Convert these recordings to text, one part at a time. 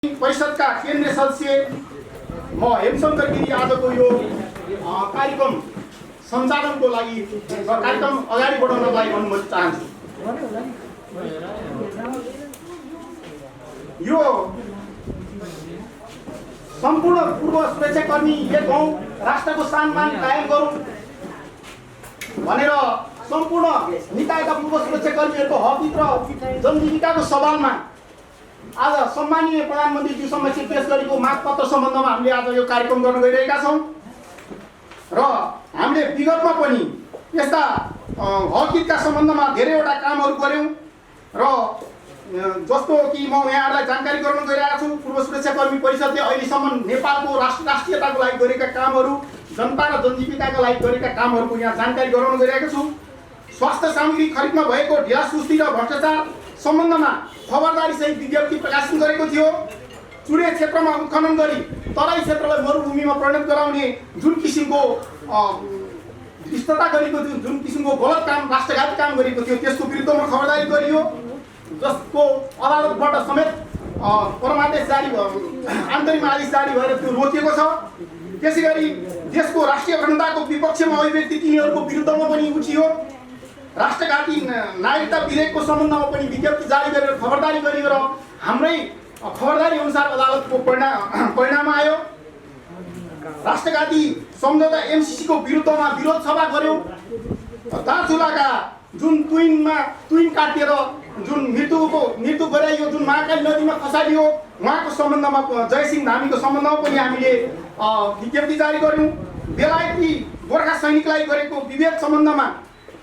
परिषदका केन्द्रीय सदस्य म हेमशंकर गिरी आजको यो कार्यक्रम सञ्चालनको लागि कार्यक्रम अगाडि बढाउनको लागि अनुमति चाहन्छु। यो सम्पूर्ण पूर्व सुरक्षाकर्मी एक हौं, राष्ट्रको सम्मान कायम गरौँ भनेर सम्पूर्ण निकायका पूर्व सुरक्षाकर्मीहरूको हक र जनजीविकाको सवालमा आज सम्मानीय प्रधानमन्त्रीज्यू समक्ष पेश गरेको मागपत्र सम्बन्धमा हामीले आज यो कार्यक्रम गर्न गइरहेका छौं र हामीले विगतमा पनि यस्ता हकहितका सम्बन्धमा धेरैवटा कामहरू गर्यौं र जस्तो कि म यहाँहरूलाई जानकारी गराउन गइरहेको छु। पूर्व सुरक्षाकर्मी परिषदले अहिलेसम्म नेपालको राष्ट्रियताको लागि गरेका कामहरू, जनता र जनजीविकाका लागि गरेका कामहरूको यहाँ जानकारी गराउन गइरहेको छु। स्वास्थ्य सामग्री खरिदमा भएको ढिलासुस्ती र भ्रष्टाचार सम्बन्धमा खबरदारी सहित विज्ञप्ति प्रकाशन गरेको थियो। चुरे क्षेत्रमा उत्खनन गरी तराई क्षेत्रलाई मरुभूमिमा परिणत गराउने जुन किसिमको धृष्टता गरेको थियो, जुन किसिमको गलत काम, राष्ट्रघाती काम गरेको थियो, त्यसको विरुद्धमा खबरदारी गरियो, जसको अदालतबाट समेत परमादेश जारी अन्तरिम आदेश जारी भएर त्यो रोकिएको छ। त्यसैगरी देशको राष्ट्रिय अखण्डताको विपक्षमा अभिव्यक्ति तिनीहरूको विरुद्धमा पनि उठियो। राष्ट्रघाती नागरिकता विधेयकको सम्बन्धमा पनि विज्ञप्ति जारी गरेर खबरदारी गरियो र हाम्रै खबरदारी अनुसार अदालतको परिणाम आयो। राष्ट्रघाती सम्झौता एमसीसी को विरुद्धमा विरोध सभा गर्यौं। दार्चुलाका जुन तुइन काटिएर जुन मृत्यु गराइयो, जुन महाकाली नदीमा खसालियो, उहाँको सम्बन्धमा जयसिंह धामीको सम्बन्धमा पनि हामीले विज्ञप्ति जारी गर्यौं। बेलायती गोर्खा सैनिकलाई गरेको विभेद सम्बन्धमा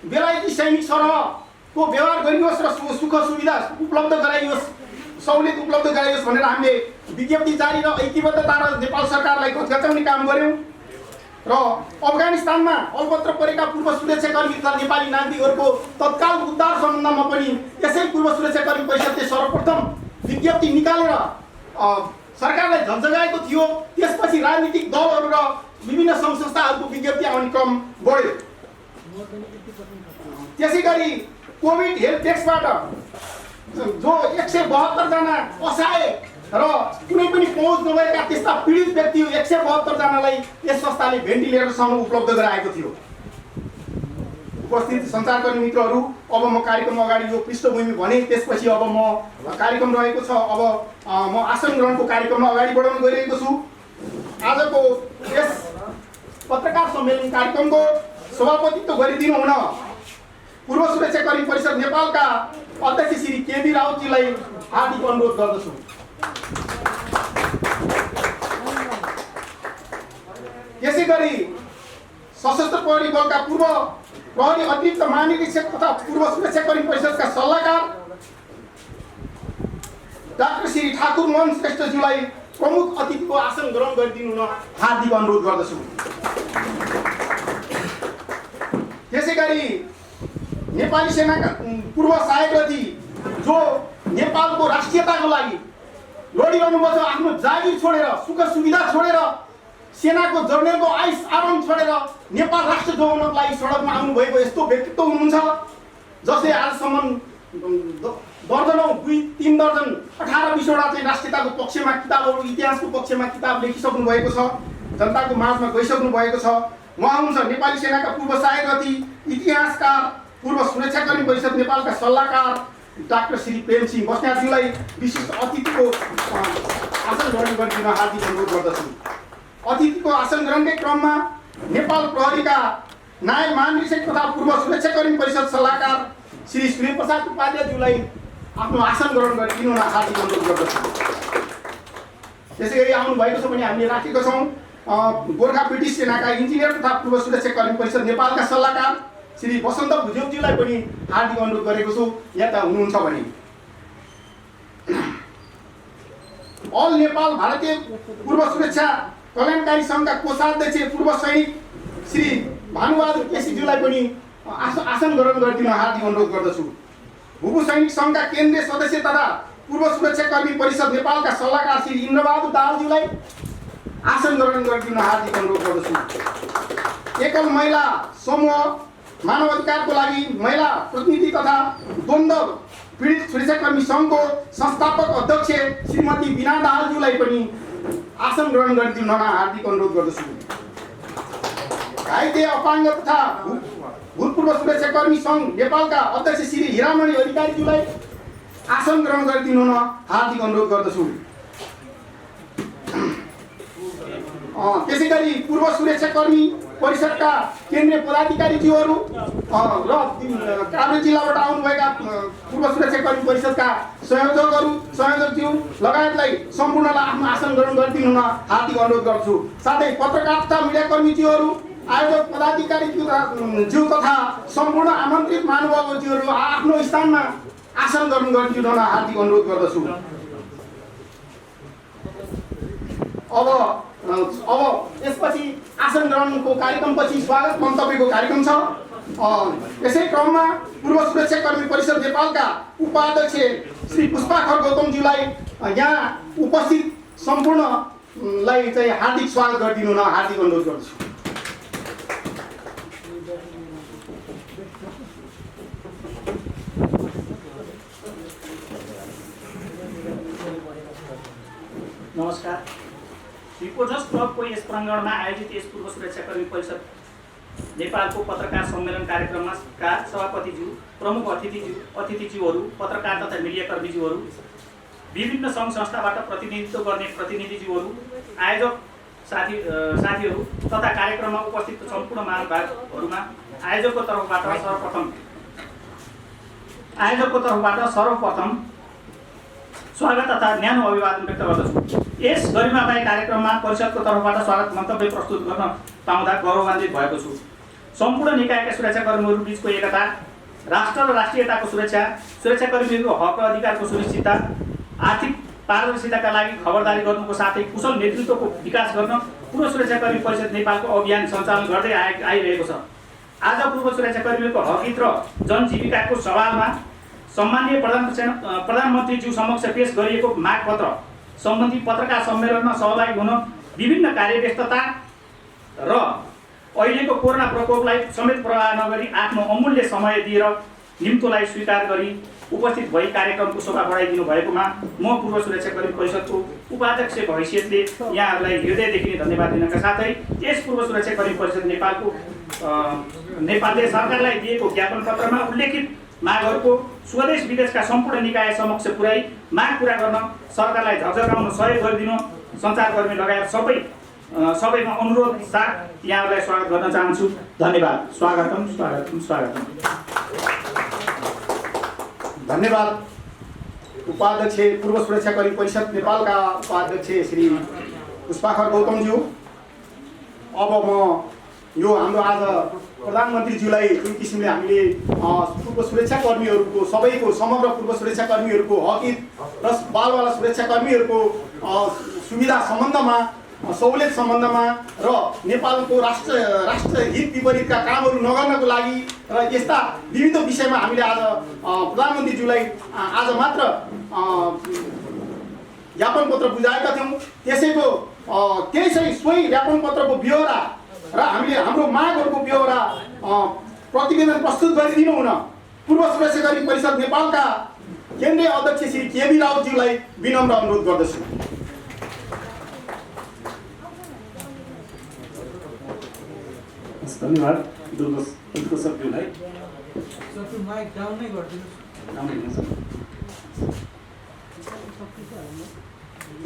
बेलायती सैनिक सरहको व्यवहार गरियोस् र सुख सुविधा उपलब्ध गराइयोस्, सहुलियत उपलब्ध गराइयोस् भनेर हामीले विज्ञप्ति जारी र ऐक्यबद्धता र नेपाल सरकारलाई गचाउने काम गर्यौं। र अफगानिस्तानमा अलपत्र परेका पूर्व सुरक्षाकर्मी तथा नेपाली नागरिकहरूको तत्काल उद्धार सम्बन्धमा पनि यसै पूर्व सुरक्षाकर्मी परिषदले सर्वप्रथम विज्ञप्ति निकालेर सरकारलाई झन्झगाएको थियो। त्यसपछि राजनीतिक दलहरू र विभिन्न सङ्घ संस्थाहरूको विज्ञप्ति आउने क्रम बढ्यो। त्यसैगरी कोभिड हेल्थ डेस्कबाट जो 172 जना असहाय र कुनै पनि पहुँच नभएका त्यस्ता पीडित व्यक्ति 172 जनालाई यस संस्थाले भेन्टिलेटरसँग उपलब्ध गराएको थियो। उपस्थित सञ्चारकर्मी मित्रहरू, अब म कार्यक्रम अगाडि यो पृष्ठभूमि भने त्यसपछि अब म कार्यक्रम रहेको छ। अब म आसन ग्रहणको कार्यक्रममा अगाडि बढाउन गइरहेको छु। आजको यस पत्रकार सम्मेलन कार्यक्रमको सभापतित्व गरिदिनु हुन पूर्व सुरक्षाकर्मी परिषद नेपालका अध्यक्ष श्री केबी राउतजीलाई हार्दिक अनुरोध गर्दछु। त्यसैगरी सशस्त्र प्रहरी बलका पूर्व प्रहरी अतिरिक्त महानिरीक्षक तथा पूर्व सुरक्षाकर्मी परिषदका सल्लाहकार डाक्टर श्री ठाकुर मोहन श्रेष्ठज्यूलाई प्रमुख अतिथिको आसन ग्रहण गरिदिनु हुन हार्दिक अनुरोध गर्दछु। त्यसैगरी नेपाली सेनाका पूर्व सहायक रथी जो नेपालको राष्ट्रियताको लागि लडिरहनु भएको, आफ्नो जागिर छोडेर, सुख सुविधा छोडेर, सेनाको जर्नेलको आइस आराम छोडेर नेपाल राष्ट्र जोगाउनको लागि सडकमा आउनु भएको यस्तो व्यक्तित्व हुनुहुन्छ जसले आजसम्म दर्जनौं 2-3 दर्जन 18-20 वटा चाहिँ राष्ट्रियताको पक्षमा किताबहरू, इतिहासको पक्षमा किताब लेखिसक्नु भएको छ, जनताको माझमा गइसक्नु भएको छ। उहाँ हुनुहुन्छ नेपाली सेनाका पूर्व सहायक रथी, इतिहासकार, पूर्व सुरक्षाकर्मी परिषद नेपालका सल्लाहकार डाक्टर श्री प्रेमसिंह बस्नेतज्यूलाई विशिष्ट अतिथिको आसन ग्रहण गरिदिन हार्दिक अनुरोध गर्दछु। अतिथिको आसन ग्रहणकै क्रममा नेपाल प्रहरीका नायब महानिरीक्षक तथा पूर्व सुरक्षाकर्मी परिषद सल्लाहकार श्री सूर्यप्रसाद उपाध्यायज्यूलाई आफ्नो आसन ग्रहण गरिदिनु हुन हार्दिक अनुरोध गर्दछु। त्यसैगरी आउनु भएको छ भने हामीले राखेका छौँ गोर्खा ब्रिटिस सेनाका इन्जिनियर तथा पूर्व सुरक्षाकर्मी परिषद नेपालका सल्लाहकार श्री वसन्त भुजेलज्यूलाई पनि हार्दिक अनुरोध गरेको छु, यता हुनुहुन्छ भने। अल नेपाल भारतीय पूर्व सुरक्षा कल्याणकारी सङ्घका कोषाध्यक्ष पूर्व सैनिक श्री भानुबहादुर केसीज्यूलाई पनि आसन ग्रहण गरिदिन हार्दिक अनुरोध गर्दछु। भूभू सैनिक सङ्घका केन्द्रीय सदस्य तथा पूर्व सुरक्षाकर्मी परिषद नेपालका सल्लाहकार श्री इन्द्रबहादुर दाहालज्यूलाई आसन ग्रहण गरिदिन हार्दिक अनुरोध गर्दछु। एकल महिला समूह मानव अधिकारको लागि महिला प्रतिनिधि तथा द्वन्द्व पीडित सुरक्षाकर्मी सङ्घको संस्थापक अध्यक्ष श्रीमती बिना दाहालज्यूलाई पनि आसन ग्रहण गरिदिन हार्दिक अनुरोध गर्दछु। घाइते अपाङ्ग तथा भूतपूर्व सुरक्षाकर्मी सङ्घ नेपालका अध्यक्ष श्री हिरामणि अधिकारीज्यूलाई आसन ग्रहण गरिदिनु हुन हार्दिक अनुरोध गर्दछु। त्यसै गरी पूर्व सुरक्षाकर्मी परिषदका केन्द्रीय पदाधिकारीज्यूहरू र काभ्रे जिल्लाबाट आउनुभएका पूर्व सुरक्षाकर्मी परिषदका संयोजकज्यू लगायतलाई सम्पूर्णलाई आफ्नो आसन ग्रहण गरिदिनु हुन हार्दिक अनुरोध गर्छु। साथै पत्रकार तथा मिडियाकर्मीज्यूहरू, आयोजक पदाधिकारीज्यू तथा सम्पूर्ण आमन्त्रित महानुभावज्यूहरू आफ्नो स्थानमा आसन ग्रहण गरिदिनु हुन हार्दिक अनुरोध गर्दछु। अब यसपछि आसन ग्रहणको कार्यक्रमपछि स्वागत मन्तव्यको कार्यक्रम छ। यसै क्रममा पूर्व सुरक्षाकर्मी परिषद नेपालका उपाध्यक्ष श्री पुष्पाखर गौतमज्यूलाई यहाँ उपस्थित सम्पूर्णलाई चाहिँ हार्दिक स्वागत गरिदिनु हुन हार्दिक अनुरोध गर्छु। नमस्कार। रिपोर्टर्स क्लबको यस प्राङ्गणमा आयोजित यस पूर्व सुरक्षाकर्मी परिषद नेपालको पत्रकार सम्मेलन कार्यक्रममा सभापतिज्यू, प्रमुख अतिथिज्यूहरू, पत्रकार तथा मिडियाकर्मीज्यूहरू, विभिन्न सङ्घ संस्थाबाट प्रतिनिधित्व गर्ने प्रतिनिधिज्यूहरू, आयोजक साथीहरू तथा कार्यक्रममा उपस्थित सम्पूर्ण महानुभावहरूमा आयोजकको तर्फबाट सर्वप्रथम स्वागत तथा न्यानो अभिवादन व्यक्त गर्दछु। यस गरिमामय कार्यक्रममा परिषदको तर्फबाट स्वागत मन्तव्य प्रस्तुत गर्न पाउँदा गौरवान्वित भएको छु। सम्पूर्ण निकायका सुरक्षाकर्मीहरू बीचको एकता, राष्ट्र र राष्ट्रियताको सुरक्षा, सुरक्षाकर्मीहरूको हक र अधिकारको सुनिश्चितता, आर्थिक पारदर्शिताका लागि खबरदारी गर्नुको साथै कुशल नेतृत्वको विकास गर्न पूर्व सुरक्षाकर्मी परिषद नेपालको अभियान सञ्चालन गर्दै आइरहेको छ। आज पूर्व सुरक्षाकर्मीहरूको हकहित र जनजीविकाको सवालमा सम्माननीय प्रधानमन्त्रीज्यू समक्ष पेश गरिएको मागपत्र सम्बन्धी पत्रकार सम्मेलनमा सहभागी हुन विभिन्न कार्यव्यस्तता र अहिलेको कोरोना प्रकोपलाई समेत प्रवाह नगरी आफ्नो अमूल्य समय दिएर निम्तोलाई स्वीकार गरी उपस्थित भई कार्यक्रमको शोभा बढाइदिनु भएकोमा म पूर्व सुरक्षाकर्मी परिषदको उपाध्यक्ष हैसियतले यहाँहरूलाई हृदयदेखि धन्यवाद दिनका साथै यस पूर्व सुरक्षाकर्मी परिषद नेपालले सरकारलाई दिएको ज्ञापन पत्रमा उल्लेखित मागहरूको स्वदेश विदेशका सम्पूर्ण निकाय समक्ष पुर्याई माग पूरा गर्न सरकारलाई झकझकाउन सहयोग गरिदिनु सञ्चारकर्मी लगायत सबैमा अनुरोध साथ यहाँहरूलाई स्वागत गर्न चाहन्छु। धन्यवाद। स्वागतम। धन्यवाद। उपाध्यक्ष पूर्व सुरक्षाकर्मी परिषद नेपालका उपाध्यक्ष श्री पुष्पाखर गौतमज्यू। अब म यो हाम्रो आज प्रधानमन्त्रीज्यूलाई जुन किसिमले हामीले पूर्व सुरक्षाकर्मीहरूको सबैको समग्र पूर्व सुरक्षाकर्मीहरूको हकहित र बालवाला सुरक्षाकर्मीहरूको सुविधा सम्बन्धमा, सहुलियत सम्बन्धमा र नेपालको राष्ट्रहित विपरीतका कामहरू नगर्नको लागि र यस्ता विविध विषयमा हामीले आज प्रधानमन्त्रीज्यूलाई आज मात्र ज्ञापन पत्र बुझाएका थियौँ। त्यसैको सोही ज्ञापन पत्रको ब्यौरा र हामीले हाम्रो मागहरूको ब्यौरा प्रतिवेदन प्रस्तुत गरिदिनु हुन पूर्व सुरक्षाकर्मी परिषद नेपालका केन्द्रीय अध्यक्ष श्री केबी राउतज्यूलाई विनम्र अनुरोध गर्दछु। धन्यवाद।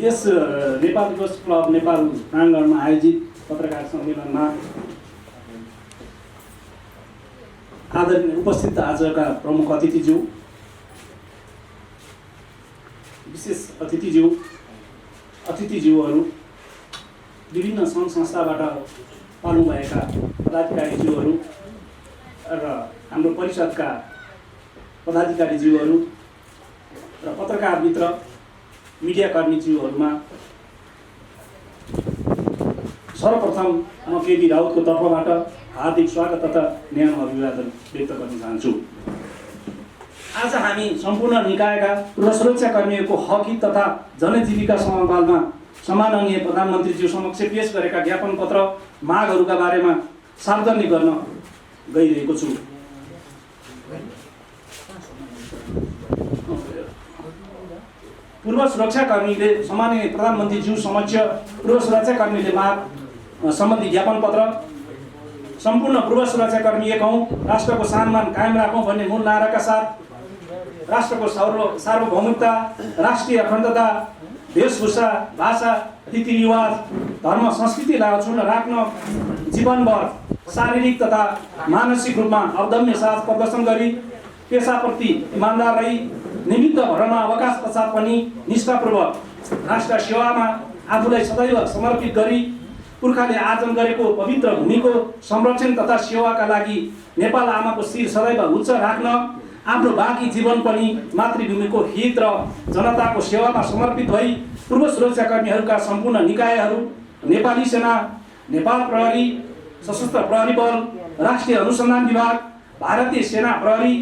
यस नेपाल दिवस क्लब नेपाल प्राङ्गणमा आयोजित पत्रकार सम्मेलनमा आदरणीय उपस्थित आजका प्रमुख विशेष अतिथिज्यूहरू, विभिन्न सङ्घ संस्थाबाट आउनुभएका पदाधिकारीज्यूहरू र हाम्रो परिषदका पदाधिकारीज्यूहरू र पत्रकार मित्र मिडियाकर्मीज्यूहरूमा सर्वप्रथम म केबी राउतको तर्फबाट हार्दिक स्वागत तथा न्यानो अभिवादन व्यक्त गर्न चाहन्छु। आज हामी सम्पूर्ण निकायका पूर्व सुरक्षाकर्मीहरूको हकहित तथा जनजीविका सवालमा सम्माननीय प्रधानमन्त्रीज्यू समक्ष पेश गरेका ज्ञापन पत्र मागहरूका बारेमा सार्वजनिक गर्न गइरहेको छु। पूर्व सुरक्षाकर्मीले सम्माननीय प्रधानमन्त्रीज्यू समक्ष पूर्व सुरक्षाकर्मीले माग सम्बन्धी ज्ञापन पत्र सम्पूर्ण पूर्व सुरक्षाकर्मी एक हौँ, राष्ट्रको सम्मान कायम राखौँ भन्ने मूल नाराका साथ राष्ट्रको सार्वभौमिकता, राष्ट्रिय अखण्डता, वेशभूषा, भाषा, रीतिरिवाज, धर्म, संस्कृतिलाई अक्षुण्ण राख्न जीवनभर शारीरिक तथा मानसिक रूपमा अदम्य साहस प्रदर्शन गरी पेसाप्रति इमान्दार रही निमित्त भरमा अवकाश पश्चात पनि निष्ठापूर्वक राष्ट्र सेवामा आफूलाई सदैव समर्पित गरी पुर्खाले आर्जन गरेको पवित्र भूमिको संरक्षण तथा सेवाका लागि नेपाल आमाको शिर सदैव उच्च राख्न आफ्नो बाँकी जीवन पनि मातृभूमिको हित र जनताको सेवामा समर्पित भई पूर्व सुरक्षाकर्मीहरूका सम्पूर्ण निकायहरू, नेपाली सेना, नेपाल प्रहरी, सशस्त्र प्रहरी बल, राष्ट्रिय अनुसन्धान विभाग, भारतीय सेना प्रहरी,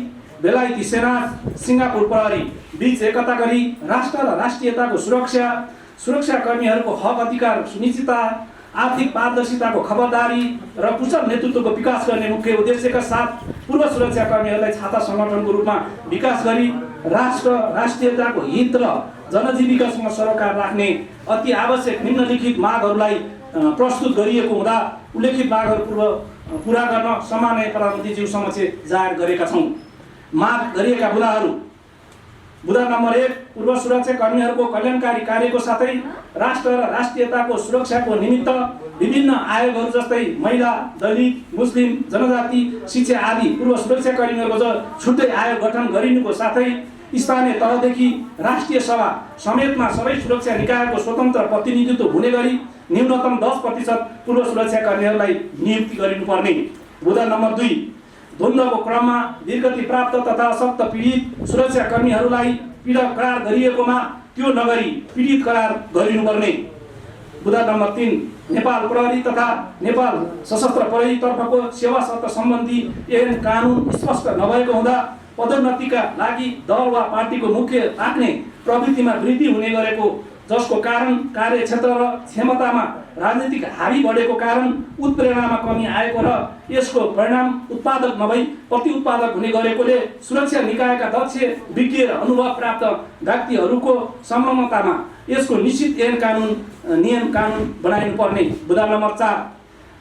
बेलायती सेना, सिङ्गापुर प्रहरी बीच एकता गरी राष्ट्र र राष्ट्रियताको सुरक्षाकर्मीहरूको हक अधिकार सुनिश्चितता, आर्थिक पारदर्शिताको खबरदारी र कुशल नेतृत्वको विकास गर्ने मुख्य उद्देश्यका साथ पूर्व सुरक्षाकर्मीहरूलाई छाता सङ्गठनको रूपमा विकास गरी राष्ट्र राष्ट्रियताको हित र जनजीविकासँग सरोकार राख्ने अति आवश्यक निम्नलिखित मागहरूलाई प्रस्तुत गरिएको हुँदा उल्लेखित मागहरू पुरा गर्न सम्माननीय प्रधानमन्त्रीज्यू समक्ष जाहेर गरेका छौँ। माग गरिएका बुदा नम्बर 1, पूर्व सुरक्षाकर्मीहरूको कल्याणकारी कार्यको साथै राष्ट्र र राष्ट्रियताको सुरक्षाको निमित्त विभिन्न आयोगहरू जस्तै महिला, दलित, मुस्लिम, जनजाति, शिक्षा आदि पूर्व सुरक्षाकर्मीहरूको छुट्टै आयोग गठन गरिनुको साथै स्थानीय तहदेखि राष्ट्रिय सभा समेतमा सबै सुरक्षा निकायको स्वतन्त्र प्रतिनिधित्व हुने गरी न्यूनतम 10% पूर्व सुरक्षाकर्मीहरूलाई नियुक्ति गरिनुपर्ने। बुदा नम्बर 2, द्वन्द्वको क्रममा वीरगति प्राप्त तथा अशक्त पीडित सुरक्षाकर्मीहरूलाई पीडक करार गरिएकोमा त्यो नगरी पीडित करार गरिनुपर्ने। बुदा नम्बर 3, नेपाल प्रहरी तथा नेपाल सशस्त्र प्रहरीतर्फको सेवा शर्त सम्बन्धी ऐन कानुन स्पष्ट नभएको हुँदा पदोन्नतिका लागि दल वा पार्टीको मुख्य राख्ने प्रवृत्तिमा वृद्धि हुने गरेको, जसको कारण कार्यक्षेत्र र क्षमतामा राजनीतिक हावी बढेको कारण उत्प्रेरणामा कमी आएको र यसको परिणाम उत्पादक नभई प्रतिउत्पादक हुने गरेकोले सुरक्षा निकायका दक्ष विज्ञ र अनुभव प्राप्त व्यक्तिहरूको संलग्नतामा यसको निश्चित नियम कानुन बनाइनुपर्ने। बुदा नम्बर 4,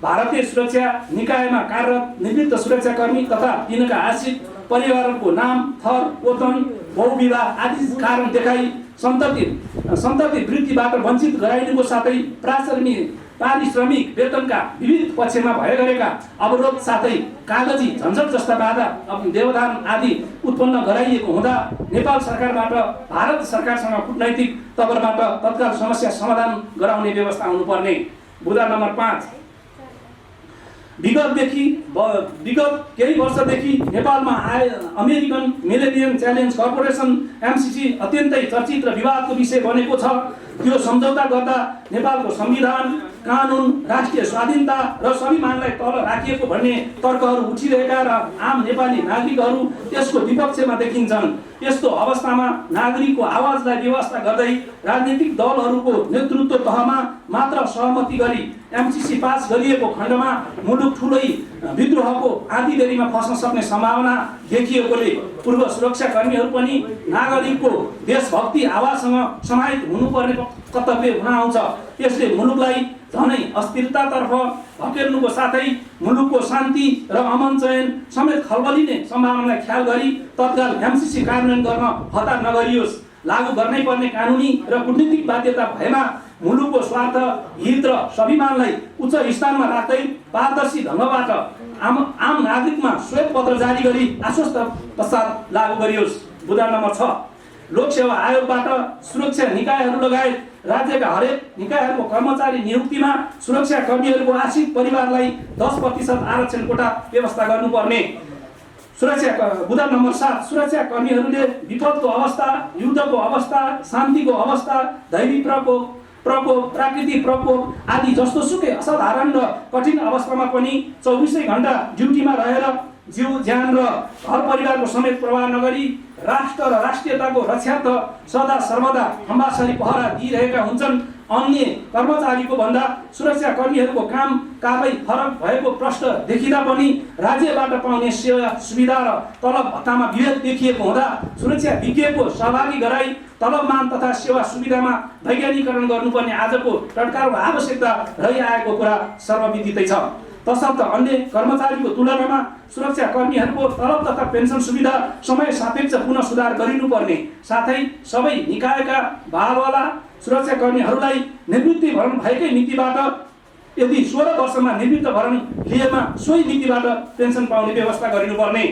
भारतीय सुरक्षा निकायमा कार्यरत निवृत्त सुरक्षाकर्मी तथा तिनका आश्रित परिवारको नाम, थर, ओतन, बहुविवाह आदि कारण देखाई सन्तति वृत्तिबाट वञ्चित गराइनुको साथै पारिश्रमिक वेतनका विविध पक्षमा भए गरेका अवरोध साथै कागजी झन्झट जस्ता बाधा व्यवधान आदि उत्पन्न गराइएको हुँदा नेपाल सरकारबाट भारत सरकारसँग कूटनैतिक तवरबाट तत्काल समस्या समाधान गराउने व्यवस्था हुनुपर्ने। बुदा नम्बर 5, विगत केही वर्षदेखि नेपालमा American millennium challenge corporation MCC अत्यन्तै चर्चित र विवादको विषय बनेको छ। त्यो सम्झौता गर्दा नेपालको संविधान, कानुन, राष्ट्रिय स्वाधीनता र स्वाभिमानलाई तल राखिएको भन्ने तर्कहरू उठिरहेका र आम नेपाली नागरिकहरू त्यसको विपक्षमा देखिन्छन्। यस्तो अवस्थामा नागरिकको आवाजलाई व्यवस्था गर्दै राजनीतिक दलहरूको नेतृत्व तहमा मात्र सहमति गरी एमसीसी पास गरिएको खण्डमा मुलुक ठुलै विद्रोहको आँधीबेहरीमा फस्न सक्ने सम्भावना देखिएकोले पूर्व सुरक्षाकर्मीहरू पनि नागरिकको देशभक्ति आवाजसँग समाहित हुनुपर्ने कर्तव्य हुन आउँछ। यसले मुलुकलाई झनै अस्थिरतातर्फ धकेल्नुको साथै मुलुकको शान्ति र अमन चयन समेत खलबलिने सम्भावनालाई ख्याल गरी तत्काल एमसीसी कार्यान्वयन गर्न हतार नगरियोस्। लागू गर्नै पर्ने कानुनी र कूटनीतिक बाध्यता भएमा मुलुकको स्वार्थ, हित र स्वाभिमानलाई उच्च स्थानमा राख्दै पारदर्शी ढङ्गबाट आम नागरिकमा श्वेत पत्र जारी गरी आश्वस्त पश्चात लागू गरियोस्। बुदा नम्बर 6, लोकसेवा आयोगबाट सुरक्षा निकायहरू लगायत राज्यका हरेक निकायहरूको कर्मचारी नियुक्तिमा सुरक्षाकर्मीहरूको आश्रित परिवारलाई 10% आरक्षण कोटा व्यवस्था गर्नुपर्ने। बुदा नम्बर 7, सुरक्षाकर्मीहरूले विपदको अवस्था, युद्धको अवस्था, शान्तिको अवस्था, दैविक प्रकोप, प्राकृतिक प्रकोप आदि जस्तो सुकै असाधारण र कठिन अवस्थामा पनि 24 घण्टा ड्युटीमा रहेर जीव, ज्यान र घर परिवारको समेत प्रवाह नगरी राष्ट्र र राष्ट्रियताको रक्षार्थ सदा सर्वदा खम्बासरी पहरा दिइरहेका हुन्छन्। अन्य कर्मचारीको भन्दा सुरक्षाकर्मीहरूको काम कारबाही फरक भएको प्रश्न देखिँदा पनि राज्यबाट पाउने सेवा सुविधा र तलब भत्तामा विभेद देखिएको हुँदा सुरक्षा विज्ञको सहभागी गराई तलबमान तथा सेवा सुविधामा वैज्ञानिकरण गर्नुपर्ने आजको टटकारको आवश्यकता रहिआएको कुरा सर्वविदितै छ। तसर्थ अन्य कर्मचारीको तुलनामा सुरक्षाकर्मीहरूको तलब तथा पेन्सन सुविधा समय सापेक्ष पुनः सुधार गरिनुपर्ने साथै सबै निकायका बालवाला सुरक्षाकर्मीहरूलाई निवृत्तिभरण भएकै नीतिबाट यदि 16 वर्षमा निवृत्तिभरण लिएमा सोही नीतिबाट पेन्सन पाउने व्यवस्था गरिनुपर्ने।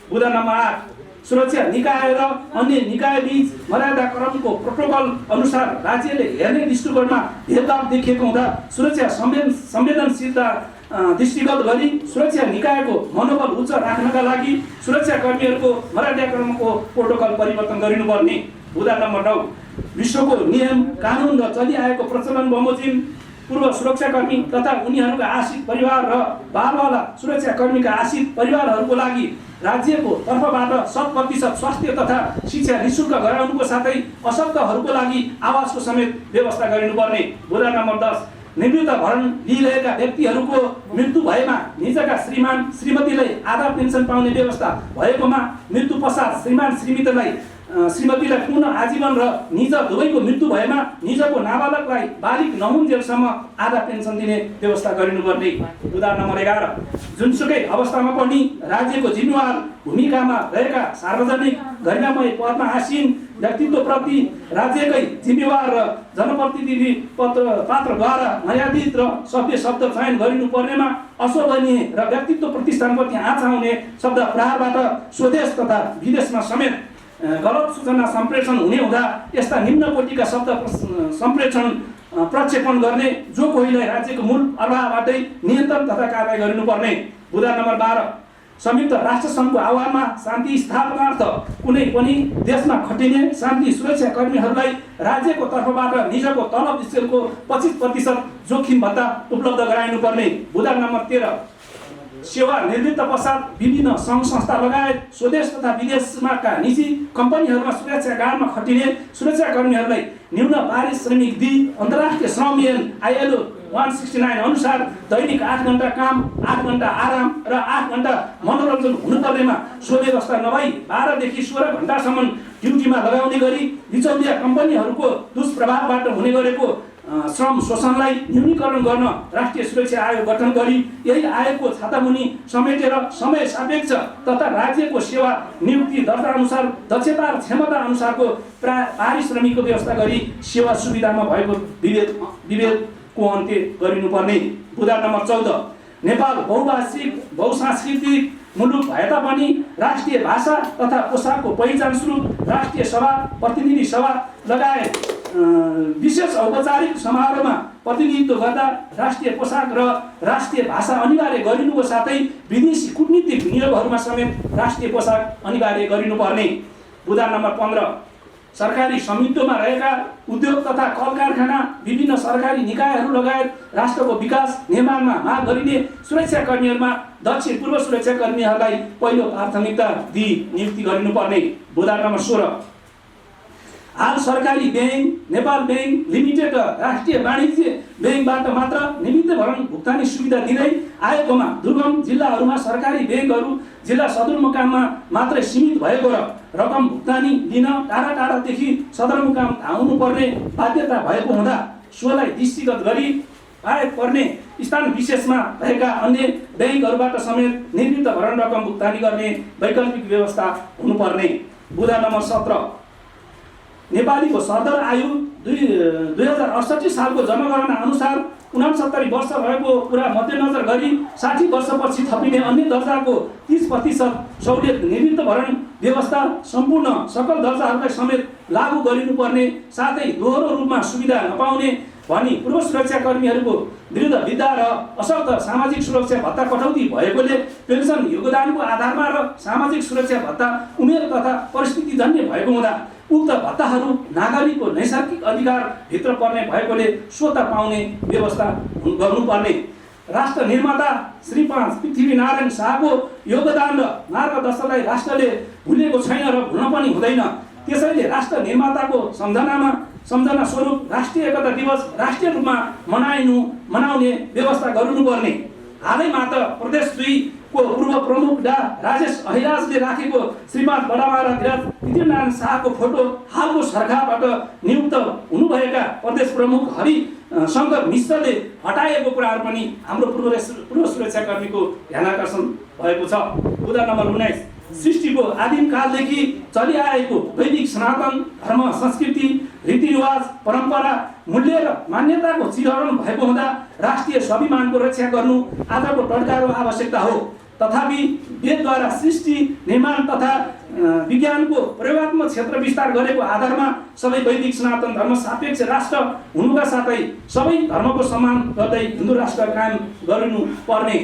बुँदा नम्बर 8 सुरक्षा निकाय र अन्य निकाय बीच मर्यादा क्रमको प्रोटोकल अनुसार राज्यले हेर्ने दृष्टिकोणमा भेदभाव देखिएको हुँदा सुरक्षा संवेदनशीलता दृष्टिगत गरी सुरक्षा निकायको मनोबल उच्च राख्नका लागि सुरक्षाकर्मीहरूको मर्यादा क्रमको प्रोटोकल परिवर्तन गरिनुपर्ने। बुँदा नम्बर 9 विश्वको नियम कानुन र चलिआएको प्रचलन बमोजिम पूर्व सुरक्षाकर्मी तथा उनीहरूका आश्रित परिवार र बालवाला सुरक्षाकर्मीका आश्रित परिवारहरूको लागि राज्यको तर्फबाट 100% स्वास्थ्य तथा शिक्षा निःशुल्क गराउनुको साथै अशक्तहरूको लागि आवासको समेत व्यवस्था गरिनुपर्ने। बुँदा नम्बर 10 निवृत्तिभरण लिइरहेका व्यक्तिहरूको मृत्यु भएमा निजका श्रीमान श्रीमतीलाई आधा पेन्सन पाउने व्यवस्था भएकोमा मृत्यु पश्चात श्रीमतीलाई पुनः आजीवन र निज दुवैको मृत्यु भएमा निजको नाबालकलाई बालिक नहुन्जेलसम्म आधा पेन्सन दिने व्यवस्था गरिनुपर्ने। उदाहरण नम्बर 11 जुनसुकै अवस्थामा पनि राज्यको जिम्मेवार भूमिकामा रहेका सार्वजनिक गरिमामय पदमा आसीन व्यक्तित्वप्रति राज्यकै जिम्मेवार र जनप्रतिनिधि पात्रद्वारा न्यायाधीश र सभ्य शब्द चयन गरिनुपर्नेमा अशोभनीय र व्यक्तित्व प्रतिष्ठानप्रति आँच आउने शब्द प्रहारबाट स्वदेश तथा विदेशमा समेत गलत सूचना सम्प्रेषण हुने हुँदा यस्ता निम्न कोटिका शब्द सम्प्रेषण प्रक्षेपण गर्ने जो कोहीलाई राज्यको मूल अभावबाटै नियन्त्रण तथा कारबाही गरिनुपर्ने। बुँदा नम्बर 12 संयुक्त राष्ट्र सङ्घको आह्वानमा शान्ति स्थापनार्थ कुनै पनि देशमा खटिने शान्ति सुरक्षाकर्मीहरूलाई राज्यको तर्फबाट निजको तलब स्केलको 25% जोखिम भत्ता उपलब्ध गराइनुपर्ने। बुँदा नम्बर 13 सेवा निवृत्त पश्चात विभिन्न सङ्घ संस्था लगायत स्वदेश तथा विदेशमा निजी कम्पनीहरूमा सुरक्षा गार्डमा खटिने सुरक्षाकर्मीहरूलाई न्यून पारिश्रमिक दिई अन्तर्राष्ट्रिय श्रम ऐन ILO 169 अनुसार दैनिक 8 घण्टा काम 8 घण्टा आराम र 8 घण्टा मनोरञ्जन हुनुपर्नेमा सो व्यवस्था नभई 12 देखि 16 घण्टासम्म ड्युटीमा लगाउने गरी बिचौलिया कम्पनीहरूको दुष्प्रभावबाट हुने गरेको श्रम शोषणलाई न्यूनीकरण गर्न राष्ट्रिय सुरक्षा आयोग गठन गरी यही आयोगको छातामुनि समेटेर समय सापेक्ष तथा राज्यको सेवा नियुक्ति दर्ता अनुसार दक्षता र क्षमता अनुसारको पारिश्रमिकको व्यवस्था गरी सेवा सुविधामा भएको विभेदको अन्त्य गरिनुपर्ने। बुँदा नम्बर 14 नेपाल बहुभाषिक बहुसांस्कृतिक मुलुक भए तापनि राष्ट्रिय भाषा तथा पोसाकको पहिचान स्वरूप राष्ट्रिय सभा प्रतिनिधि सभा लगायत विशेष औपचारिक समारोहमा प्रतिनिधित्व गर्दा राष्ट्रिय पोसाक र राष्ट्रिय भाषा अनिवार्य गरिनुको साथै विदेशी कूटनीतिक नियोगहरूमा समेत राष्ट्रिय पोसाक अनिवार्य गरिनुपर्ने। बुँदा नम्बर 15 सरकारी स्वामित्वमा रहेका उद्योग तथा कल कारखाना विभिन्न सरकारी निकायहरू लगायत राष्ट्रको विकास निर्माणमा माग गरिने सुरक्षाकर्मीहरूमा दक्ष पूर्व सुरक्षाकर्मीहरूलाई पहिलो प्राथमिकता दिई नियुक्ति गरिनुपर्ने। बुँदा नम्बर 16 हाल सरकारी बैंक नेपाल बैंक लिमिटेड र राष्ट्रिय वाणिज्य बैंकबाट मात्र निवृत्तिभरण भुक्तानी सुविधा दिँदै आएकोमा दुर्गम जिल्लाहरूमा सरकारी बैंकहरू जिल्ला सदरमुकाममा मात्रै सीमित भएको र रकम भुक्तानी दिन टाढा टाढादेखि सदरमुकाम धाउनुपर्ने बाध्यता भएको हुँदा सोलाई दृष्टिगत गरी आयोग पर्ने स्थान विशेषमा रहेका अन्य बैंकहरूबाट समेत निवृत्तिभरण रकम भुक्तानी गर्ने वैकल्पिक व्यवस्था हुनुपर्ने। बुँदा नम्बर 17 नेपालीको सरदर आयु 2068 सालको जनगणना अनुसार 69 वर्ष भएको कुरा मध्यनजर गरी 60 वर्षपछि थपिने अन्य दर्जाको 30% सहुलियत निवृत्तिभरण व्यवस्था सम्पूर्ण सकल दर्जाहरूलाई समेत लागू गरिनुपर्ने साथै दोहोरो रूपमा सुविधा नपाउने भनी पूर्व सुरक्षाकर्मीहरूको विरुद्ध वृद्धा र अशक्त सामाजिक सुरक्षा भत्ता कटौती भएकोले पेन्सन योगदानको आधारमा र सामाजिक सुरक्षा भत्ता उमेर तथा परिस्थितिजन्य भएको हुँदा उक्त भत्ताहरू नागरिकको नैसर्गिक अधिकार भित्र पर्ने भएकोले स्वतः पाउने व्यवस्था गर्नुपर्ने। राष्ट्र निर्माता श्री 5 पृथ्वीनारायण शाहको योगदान र मार्गदर्शनलाई राष्ट्रले भुलेको छैन र भुल्न पनि हुँदैन। त्यसैले राष्ट्र निर्माताको सम्झनामा सम्झना स्वरूप राष्ट्रिय एकता दिवस राष्ट्रिय रूपमा मनाउने व्यवस्था गर्नुपर्ने। हालैमा त प्रदेश 2 को पूर्व प्रमुख डा राजेश अहिराजले राखेको श्रीमान बडामारा विराज पृथ्वीनारायण शाहको फोटो हालको सरकारबाट नियुक्त हुनुभएका प्रदेश प्रमुख हरि शङ्कर मिश्रले हटाएको कुराहरू पनि हाम्रो पूर्व सुरक्षाकर्मीको ध्यानाकर्षण भएको छ। मुद्दा नम्बर 19 सृष्टिको आदिम कालदेखि चलिआएको वैदिक सनातन धर्म संस्कृति रीतिरिवाज परम्परा मूल्य र मान्यताको चिरहरण भएको हुँदा राष्ट्रिय स्वाभिमानको रक्षा गर्नु आजको टड्कारो आवश्यकता हो। तथापि वेदद्वारा सृष्टि निर्माण तथा विज्ञानको प्रयोगात्मक क्षेत्र विस्तार गरेको आधारमा सबै वैदिक सनातन धर्म सापेक्ष राष्ट्र हुनुका साथै सबै धर्मको सम्मान गर्दै हिन्दू राष्ट्र कायम गरिनु पर्ने।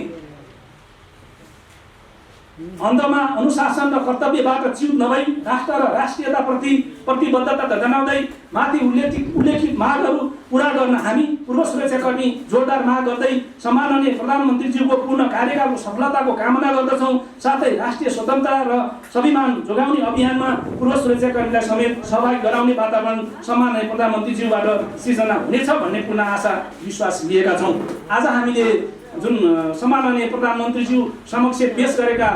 अन्तमा अनुशासन र कर्तव्यबाट च्युत नभई राष्ट्र र राष्ट्रियताप्रति प्रतिबद्धता जनाउँदै माथि उल्लेखित मागहरू पूरा गर्न हामी पूर्व सुरक्षाकर्मी जोरदार माग गर्दै सम्माननीय प्रधानमन्त्रीज्यूको पूर्ण कार्यकालको सफलताको कामना गर्दछौँ। साथै राष्ट्रिय स्वतन्त्रता र स्वाभिमान जोगाउने अभियानमा पूर्व सुरक्षाकर्मीलाई समेत सहभागी गराउने वातावरण सम्माननीय प्रधानमन्त्रीज्यूबाट सिर्जना हुनेछ भन्ने पूर्ण आशा विश्वास लिएका छौँ। आज हामीले जुन सम्माननीय प्रधानमन्त्रीज्यू समक्ष पेश गरेका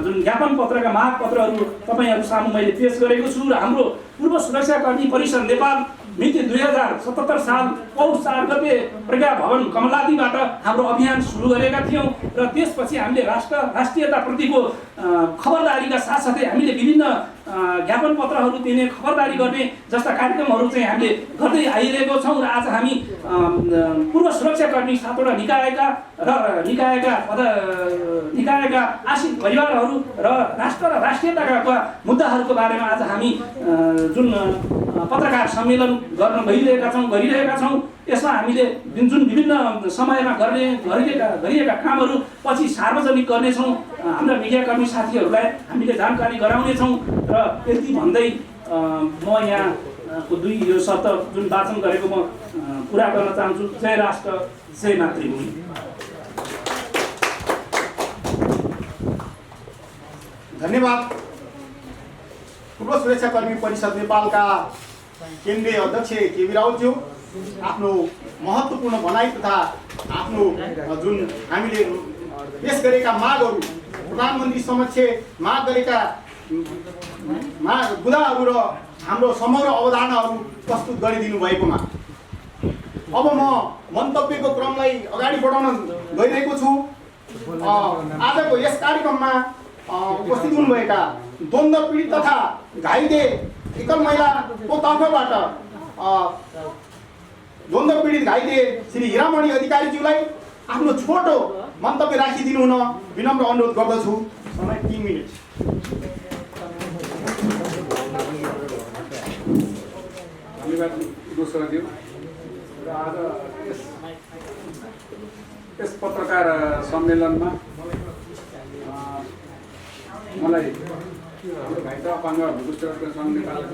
जुन ज्ञापन पत्रका माग पत्रहरू तपाईहरु सामु मैले पेश गरेको छु र हाम्रो पूर्व सुरक्षाकर्मी परिषद नेपाल मिति 2077 साल पौष 4 गते प्रज्ञा भवन कमलादीबाट हाम्रो अभियान सुरु गरेका थियौं र त्यसपछि हामीले राष्ट्रियताप्रतिको खबरदारीका साथसाथै हामीले विभिन्न ज्ञापन पत्रहरू दिने खबरदारी गर्ने जस्ता कार्यक्रमहरू चाहिँ हामीले गर्दै आइरहेको छौं र आज हामी पूर्व सुरक्षाकर्मी 7 वटा निकायका आश्रित परिवारहरू र राष्ट्र र राष्ट्रियताका मुद्दाहरूको बारेमा आज हामी जुन पत्रकार सम्मेलन गरिरहेका छौं। यसमा हामीले जुन विभिन्न समयमा गरिएका कामहरू पछि सार्वजनिक गर्नेछौँ। हाम्रा मिडियाकर्मी साथीहरूलाई हामीले जानकारी गराउनेछौँ र यति भन्दै म यहाँको यो शब्द जुन वाचन गरेको म पुरा गर्न चाहन्छु। जय राष्ट्र, जय मातृभूमि। धन्यवाद। पूर्व सुरक्षाकर्मी परिषद नेपालका केन्द्रीय अध्यक्ष केबी राउतज्यू आफ्नो महत्त्वपूर्ण भनाइ तथा आफ्नो जुन हामीले पेश गरेका मागहरू प्रधानमन्त्री समक्ष माग गरेका मुद्दाहरू र हाम्रो समग्र अवधारणाहरू प्रस्तुत गरिदिनु भएकोमा अब म मन्तव्यको क्रमलाई अगाडि बढाउन गइरहेको छु। आजको यस कार्यक्रममा उपस्थित हुनुभएका द्वन्द्व पीडित तथा घाइते एकल महिलाको तर्फबाट द्वन्द्व पीडित घाइते श्री हिरामणि अधिकारीज्यूलाई आफ्नो छोटो मन्तव्य राखिदिनु हुन विनम्र अनुरोध गर्दछु। समय 3 मिनेट। धन्यवाद दोस्रोज्यू। र आज यस पत्रकार सम्मेलनमा मलाई हाम्रो घाइते अपाङ्ग भूपुष्टर सङ्घ नेपालका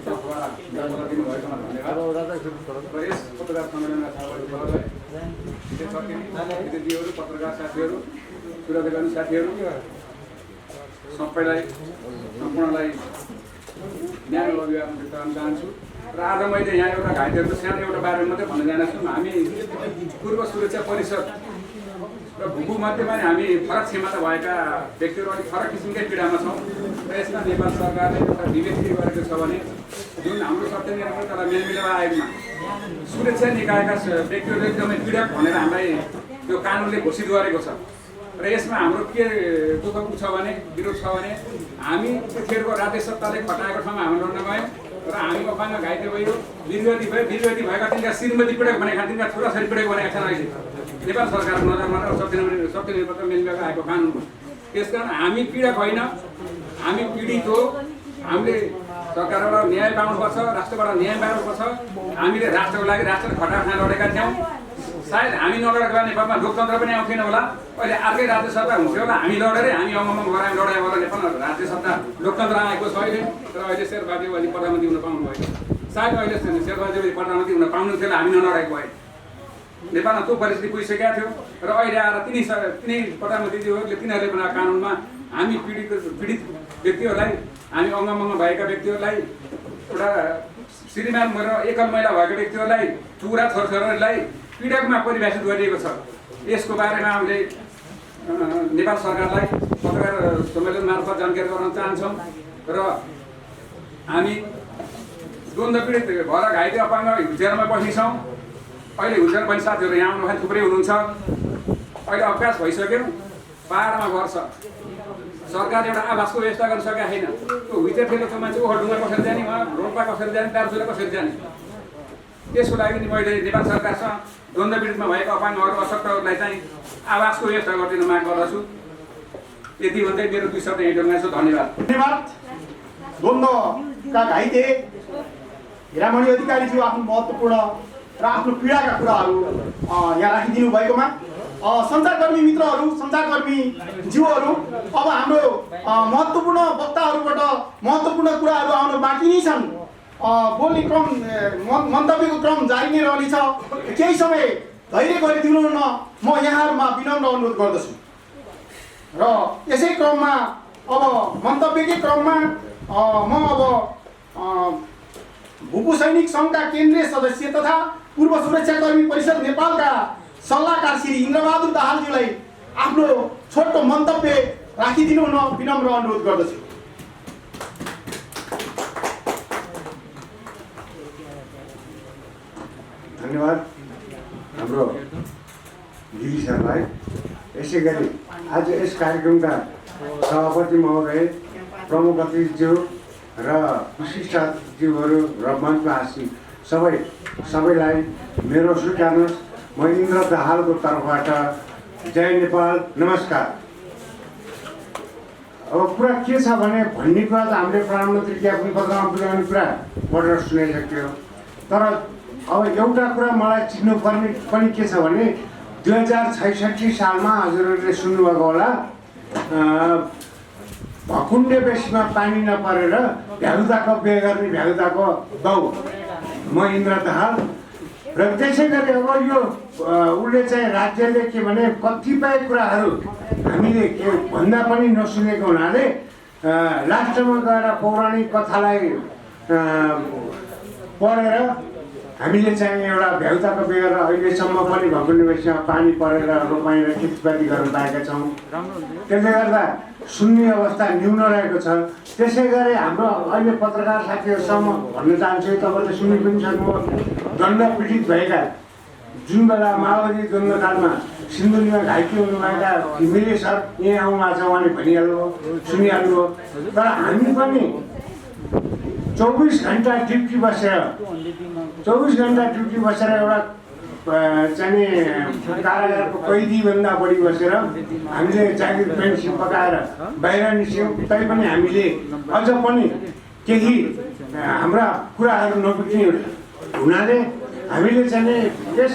तर्फबाट दिनुभएकोमा धन्यवाद। र यस पत्रकार सम्मेलनका साथीहरूलाई दिदीहरू, पत्रकार साथीहरू, सुरक्षाकर्मी साथीहरू सबैलाई सम्पूर्णलाई न्याय अभियान व्यक्त गर्न चाहन्छु। र आज मैले यहाँ एउटा घाइतेहरूको सानो एउटा बारेमा मात्रै भन्न जानेछु। हामी पूर्व सुरक्षा परिषद र भूमध्येमा हामी फरक क्षमता भएका व्यक्तिहरू अलिक फरक किसिमकै पीडामा छौँ र यसमा नेपाल सरकारले एउटा विवेक के गरेको छ भने जुन हाम्रो सत्य निर्माण तथा मेलमिलाप आयोगमा सुरक्षा निकायका व्यक्तिहरू एकदमै पीडक भनेर हामीलाई त्यो कानुनले घोषित गरेको छ। र यसमा हाम्रो के दुःख छ भने विरोध छ भने हामी त्यतिखेरको राज्य सत्ताले खटाएको ठाउँमा हामी लड्न गयौँ र हामी अपाङ्ग घाइते भयो, वीरगति भएका तिनका श्रीमती पीडक भनेका तिनका छोराछोरी पीडक भनेका छन्। अहिले नेपाल सरकारको नजरमा र सत्य निर्माण मेलमिलाप आएको कानुनमा त्यसकारण हामी पीडक होइन, हामी पीडित हो। हामीले सरकारबाट न्याय पाउनुपर्छ, राष्ट्रबाट न्याय पाउनुपर्छ। हामीले राष्ट्रको लागि राष्ट्रले खटाएको ठाउँ लडेका थियौँ। सायद हामी नलडेको भए नेपालमा लोकतन्त्र पनि आउँथेन होला, अहिले अर्कै राज्य सत्ता हुन्थ्यो होला। हामी लडेरै हामी अङ्गमा गरायौँ, लडायो होला नेपालमा राज्य सत्ता लोकतन्त्र आएको छ अहिले। र अहिले शेरबहादुर अहिले प्रधानमन्त्री हुन पाउनुभयो। सायद अहिले शेरबहादुर प्रधानमन्त्री हुन पाउनुहुन्थ्यो होला, हामी नलडेको भए नेपालमा त्यो परिस्थिति पुगिसकेको थियो। र अहिले आएर तिनै प्रधानमन्त्रीज्यूहरूले तिनीहरूले बनाएको कानुनमा हामी पीडित व्यक्तिहरूलाई, हामी अङ्गमङ्ग भएका व्यक्तिहरूलाई एउटा श्रीमान र एकल महिला भएको व्यक्तिहरूलाई चुरा छोरछोरीलाई पीडकमा परिभाषित गरिएको छ। यसको बारेमा हामीले नेपाल सरकारलाई पत्रकार सम्मेलन मार्फत जानकारी गराउन चाहन्छौँ र हामी द्वन्द्व पीडित भएर घाइते अपाङ्ग हुलचेयरमा बस्ने छौँ। अहिले हुलचेयर बस्ने साथीहरू यहाँ आउनुभयो थुप्रै हुनुहुन्छ। अहिले अवकाश भइसक्यो, पाहाडमा घर छ, सरकारले एउटा आवासको व्यवस्था गर्न सकेका छैन। त्यो हुलचेयर ठेलो त्यो मान्छे ओखलढुङ्गा कसरी जाने, उहाँ रोल्पा कसरी जाने, दार्चुला कसरी जाने। त्यसको लागि नि मैले नेपाल सरकारसँग द्वन्द्व पीडितमा भएका अपाङ्गहरू अशक्तहरूलाई चाहिँ आवासको व्यवस्था गरिदिन माग गर्दछु। यति भन्दै मेरो 2 शब्द यहीँ टोक्छु। धन्यवाद। धन्यवाद। द्वन्द्वका घाइते हिरामणि अधिकारीज्यू आफ्नो महत्त्वपूर्ण र आफ्नो पीडाका कुराहरू यहाँ राखिदिनु भएकोमा सञ्चारकर्मी मित्रहरू, सञ्चारकर्मी ज्यूहरू, अब हाम्रो महत्त्वपूर्ण वक्ताहरूबाट महत्त्वपूर्ण कुराहरू आउन बाँकी नै छन्। बोल्ने क्रम, मन्तव्यको क्रम जारी नै रहनेछ। केही समय धैर्य गरिदिनु न, म यहाँहरूमा विनम्र अनुरोध गर्दछु। र यसै क्रममा अब मन्तव्यकै क्रममा म अब भूपू सैनिक सङ्घका केन्द्रीय सदस्य तथा पूर्व सुरक्षाकर्मी परिषद नेपालका सल्लाहकार श्री इन्द्रबहादुर दाहालज्यूलाई आफ्नो छोटो मन्तव्य राखिदिनु न विनम्र अनुरोध गर्दछु। धन्यवाद हाम्रो गिरी सरलाई। यसै गरी आज यस कार्यक्रमका सभापति महोदय, प्रमुख अतिथिज्यू र विशिष्ट अतिथिज्यूहरू र मञ्चमा आसीन सबैलाई मेरो स्वीकार्नुहोस्। म इन्द्र दाहालको तर्फबाट जय नेपाल, नमस्कार। अब कुरा के छ भने भन्ने कुरा त हामीले प्रधानमन्त्री ज्ञापन पत्रमा बुझाउने कुरा पढेर सुनाइसक्यो। तर अब एउटा कुरा मलाई चिन्नुपर्ने पनि के छ भने 2066 सालमा हजुरहरूले सुन्नुभएको होला, भकुण्डे बेसीमा पानी नपरेर भ्यागुताको बिहे गर्ने भ्यागुताको बाउ म इन्द्र दाहाल। र त्यसै गरी अब यो उसले चाहिँ राज्यले के भने कतिपय कुराहरू हामीले के भन्दा पनि नसुनेको हुनाले लास्टमा गएर पौराणिक कथालाई पढेर हामीले चाहिँ एउटा भ्यागुताको बिहे गरेर अहिलेसम्म पनि भकुण्डे बेसीमा पानी परेर रोपाइँ र खेतीपाती गर्न पाएका छौँ। त्यसले गर्दा सुन्ने अवस्था न्यून रहेको छ। त्यसै गरी हाम्रो अहिले पत्रकार साथीहरूसम्म भन्न चाहन्छु, तपाईँले सुन्नु पनि सक्नु, दण्ड पीडित भएका जुन बेला माओवादी द्वन्द्वकालमा सिन्धुलीमा घाइते हुनुभएका घिमिरे सर यहाँ आउनुभएको छ, उहाँले भनिहाल्नु, सुनिहाल्नु। तर हामी पनि 24 घन्टा ड्युटी बसेर एउटा चाहिँ कारागारको कैदीभन्दा बढी बसेर हामीले जागिर पेन्सन पकाएर बाहिर निस्क्यौँ। तैपनि हामीले अझ पनि केही हाम्रा कुराहरू नबुझ्ने हुनाले हामीले चाहिँ यस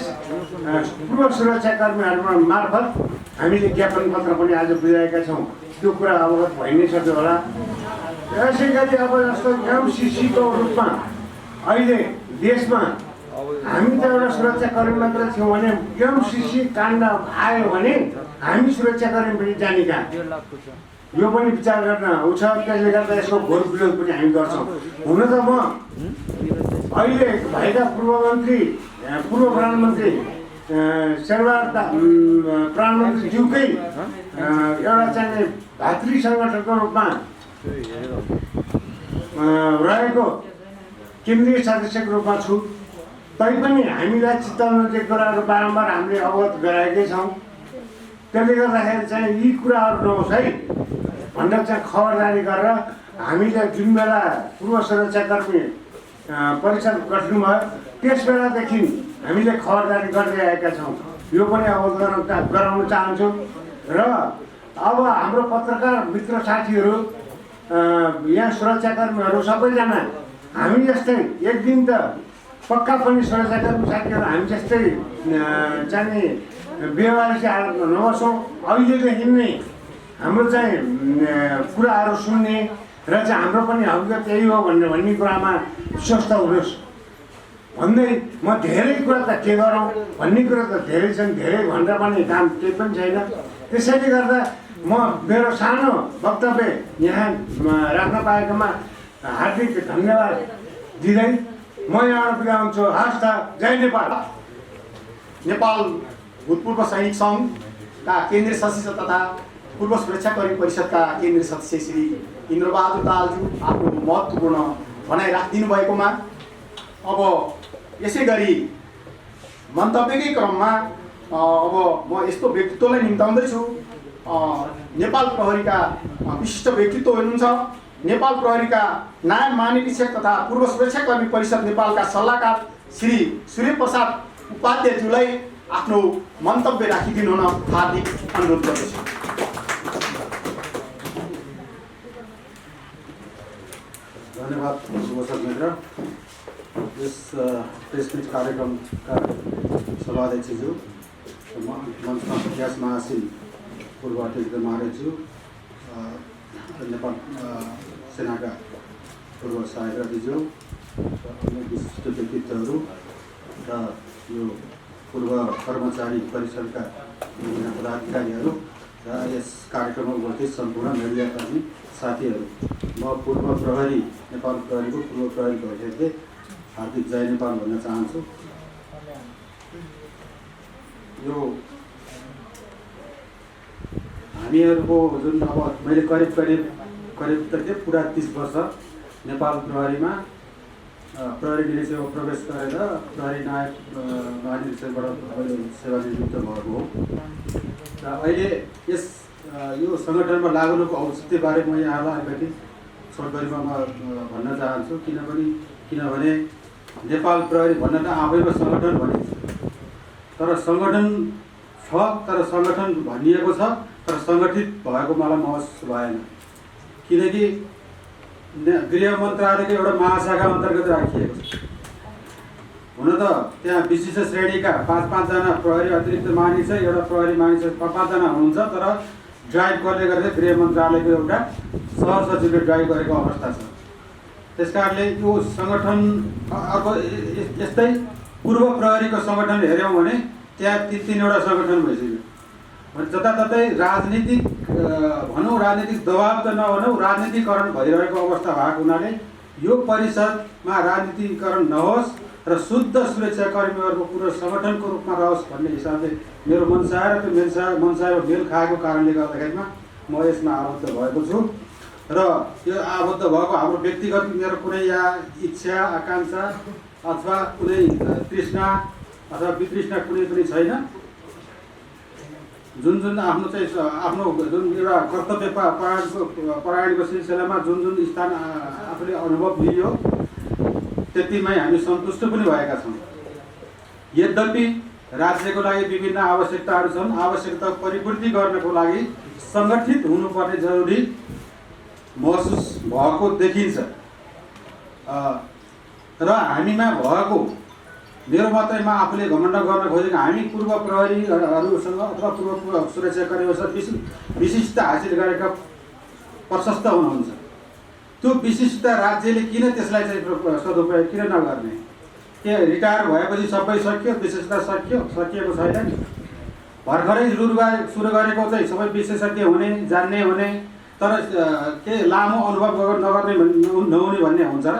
पूर्व सुरक्षाकर्मीहरू मार्फत हामीले ज्ञापन पत्र पनि आज बुझाएका छौँ। त्यो कुरा अवगत भइ नै सक्यो होला। यसै गरी अब जस्तो एमसिसीको रूपमा अहिले देशमा हामी त एउटा सुरक्षाकर्मी मात्र थियौँ भने एमसिसी काण्ड आयो भने हामी सुरक्षाकर्मी पनि जाने कहाँ, यो पनि विचार गर्न आउँछ। त्यसले गर्दा यसको घोर विरोध पनि हामी गर्छौँ। हुन त म अहिले भएका पूर्व प्रधानमन्त्री शेरबहादुर प्रधानमन्त्रीज्यूकै एउटा चाहिँ भातृ सङ्गठनको रूपमा रहेको केन्द्रीय सदस्यको रूपमा छु। तैपनि हामीलाई चित्त नदिएको कुराहरू बारम्बार हामीले अवगत गराएकै छौँ। त्यसले गर्दाखेरि चाहिँ यी कुराहरू नहोस् है भनेर चाहिँ खबरदारी गरेर हामीले जुन बेला पूर्व सुरक्षाकर्मी परिषद गठन भयो त्यस बेलादेखि हामीले खबरदारी गर्दै आएका छौँ। यो पनि अवगत गराउन चाहन्छु। र अब हाम्रो पत्रकार मित्र साथीहरू, यहाँ सुरक्षाकर्मीहरू सबैजना हामी जस्तै एक दिन त पक्का पनि सुरक्षाकर्मी साथीहरू हामी जस्तै चाहिँ व्यवहारिक हालतमा नबसौँ। अहिलेदेखि नै हाम्रो चाहिँ कुराहरू सुन्ने र चाहिँ हाम्रो पनि हकीकत यही हो भन्ने कुरामा विश्वस्त हुनुहोस् भन्दै म धेरै कुरा त के गरौँ भन्ने कुरा त धेरै छन्, धेरै भनेर पनि काम केही पनि छैन। त्यसैले गर्दा म मेरो सानो वक्तव्य यहाँ राख्न पाएकोमा हार्दिक धन्यवाद दिँदै म यहाँबाट बिदा हुन्छु। हस् त, जय नेपाल। नेपाल भूतपूर्व सैनिक सङ्घका केन्द्रीय सदस्य तथा पूर्व सुरक्षाकर्मी परिषदका केन्द्रीय सदस्य श्री इन्द्रबहादुर दाहालज्यू आफ्नो महत्त्वपूर्ण भनाइ राखिदिनु भएकोमा अब यसै गरी मन्तव्यकै क्रममा अब म यस्तो व्यक्तित्वलाई निम्ताउँदैछु। नेपाल प्रहरीका विशिष्ट व्यक्तित्व हुनुहुन्छ। नेपाल प्रहरीका नायब महानिरीक्षक तथा पूर्व सुरक्षाकर्मी परिषद नेपालका सल्लाहकार श्री सूर्य प्रसाद उपाध्यायज्यूलाई आफ्नो मन्तव्य राखिदिनु हुन हार्दिक अनुरोध गर्दछु। धन्यवाद दर्शक मित्र। यस प्रेस मिट कार्यक्रमका सभाध्यक्षज्यू, मञ्चमा इतिहास महासिन पूर्व अध्यक्ष महाराजज्यू, नेपाल सेनाका पूर्व सहायक अधिज्यू, अन्य विशिष्ट व्यक्तित्वहरू र यो पूर्व कर्मचारी परिषदका विभिन्न पदाधिकारीहरू र यस कार्यक्रममा उपस्थित सम्पूर्ण मिडियाकर्मी साथीहरू, म पूर्व प्रहरी नेपाल प्रहरीको पूर्व प्रहरीको हैसियतले हार्दिक जय नेपाल भन्न चाहन्छु। यो हामीहरूको जुन अब मैले करिब त के पुरा 30 वर्ष नेपाल प्रहरीमा प्रहरी निरीक्षकमा प्रवेश गरेर प्रहरी नायक महानिरीक्षकबाट अहिले सेवानिवृत्त भएको हो र अहिले यस यो सङ्गठनमा लाग्नुको औचित्यबारे म यहाँलाई अलिकति छोटकरीमा भन्न चाहन्छु। किनभने नेपाल प्रहरी भन्न त आफैमा सङ्गठन भनिन्छ, तर सङ्गठन छ, तर सङ्गठन भनिएको छ, तर सङ्गठित भएको मलाई महसुस भएन। किनकि गृह मन्त्रालयको एउटा महाशाखा अन्तर्गत राखिएको छ। हुन त त्यहाँ विशिष्ट श्रेणीका 5-5 जना प्रहरी अतिरिक्त महानिरीक्षक, एउटा प्रहरी महानिरीक्षक 5 जना हुनुहुन्छ, तर ड्राइभ गर्ने गरेर गृह मन्त्रालयको एउटा सहसचिवले ड्राइभ गरेको अवस्था छ। त्यसकारणले यो सङ्गठन अब यस्तै पूर्व प्रहरीको सङ्गठन हेऱ्यौँ भने त्यहाँ 3-3वटा सङ्गठन भइसक्यो। जताततै राजनीतिक भनौँ, राजनीतिक दबाब त नभनौँ, राजनीतिकरण भइरहेको अवस्था भएको हुनाले यो परिषदमा राजनीतिकरण नहोस् र शुद्ध सुरक्षाकर्मीहरूको पुरो सङ्गठनको रूपमा रहोस् भन्ने हिसाबले मेरो मनसाय र त्यो मनसाय मेल खाएको कारणले गर्दाखेरिमा म यसमा आबद्ध भएको छु। र यो आबद्ध भएको हाम्रो व्यक्तिगत मेरो कुनै या इच्छा आकाङ्क्षा अथवा कुनै तृष्णा अथवा वितृष्णा कुनै पनि छैन। जुन आफ्नो चाहिँ आफ्नो जुन एउटा कर्तव्य परायणको सिलसिलामा जुन स्थान आफूले अनुभव लियो त्यतिमै हामी सन्तुष्ट पनि भएका छौँ। यद्यपि राज्यको लागि विभिन्न आवश्यकताहरू छन्। आवश्यकता परिपूर्ति गर्नको लागि सङ्गठित हुनुपर्ने जरुरी महसुस भएको देखिन्छ र हामीमा भएको मेरो मात्रै आफूले घमण्ड गर्न खोजेको हामी पूर्व प्रहरीहरूसँग अथवा पूर्व सुरक्षाकर्मीहरूसँग विशिष्टता हासिल गरेका प्रशस्त हुनुहुन्छ। त्यो विशिष्टता राज्यले किन त्यसलाई चाहिँ सदुपयोग किन नगर्ने? के रिटायर भएपछि सबै सक्यो, विशेषता सकिएको छैन नि? भर्खरै सुरु गरेको चाहिँ सबै विशेषज्ञ हुने, जान्ने हुने, तर के लामो अनुभव नगर्ने नहुने भन्ने हुन्छ र?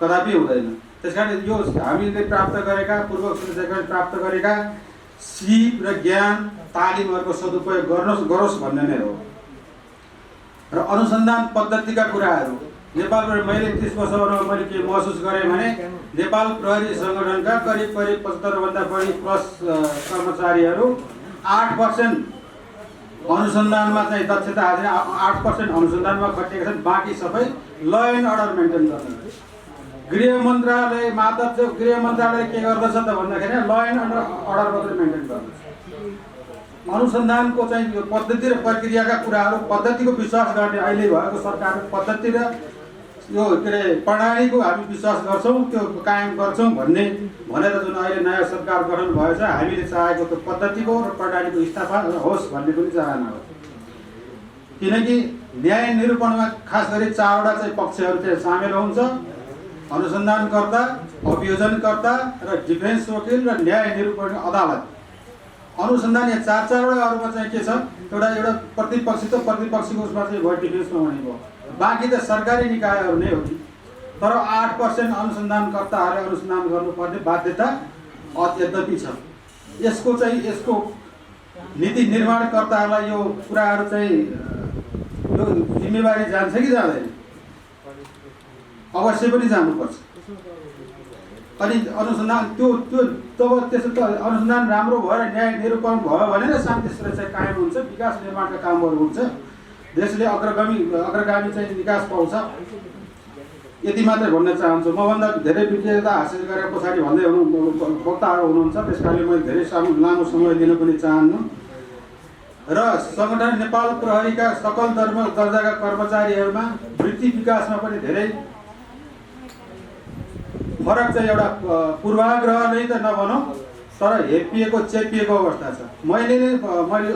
कदापि हुँदैन। त्यसकारण यो हामीले प्राप्त गरेका पूर्व सुरक्षाकर्मी प्राप्त गरेका सिप र ज्ञान तालिमहरूको सदुपयोग गरोस् भन्ने नै हो। र अनुसन्धान पद्धतिका कुराहरू नेपाल प्रहरी मैले 30 वर्षमा मैले के महसुस गरेँ भने नेपाल प्रहरी सङ्गठनका करिब 75 बढी प्लस कर्मचारीहरू 8% अनुसन्धानमा चाहिँ दक्षता हासिल 8% अनुसन्धानमा खटिएका छन्। बाँकी सबै ल एन्ड अर्डर मेन्टेन गर्ने। गृह मन्त्रालय मातहत गृह मन्त्रालय के गर्दछ त भन्दाखेरि ल एन्ड अर्डर मात्रै मेन्टेन गर्दछ। अनुसन्धानको चाहिँ यो पद्धति र प्रक्रियाका कुराहरू पद्धतिको विश्वास गर्ने अहिले भएको सरकारको पद्धति र यो के अरे प्रणालीको हामी विश्वास गर्छौँ, त्यो कायम गर्छौँ भनेर जुन अहिले नयाँ सरकार गठन भएछ हामीले चाहेको त्यो पद्धतिको र प्रणालीको स्थापना होस् भन्ने पनि चाहना हो। किनकि न्याय निरूपणमा खास गरी 4वटा चाहिँ पक्षहरू चाहिँ सामेल हुन्छ: अनुसन्धानकर्ता, अभियोजनकर्ता र डिफेन्स वकिल र न्याय निरूपण अदालत। अनुसन्धान या 4-4वटाहरूमा चाहिँ के छ, एउटा प्रतिपक्षी त प्रतिपक्षीको उसमा चाहिँ भयो डिफेन्समा भनेको, बाँकी त सरकारी निकायहरू नै हो। तर 8% अनुसन्धानकर्ताहरूले अनुसन्धान गर्नुपर्ने बाध्यता यद्यपि छ। यसको नीति निर्माणकर्ताहरूलाई यो कुराहरू चाहिँ यो जिम्मेवारी जान्छ कि जाँदैन? अवश्य पनि जानुपर्छ। अनि अनुसन्धान त्यो तब त्यसो त अनुसन्धान राम्रो भएर न्याय निरूपण भयो भने न शान्ति सुरक्षा कायम हुन्छ, विकास निर्माणका कामहरू हुन्छ, देशले अग्रगामी चाहिँ विकास पाउँछ। यति मात्रै भन्न चाहन्छु। मभन्दा धेरै विज्ञता हासिल गरेर पछाडि भन्दै वक्ताहरू हुनुहुन्छ, त्यसकारणले मैले धेरै लामो समय दिन पनि चाहन्नु। र सङ्गठन नेपाल प्रहरीका सकल दर्जाका कर्मचारीहरूमा वृत्ति विकासमा पनि धेरै फरक चाहिँ एउटा पूर्वाग्रह नै त नभनौँ, तर हेपिएको चेपिएको अवस्था छ। मैले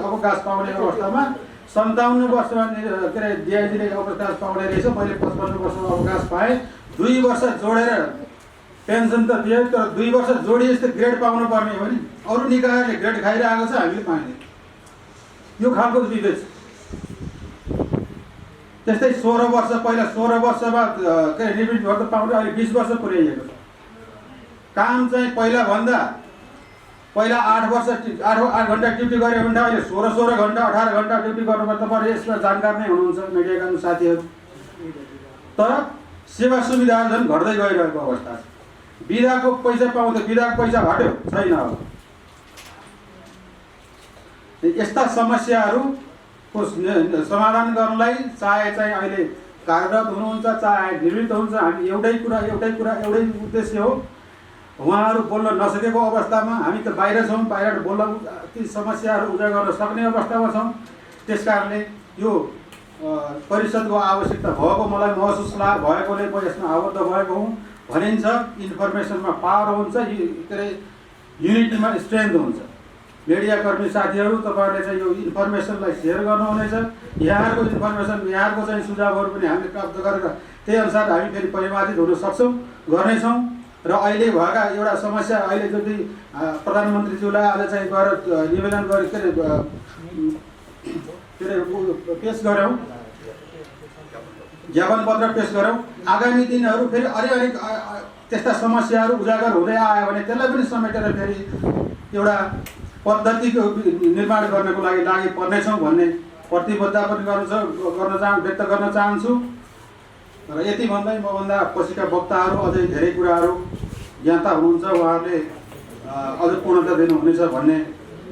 अवकाश पाउने अवस्थामा 57 वर्षमा के अरे डिआइजीले अवकाश पाउने रहेछ, मैले 55 वर्षमा अवकाश पाएँ। 2 वर्ष जोडेर पेन्सन त दिए, तर 2 वर्ष जोडी जस्तो ग्रेड पाउनु पर्ने हो नि। अरू निकायले ग्रेड खाइरहेको छ, हामीले पाइँदैन। यो खालको विवेक छ। त्यस्तै 16 वर्ष पहिला 16 वर्षमा के अरे निवृत्त भएर पाउने, अहिले 20 वर्ष पुर्याइएको छ। काम चाहिँ पहिला 8 घन्टा ड्युटी गऱ्यो भने अहिले 16 घन्टा 18 घन्टा ड्युटी गर्नुपर्छ। तपाईँ यसमा जानकार नै हुनुहुन्छ मिडियाका साथीहरू। तर सेवा सुविधाहरू झन् घट्दै गइरहेको अवस्था छ। बिदाको पैसा पाउँदा बिदाको पैसा घट्यो छैन। अब यस्ता समस्याहरूको समाधान गर्नलाई चाहे चाहिँ अहिले कार्यरत हुनुहुन्छ, चाहे निवृत्त हुन्छ, हामी एउटै उद्देश्य हो। उहाँहरू बोल्न नसकेको अवस्थामा हामी त बाहिर छौँ, बाहिरबाट बोल्न ती समस्याहरू उजागर गर्न सक्ने अवस्थामा छौँ। त्यसकारणले यो परिषदको आवश्यकता भएको मलाई महसुस भएकोले म यसमा आबद्ध भएको हुँ। भनिन्छ इन्फर्मेसनमा पावर हुन्छ, के अरे युनिटीमा स्ट्रेन्थ हुन्छ। मिडियाकर्मी साथीहरू, तपाईँहरूले चाहिँ यो इन्फर्मेसनलाई सेयर गर्नुहुनेछ। यहाँहरूको इन्फर्मेसन, यहाँहरूको चाहिँ सुझावहरू पनि हामीले प्राप्त गरेर त्यही अनुसार हामी फेरि परिमार्जित हुन सक्छौँ, गर्नेछौँ। र अहिले भएका एउटा समस्या, अहिले जति प्रधानमन्त्रीज्यूलाई आज चाहिँ गएर निवेदन गरे के अरे पेस गऱ्यौँ, ज्ञापन पत्र पेस गऱ्यौँ। आगामी दिनहरू फेरि अलिक त्यस्ता समस्याहरू उजागर हुँदै आयो भने त्यसलाई पनि समेटेर फेरि एउटा पद्धतिको निर्माण गर्नको लागि पर्नेछौँ भन्ने प्रतिबद्धता पनि व्यक्त गर्न चाहन्छु। र यति भन्दै मभन्दा पछिका वक्ताहरू अझै धेरै कुराहरू ज्ञाता हुनुहुन्छ, उहाँहरूले अझ पूर्णता दिनुहुनेछ भन्ने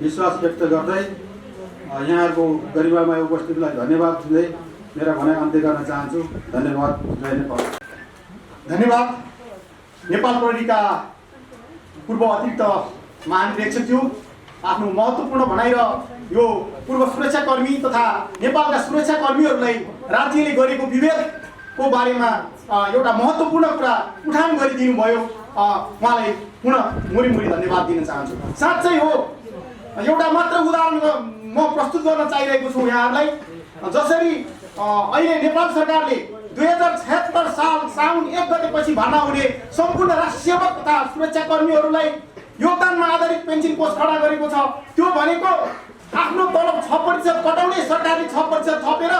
विश्वास व्यक्त गर्दै यहाँहरूको गरिमामय उपस्थितिलाई धन्यवाद दिँदै मेरा भनाइ अन्त्य गर्न चाहन्छु। धन्यवाद। जय नेपाल। धन्यवाद। नेपाल प्रहरीका पूर्व अतिरिक्त महानिरीक्षकज्यू आफ्नो महत्त्वपूर्ण भनाइ र यो पूर्व सुरक्षाकर्मी तथा नेपालका सुरक्षाकर्मीहरूलाई राज्यले गरेको विभेदको बारेमा एउटा महत्त्वपूर्ण कुरा उठान गरिदिनु भयो। उहाँलाई पुनः मुरी धन्यवाद दिन चाहन्छु। साँच्चै हो, एउटा मात्र उदाहरण म प्रस्तुत गर्न चाहिरहेको छु यहाँहरूलाई। जसरी अहिले नेपाल सरकारले 2076 साल साउन 1 गतेपछि भर्ना हुने सम्पूर्ण राष्ट्रिय सेवक तथा सुरक्षाकर्मीहरूलाई योगदानमा आधारित पेन्सन कोष खडा गरेको छ। त्यो भनेको आफ्नो तलब 6% कटाउने, सरकारले 6% थपेर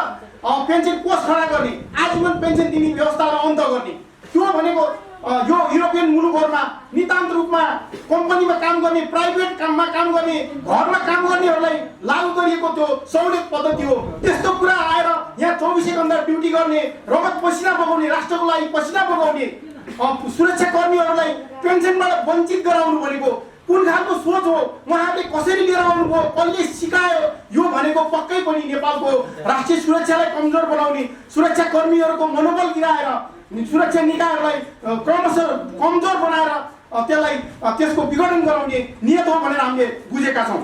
पेन्सन कोष खडा गर्ने, आजीवन पेन्सन दिने व्यवस्थालाई अन्त गर्ने। त्यो भनेको यो युरोपियन मुलुकहरूमा नितान्त रूपमा कम्पनीमा काम गर्ने, प्राइभेट काममा काम गर्ने, घरमा काम गर्नेहरूलाई लागू गरिएको त्यो सहुलियत पद्धति हो। त्यस्तो कुरा आएर यहाँ 24 घण्टा ड्युटी गर्ने, रगत पसिना बगाउने, राष्ट्रको लागि पसिना बगाउने सुरक्षाकर्मीहरूलाई पेन्सनबाट वञ्चित गराउनु भनेको कुन खालको सोच हो? उहाँहरूले कसरी लिएर आउनुभयो, कहिले सिकायो? यो भनेको पक्कै पनि नेपालको राष्ट्रिय सुरक्षालाई कमजोर बनाउने, सुरक्षाकर्मीहरूको मनोबल गिराएर सुरक्षा निकायहरूलाई क्रमशः कमजोर बनाएर त्यसलाई त्यसको विघटन गराउने नियत हो भनेर हामीले बुझेका छौँ।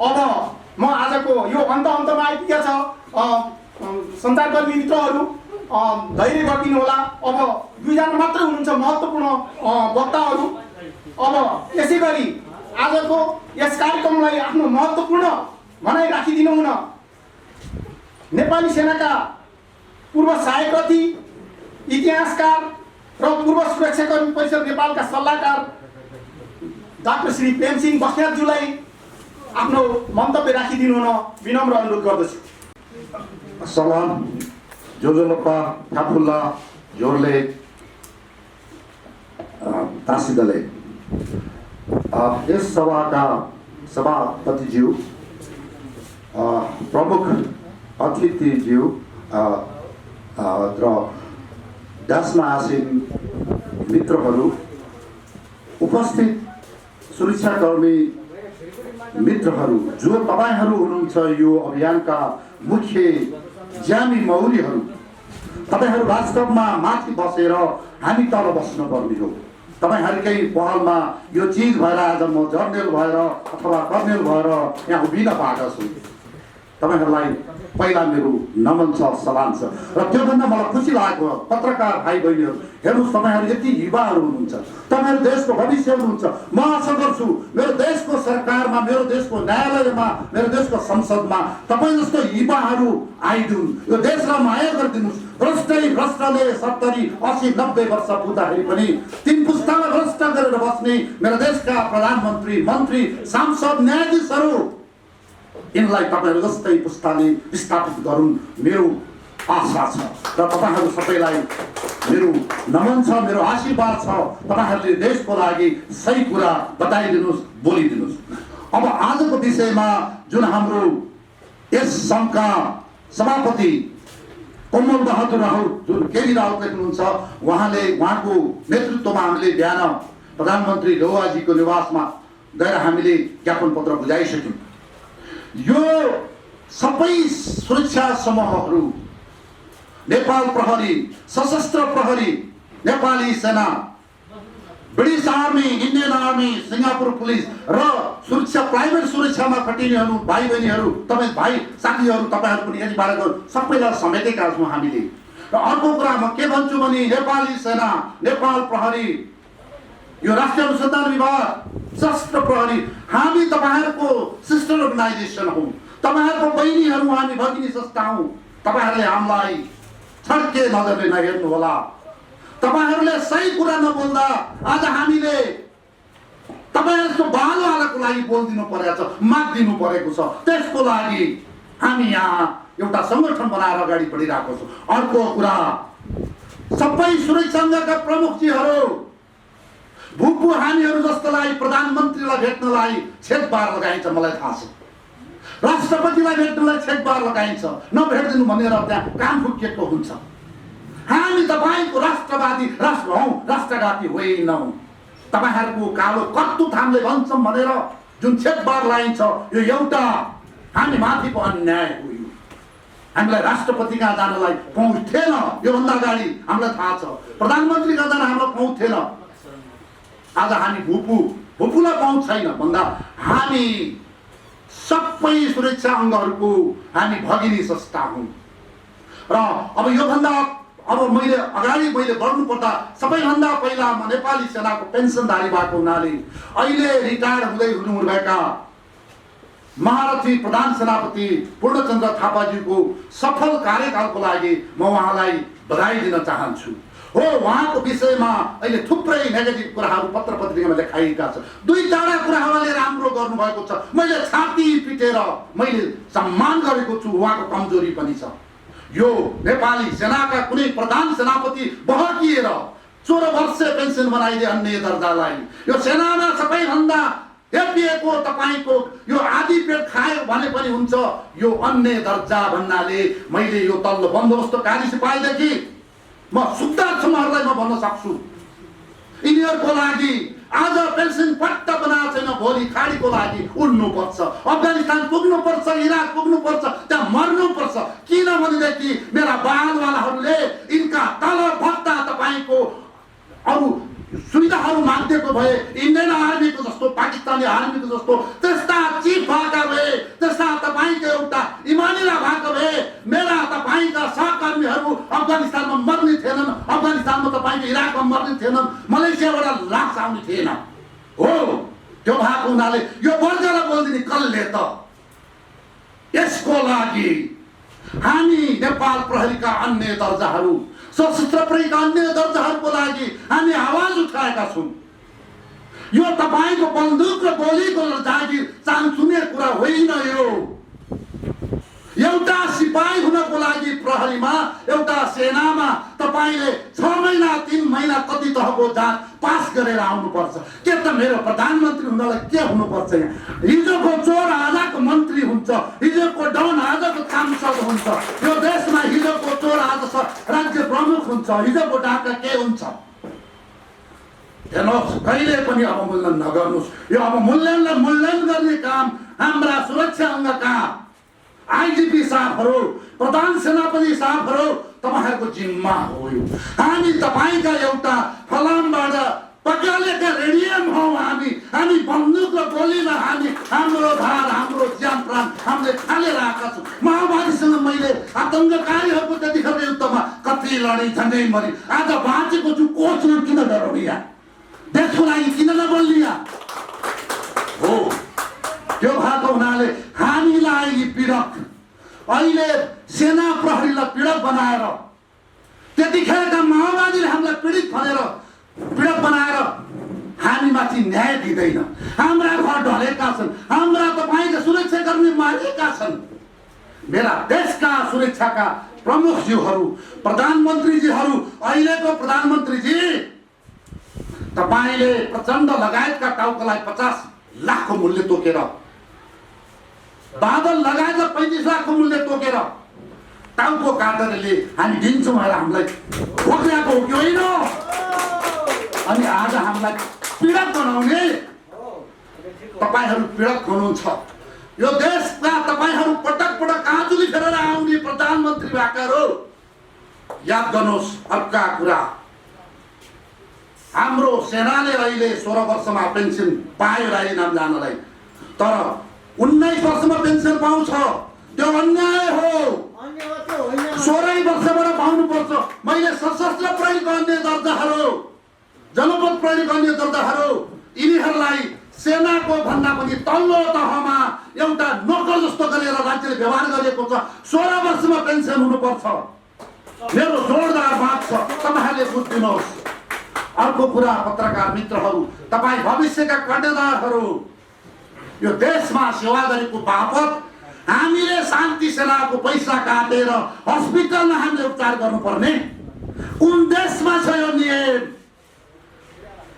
अब म आजको यो अन्तमा आइपुगेको छ। सञ्चारकर्मी मित्रहरू धैर्य गरिदिनु होला। अब 2 जना मात्र हुनुहुन्छ महत्त्वपूर्ण वक्ताहरू। अब यसै गरी आजको यस कार्यक्रमलाई आफ्नो महत्त्वपूर्ण भनाइ राखिदिनु हुन नेपाली सेनाका पूर्व सहायक रथी, इतिहासकार र पूर्व सुरक्षाकर्मी परिषद नेपालका सल्लाहकार डाक्टर श्री प्रेमसिंह बस्नेतज्यूलाई आफ्नो मन्तव्य राखिदिनु हुन विनम्र अनुरोध गर्दछु। सलाम। जोजोलप्पा थापुल्ला जोरले तासिदले यस सभाका सभापतिज्यू प्रमुख अतिथिज्यू र डासमा आसीन मित्रहरू, उपस्थित सुरक्षाकर्मी मित्रहरू, जो तपाईहरू हुनुहुन्छ यो अभियानका मुख्य ज्यामी मौलीहरू, तपाईहरू वास्तवमा माथि बसेर हामी तल बस्नुपर्ने हो। तपाईहरूकै पहलमा यो चिज भएर आज म जर्नल भएर अथवा कर्नेल भएर यहाँ उभिन पाएको छु। तपाईहरूलाई पहिला मेरो नमन छ, सलाम छ। र त्योभन्दा मलाई खुसी लागेको पत्रकार भाइ बहिनीहरू, हेर्नुहोस् तपाईहरू यति युवाहरू हुनुहुन्छ, तपाईहरू देशको भविष्य हुनुहुन्छ। म आशा गर्छु मेरो देशको सरकारमा, मेरो देशको न्यायालयमा, मेरो देशको संसदमा तपाईँ जस्तो युवाहरू आइदिउन्, यो देशलाई माया गरिदिनुहोस्। भ्रष्टले 70, 80, 90 वर्ष पुग्दाखेरि पनि 3 पुस्तालाई भ्रष्ट गरेर बस्ने मेरा देशका प्रधानमन्त्री, मन्त्री, सांसद, न्यायाधीशहरू, यिनलाई तपाईहरू जस्तै पुस्ताले विस्थापित गरून् मेरो आशा छ। र तपाईहरू सबैलाई मेरो नमन छ, मेरो आशीर्वाद छ। तपाईहरूले देशको लागि सही कुरा बताइदिनुहोस्, बोलिदिनुहोस्। अब आजको विषयमा जुन हाम्रो यस सङ्घका सभापति कोमल बहादुर राउत, जुन केबी राउत लेख्नुहुन्छ, उहाँको नेतृत्वमा हामीले बिहान प्रधानमन्त्री देउवाजीको निवासमा गएर हामीले ज्ञापन पत्र बुझाइसक्यौँ। यो सबै सुरक्षा समूहहरू, नेपाल प्रहरी, सशस्त्र प्रहरी, नेपाली सेना, British army, Indian army, Singapore police र सुरक्षा प्राइभेट सुरक्षामा खटिनेहरू भाइ बहिनीहरू, तपाईँ भाइ साथीहरू, तपाईँहरू पनि यसबारेको सबैलाई समेटेका छौँ हामीले। र अर्को कुरा म के भन्छु भने नेपाली सेना, नेपाल प्रहरी, यो राष्ट्रिय अनुसन्धान विभाग, सशस्त्र प्रहरी, हामी तपाईँहरूको सिस्टर अर्गनाइजेसन हौँ, तपाईँहरूको बहिनीहरू, हामी भगिनी संस्था हौँ। तपाईँहरूले हामीलाई छड्के नजरले नहेर्नु होला। तपाईहरूले सही कुरा नबोल्दा आज हामीले तपाईँहरूको बालवालाको लागि बोलिदिनु परेको छ, माग दिनु परेको छ। त्यसको लागि हामी यहाँ एउटा सङ्गठन बनाएर अगाडि बढिरहेको छौँ। अर्को कुरा, सबै सुरक्षाका प्रमुखजीहरू, भूपू हामीहरू जस्तोलाई प्रधानमन्त्रीलाई भेट्नलाई छेकबार लगाइन्छ, मलाई थाहा छ। राष्ट्रपतिलाई भेट्नलाई छेकबार लगाइन्छ, नभेटिदिनु भनेर त्यहाँ काम फुकिएको हुन्छ। हामी तपाईँको राष्ट्रवादी राष्ट्र हौँ, राष्ट्रघाती होइनौँ। तपाईँहरूको कालो कत्तु थाम्ले भन्छौँ भनेर जुन छेकबार लगाइन्छ, यो एउटा हामी माथिको अन्याय हो। हामीलाई राष्ट्रपति कहाँ जानलाई पहुँच थिएन, योभन्दा अगाडि हामीलाई थाहा छ। प्रधानमन्त्री कहाँ जान हामीलाई पहुँच थिएन। आज हामी भूपूलाई पहुँच छैन भन्दा हामी सबै सुरक्षा अङ्गहरूको हामी भगिनी संस्था हौँ। र अब योभन्दा मैले गर्नुपर्दा सबैभन्दा पहिला म नेपाली सेनाको पेन्सनधारी भएको हुनाले अहिले रिटायर हुनुभएका महारथी प्रधान सेनापति पूर्णचन्द्र थापाज्यूको सफल कार्यकालको लागि म उहाँलाई बधाई दिन चाहन्छु। हो, उहाँको विषयमा अहिले थुप्रै नेगेटिभ कुराहरू पत्र पत्रिकामा लेखाइएका छ। 2-4 कुरा उहाँले राम्रो गर्नुभएको छ, मैले छाती पिटेर मैले सम्मान गरेको छु। उहाँको कमजोरी पनि छ। यो नेपाली सेनाका कुनै प्रधान सेनापति बहकिएर 14 वर्ष पेन्सन बनाइदिए अन्य दर्जालाई। यो सेनामा सबैभन्दा हेपिएको तपाईँको यो आधी पेट खायो भने पनि हुन्छ। यो अन्य दर्जा भन्नाले मैले यो तल्लो बन्दोबस्त कार्य सिपाहीदेखि म सुब्दासम्महरूलाई म भन्न सक्छु, यिनीहरूको लागि आज पेन्सन पट्टा बनाएको छैन, भोलि खाडीको लागि उड्नुपर्छ, अफगानिस्तान पुग्नुपर्छ, इराक पुग्नुपर्छ, त्यहाँ मर्नुपर्छ। किनभनेदेखि मेरा बालवालाहरूले यिनका तलब भत्ता तपाईँको अरू सुविधाहरू मागिदिएको भए इन्डियन आर्मीको जस्तो, पाकिस्तानी आर्मीको जस्तो त्यस्ता चिफ भएका भए, त्यस्ता तपाईँको एउटा इमानिला भएको भए मेरा तपाईँका सहकर्मीहरू अफगानिस्तानमा मर्ने थिएनन्, अफगानिस्तानमा तपाईँको इराकमा मर्ने थिएनन्, मलेसियाबाट लास आउने थिएन। हो, त्यो भएको हुनाले यो वर्गलाई बोलिदिने कसले त? यसको लागि हामी नेपाल प्रहरीका अन्य दर्जाहरू, सशस्त्र प्रहरीका अन्य दर्जाहरूको लागि हामी आवाज उठाएका छौँ। यो तपाईँको बन्दुक र गोलीको जागिर चान्चुने कुरा होइन। एउटा सिपाही हुनको लागि प्रहरीमा, एउटा सेनामा तपाईले 6 महिना 3 महिना कति तहको जाँच पास गरेर आउनुपर्छ। के त मेरो प्रधानमन्त्री हुनलाई के हुनुपर्छ? यहाँ हिजोको चोर आजको मन्त्री हुन्छ, हिजोको डन आजको सांसद हुन्छ, यो देशमा हिजोको चोर आज राज्य प्रमुख हुन्छ, हिजोको डाका के हुन्छ? हेर्नुहोस्, कहिले पनि अब मूल्याङ्कन नगर्नुहोस्। यो अब मूल्याङ्कन गर्ने काम हाम्रा सुरक्षा अङ्गका आइजिपी साहबहरू, प्रधान सेनापति साहबहरू, तपाईहरुको जिम्मा हो यो। हामी तपाईका एउटा फलामबाट पकालेका रेडियम हौ। हामी बन्दुक र गोलीमा हाम्रो धार, हाम्रो ज्यान प्राण हामीले खालेर आएका छौँ। माओवादीसँग मैले आतङ्ककारीहरूको त्यतिखेर युद्धमा कति लडी, झन्डै मरि। आज बाँचेको छु, कोचमा किन डराउने यहाँ? देशको लागि किन नबोल्ने यहाँ? हो, त्यो भएको हुनाले हामीलाई पीडक, अहिले सेना प्रहरीलाई पीडक बनाएर, त्यतिखेरका माओवादीले हामीलाई पीडित भनेर पीडक बनाएर हामीमाथि न्याय दिँदैन। हाम्रा घर ढलेका छन्, हाम्रा तपाईँका सुरक्षाकर्मी मारिएका छन्। मेरा देशका सुरक्षाका प्रमुखज्यूहरू, प्रधानमन्त्रीजीहरू, अहिलेको प्रधानमन्त्रीजी तपाईले प्रचण्ड लगायतका टाउकोलाई 50 लाखको मूल्य तोकेर, बादल लगायतलाई 35 लाखको मूल्य तोकेर टाउको काटेरले हामी दिन्छौँ भनेर हामीलाई ठोक्राएको हो कि होइन? अनि आज हामीलाई पीडक बनाउने तपाईहरू पीडक हुनुहुन्छ। यो देशका तपाईहरू पटक पटक काँचुली फेरेर आउने प्रधानमन्त्री भएकाहरू याद गर्नुहोस्। अर्का कुरा, हाम्रो सेनाले अहिले 16 वर्षमा पेन्सन पायो राई नाम जानलाई, तर 19 वर्षमा पेन्सन पाउँछ। त्यो अन्याय हो। 16 वर्षबाट पाउनुपर्छ। मैले सशस्त्र प्रहरीको अन्य दर्जाहरू, जनपद प्रहरीको अन्य दर्जाहरू, यिनीहरूलाई सेनाको भन्दा पनि तल्लो तहमा एउटा नोकर जस्तो गरेर राज्यले व्यवहार गरिएको छ। 16 वर्षमा पेन्सन हुनुपर्छ। मेरो जोरदार माग छ, तपाईहरूले बुझिदिनुहोस्। अर्को कुरा, पत्रकार मित्रहरू, तपाईँ भविष्यका कर्णधारहरू, यो देशमा सेवा गरेको बापत हामीले शान्ति सेनाको पैसा काटेर हस्पिटलमा हामीले उपचार गर्नुपर्ने कुन देशमा छ यो नियम?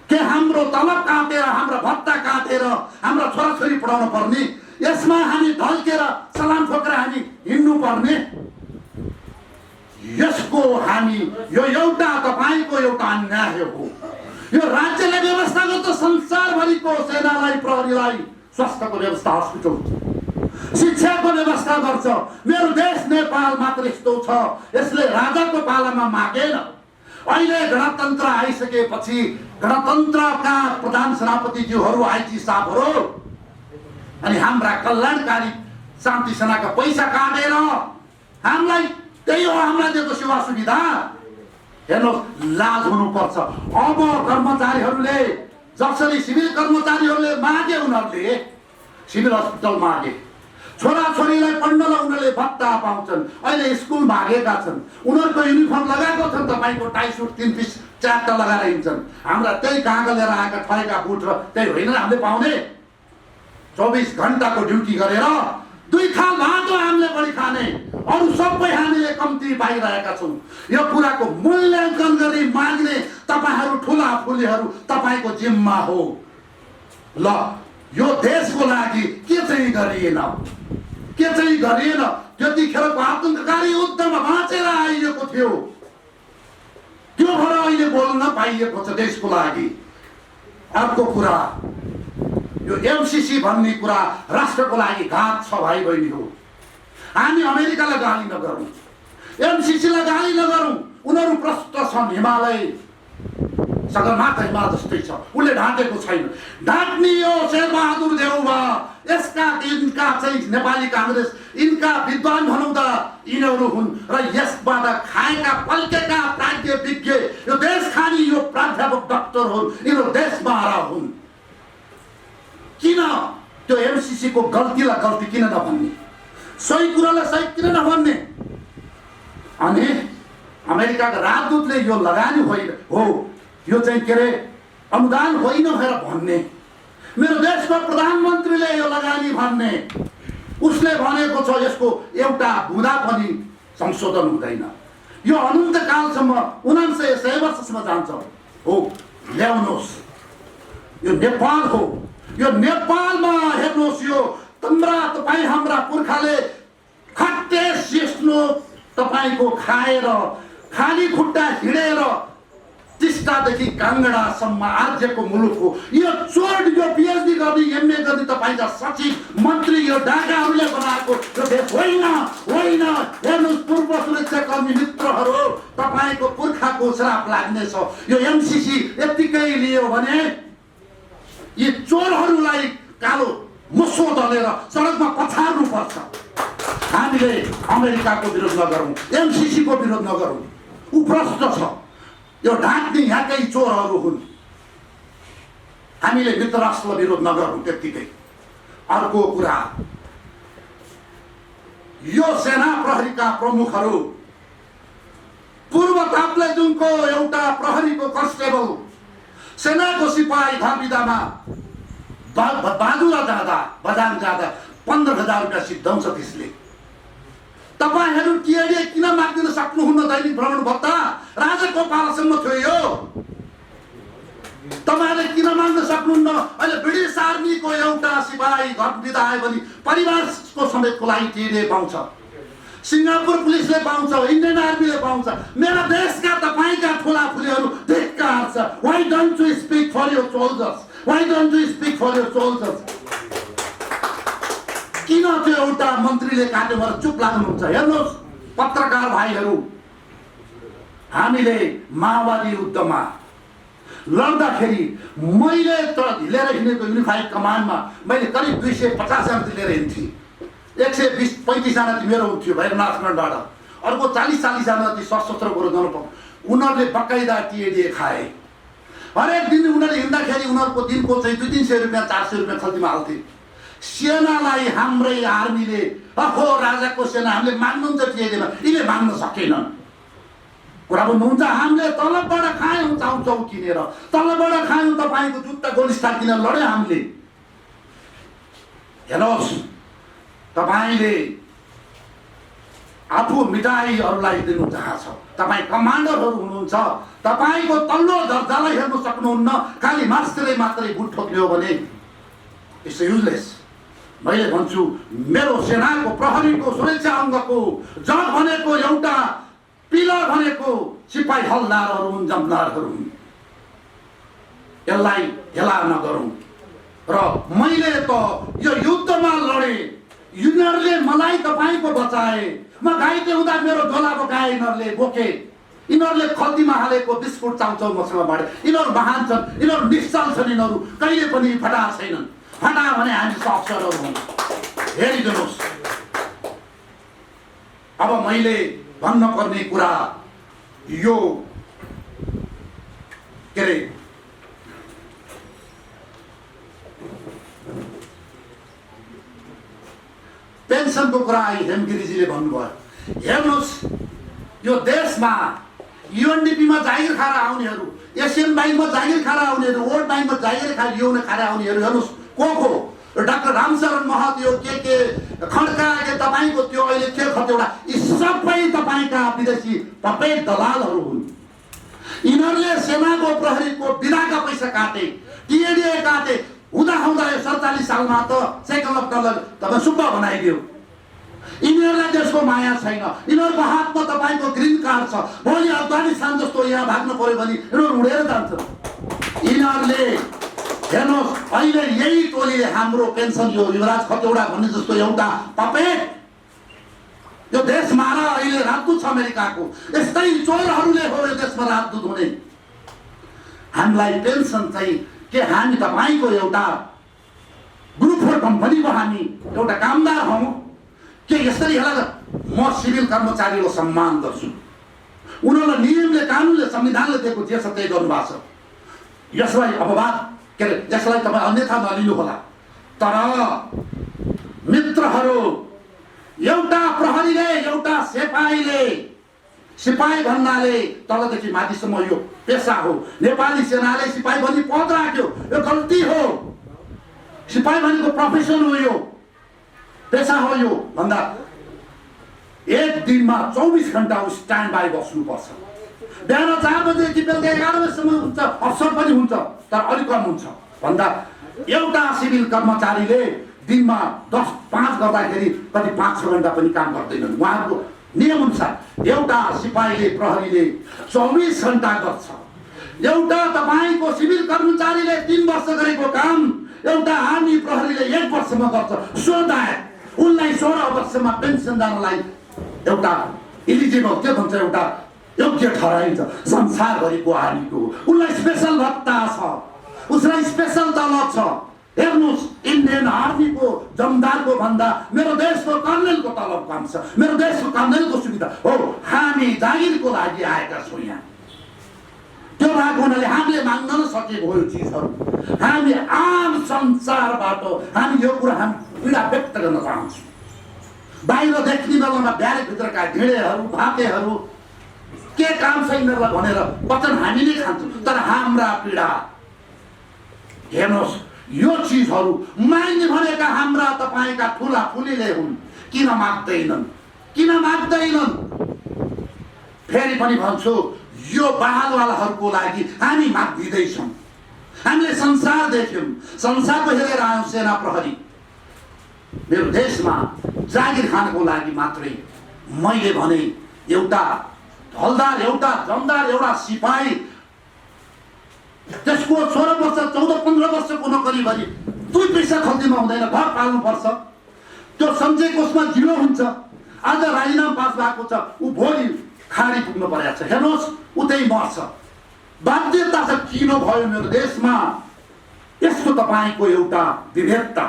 के हाम्रो तलब काटेर, हाम्रो भत्ता काटेर हाम्रा छोराछोरी पढाउनु पर्ने? यसमा हामी ढल्केर सलाम ठोकेर हामी हिँड्नु पर्ने? यसको हामी यो एउटा तपाईको एउटा अन्याय हो। यो राज्यले व्यवस्था गर्छ संसारभरिको सेनालाई, प्रहरीलाई, स्वास्थ्यको व्यवस्था, हस्पिटल, शिक्षाको व्यवस्था गर्छ। मेरो देश नेपाल मात्र यस्तो छ, यसले राजाको पालामा मागेन। अहिले गणतन्त्र आइसकेपछि गणतन्त्रका प्रधान सेनापतिज्यूहरू, आइजी साहबहरू अनि हाम्रा कल्याणकारी शान्ति सेनाका पैसा काटेर हामीलाई, त्यही हो हामीलाई दिएको सेवा सुविधा। हेर्नुहोस्, लाज हुनुपर्छ। अब कर्मचारीहरूले जसरी सिभिल कर्मचारीहरूले मागे, उनीहरूले सिभिल हस्पिटल मागे, छोराछोरीलाई पढ्नलाई उनीहरूले भत्ता पाउँछन्, अहिले स्कुल मागेका छन्, उनीहरूको युनिफर्म लगाएको छन्, तपाईँको टाई सुट 3 पिस 4टा लगाएर हिँड्छन्। हाम्रा त्यही काँगा लिएर आएका ठगेका बुट र त्यही होइन हामीले पाउने। 24 घण्टाको ड्युटी गरेर 2 थाल भात हामीले बढी खाने, अरू सबै हामीले कम्ती पाइरहेका छौँ। यो कुराको मूल्याङ्कन गरी माग्ने तपाईहरू ठुला ठुलीहरू, तपाईँको जिम्मा हो। ल, यो देशको लागि के चाहिँ गरिएन? के चाहिँ गरिएन? त्यतिखेरको आतङ्ककारी युद्धमा बाँचेर आइएको थियो, त्यो भएर अहिले बोल्न पाइएको छ देशको लागि। अर्को कुरा, यो एमसीसी भन्ने कुरा राष्ट्रको लागि घात छ भाइ बहिनी हो। हामी अमेरिकालाई गाली नगरौँ, एमसीसीलाई गाली नगरौँ। उनीहरू प्रष्ट छन्, हिमालय सगरमाथा हिमाल जस्तै छ, उसले ढाँटेको छैन। ढाँट्ने यो शेरबहादुर देउवा, इनका चाहिँ नेपाली काङ्ग्रेस, यिनका विद्वान भनौँ त यिनीहरू हुन् र यसबाट खाएका पल्केका प्राज्ञ विज्ञ, यो देश खानी यो प्राध्यापक डाक्टर हुन्, यिनीहरू देशमारा हुन्। किन त्यो एमसीसी को गल्तीलाई गल्ती किन नभन्ने? सही कुरालाई सही किन नभन्ने? अनि अमेरिकाका राजदूतले यो लगानी होइन हो, यो चाहिँ के अरे अनुदान होइन भनेर भन्ने, मेरो देशको प्रधानमन्त्रीले यो लगानी भन्ने, उसले भनेको छ यसको एउटा बुँदा पनि संशोधन हुँदैन। यो अनन्त कालसम्म 9900 वर्षसम्म जान्छ। हो ल्याउनुहोस्, यो नेपाल हो। यो नेपालमा हेर्नुहोस्, यो तपाईँ हाम्रा पुर्खाले खट्टे सिस्नो तपाईँको खाएर खाली खुट्टा हिँडेर टिस्टादेखि काङ्गडासम्म आर्जेको मुलुक हो। यो चोर, यो पिएचडी गर्ने, एमए गर्ने तपाईँका सचिव मन्त्री यो डाकाहरूले बनाएको यो देश होइन। होइन, हेर्नुहोस् पूर्व सुरक्षाकर्मी मित्रहरू, तपाईँको पुर्खाको श्राप लाग्नेछ। यो एमसिसी यत्तिकै लियो भने यी चोरहरूलाई कालो मुसो दलेर सडकमा पछार्नु पर्छ। हामीले अमेरिकाको विरोध नगरौँ, एमसिसीको विरोध नगरौँ, ऊ भ्रष्ट छ। यो ढाक्ने यहाँकै चोरहरू हुन्। हामीले मित्रराष्ट्रलाई विरोध नगरौँ त्यत्तिकै। अर्को कुरा, यो सेना प्रहरीका प्रमुखहरू पूर्व ताप्लेजुङको एउटा प्रहरीको कन्स्टेबल सेनाको सिपाही धरविदामा बाजुरा जाँदा बजाङ जाँदा 15,000 रुपियाँ सिद्धाउँछ त्यसले। तपाईहरू टिएडीए किन माग्दिन सक्नुहुन्न दैनिक भ्रमण भत्ता? राजाको पालासम्म थियो यो। तपाईहरूले किन माग्न सक्नुहुन्न? अहिले ब्रिटिस आर्मीको एउटा सिपाही घर बिदा आयो भने परिवारको समेतको लागि टिएडीए पाउँछ, सिङ्गापुर पुलिसले पाउँछ, इन्डियन आर्मीले पाउँछ। मेरा देशका तपाईँका ठुलाठुलीहरू धिक्कार छ। Why don't you speak for your soldiers? Why don't you speak for your soldiers? किन त्यो एउटा मन्त्रीले काट्यो भनेर चुप लाग्नुहुन्छ? हेर्नुहोस् पत्रकार भाइहरू, हामीले माओवादी युद्धमा लड्दाखेरि मैले त लिएर हिँडेको युनिफाइड कमान्डमा मैले करिब 250 जना लिएर हिँड्थेँ। 120-35 जना मेरो हुन्थ्यो भैरवनाथगढबाट, अर्को 40-40 जना सशस्त्रको जानु पर्यो। उनीहरूले बकाइदा टिएडीए खाए। हरेक दिन उनीहरूले हिँड्दाखेरि उनीहरूको दिनको चाहिँ 200-300 रुपियाँ 400 रुपियाँ खल्तीमा हाल्थे। सेनालाई हाम्रै आर्मीले अहो राजाको सेना हामीले माग्नुहुन्छ टिएडीमा, यिनले माग्न सकेनन्। कुरा बुझ्नुहुन्छ? हामीले तलबबाट खायौँ चाउचाउ किनेर, तलबबाट खायौँ तपाईँको जुत्ता गोलिस्ता किनेर लड्यो हामीले। हेर्नुहोस्, तपाईँले आफू मिठाईहरूलाई दिनु चाहन्छ, तपाईँ कमान्डरहरू हुनुहुन्छ, तपाईँको तल्लो दर्जालाई हेर्न सक्नुहुन्न। खालि मास्टरले मात्रै बुट ठोक्लियो भने इट्स युजलेस। मैले भन्छु मेरो सेनाको प्रहरीको सुरक्षा अङ्गको जग भनेको एउटा पिलर भनेको सिपाही हलदारहरू हुन्, जमदारहरू हुन्। यसलाई हेला नगरौँ। र मैले त यो युद्धमा लडेँ, यिनीहरूले मलाई तपाईँको बचाए। म घाइते हुँदा मेरो झोला बोकाए यिनीहरूले बोके। यिनीहरूले खल्तीमा हालेको बिस्कुट चाउचाउ मसँग बाँडे। यिनीहरू महान छन्, यिनीहरू निश्चल छन्, यिनीहरू कहिले पनि फटा छैनन्। फटा भने हामी अफसरहरू हौँ। हेरिदिनुहोस्। अब मैले भन्न पर्ने कुरा यो के अरे पेन्सनको कुरा हेमगिरीजीले भन्नुभयो। हेर्नुहोस्, यो देशमा युएनडीपीमा जागिर खाएर आउनेहरू, एसियन ब्याङ्कमा जागिर खाएर आउनेहरू, वर्ल्ड ब्याङ्कमा जागिर खाएर आउनेहरू हेर्नुहोस् को डाक्टर रामचरण महतो के खड्का तपाईँको त्यो अहिले के खतेडा, यी सबै तपाईँका विदेशी पपेट दलालहरू हुन्। यिनीहरूले सेनाको प्रहरीको बिदाका पैसा काटे, टिएडीए काटे। हुँदा यो 47 सालमा त सेकेन्ड अफ डलर तपाईँ सुब्बा बनाइदियो। यिनीहरूलाई देशको माया छैन। यिनीहरूको हातमा तपाईँको ग्रिन कार्ड छ। भोलि अफगानिस्तान जस्तो यहाँ भाग्नु पर्यो भने यिनीहरू उडेर जान्छन्। यिनीहरूले हेर्नुहोस्, अहिले यही टोलीले हाम्रो पेन्सन यो युवराज खतेडा भन्ने जस्तो एउटा पपेट यो देश मार अहिले राजदूत छ अमेरिकाको। यस्तै चोरहरूले हो यो देशमा राजदूत हुने। हामीलाई पेन्सन चाहिँ के हामी तपाईँको एउटा ग्रुप फोर कम्पनीको हामी एउटा कामदार हौँ के? यसरी हेला म सिभिल कर्मचारीको सम्मान गर्छु। उनीहरूलाई नियमले, कानुनले, संविधानले दिएको जे छ त्यही गर्नुभएको छ। यसलाई अपवाद के अरे यसलाई तपाईँ अन्यथा नलिनु होला। तर मित्रहरू, एउटा प्रहरीले, एउटा सिपाहीले, सिपाही भन्नाले तलदेखि माथिसम्म यो पेसा हो। नेपाली सेनाले सिपाही भनी पद राख्यो, यो गल्ती हो। सिपाही भनेको प्रोफेसन हो। यो पेसा हो यो भन्दा एक दिनमा 24 घण्टा स्ट्यान्ड बाई बस्नुपर्छ। बिहान 4 बजेदेखि बेलुका 11 बजेसम्म हुन्छ, अवसर पनि हुन्छ तर अलिक कम हुन्छ भन्दा एउटा सिभिल कर्मचारीले दिनमा 10-5 गर्दाखेरि कति 5-6 घण्टा पनि काम गर्दैनन्। उहाँको नियम अनुसार एउटा सिपाहीले प्रहरीले 24 घण्टा गर्छ। एउटा तपाईको सिभिल कर्मचारीले 3 वर्ष गरेको काम एउटा आर्मी प्रहरीले 1 वर्षमा गर्छ। सो द्याट उनलाई 16 वर्षमा पेन्सन जानलाई एउटा इलिजिबल के भन्छ एउटा योग्य ठहराइन्छ। संसारभरिको आर्मीको उनलाई स्पेसल भत्ता छ, उसलाई स्पेसल तलब छ। हेर्नुहोस्, इन्डियन आर्मीको जमदारको भन्दा मेरो देशको कर्नेलको तलब कम छ, मेरो देशको कर्नेलको सुविधा हो। हामी जागिरको लागि आएका छौँ यहाँ। त्यो भएको हुनाले हामीले माग्न नसकेको हो यो चिजहरू। हामी आम संसारबाट हामी यो कुरा हामी पीडा व्यक्त गर्न चाहन्छौँ। बाहिर देख्ने बेलामा ब्यारेकभित्रका ढिँडेहरू भापेहरू के काम छ यिनीहरूलाई भनेर वचन हामीले खान्छौँ, तर हाम्रा पीडा हेर्नुहोस्, यो चिजहरू माग्ने भनेका हाम्रा तपाईँका ठुला ठुलीले हुन्। किन माग्दैनन्, किन माग्दैनन्? फेरि पनि भन्छु, यो बहालवालाहरूको लागि हामी माग्दिँदैछौँ। हामीले संसार देख्यौँ, संसारको हेरेर आयौँ। सेना प्रहरी मेरो देशमा जागिर खानको लागि मात्रै मैले भने एउटा हलदार, एउटा जमदार, एउटा सिपाही त्यसको 16 वर्ष 14-15 वर्षको नोकरी भरि 2 पैसा खल्तीमा हुँदैन, घर पाल्नुपर्छ। त्यो सम्झेको उसमा 0 हुन्छ। आज राजीनामा पास भएको छ, ऊ भोलि खाडी पुग्नु परेको छ। हेर्नुहोस्, ऊ त्यही मर्छ। बाध्यता छ। किन भयो मेरो देशमा यस्तो तपाईँको एउटा विभेदता?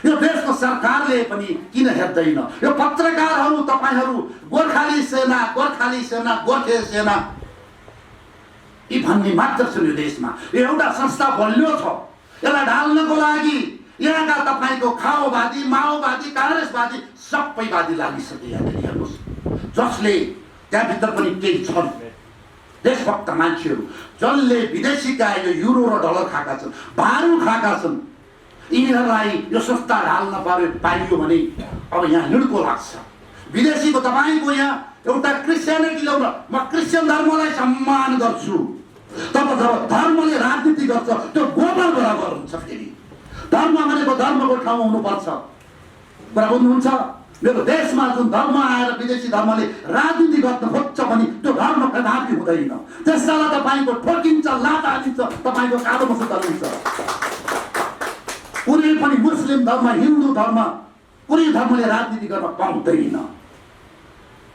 यो देशको सरकारले पनि किन हेर्दैन? यो पत्रकारहरू तपाईँहरू गोर्खाली सेना, गोर्खाली सेना, गोर्खे सेना यी भन्ने मात्र छ यो देशमा। यो एउटा संस्था बलियो छ। यसलाई ढाल्नको लागि यहाँका तपाईँको खाओवादी, माओवादी, काङ्ग्रेसवादी सबैवादी लागिसके। यहाँनिर हेर्नुहोस्, जसले त्यहाँभित्र पनि केही छन् देशभक्त मान्छेहरू, जसले विदेशीका यो युरो र डलर खाएका छन्, भारू खाएका छन्। यिनीहरूलाई यो संस्था ढाल्न पाइयो भने अब यहाँ हिँड्को लाग्छ। विदेशीको तपाईँको यहाँ एउटा क्रिस्चियनिटी ल्याउन, म क्रिस्चियन धर्मलाई सम्मान गर्छु। तब जब धर्मले राजनीति गर्छ त्यो गोबर बराबर हुन्छ। फेरि धर्म भनेको धर्मको ठाउँमा हुनुपर्छ। कुरा बुझ्नुहुन्छ? मेरो देशमा जुन धर्म आएर विदेशी धर्मले राजनीति गर्न खोज्छ भने त्यो धर्म कदापि हुँदैन। त्यसलाई तपाईँको ठोकिन्छ, लात हालिन्छ, तपाईँको कालो मसो चलिन्छ। कुनै पनि मुस्लिम धर्म, हिन्दू धर्म, कुनै धर्मले राजनीति गर्न पाउँदैन।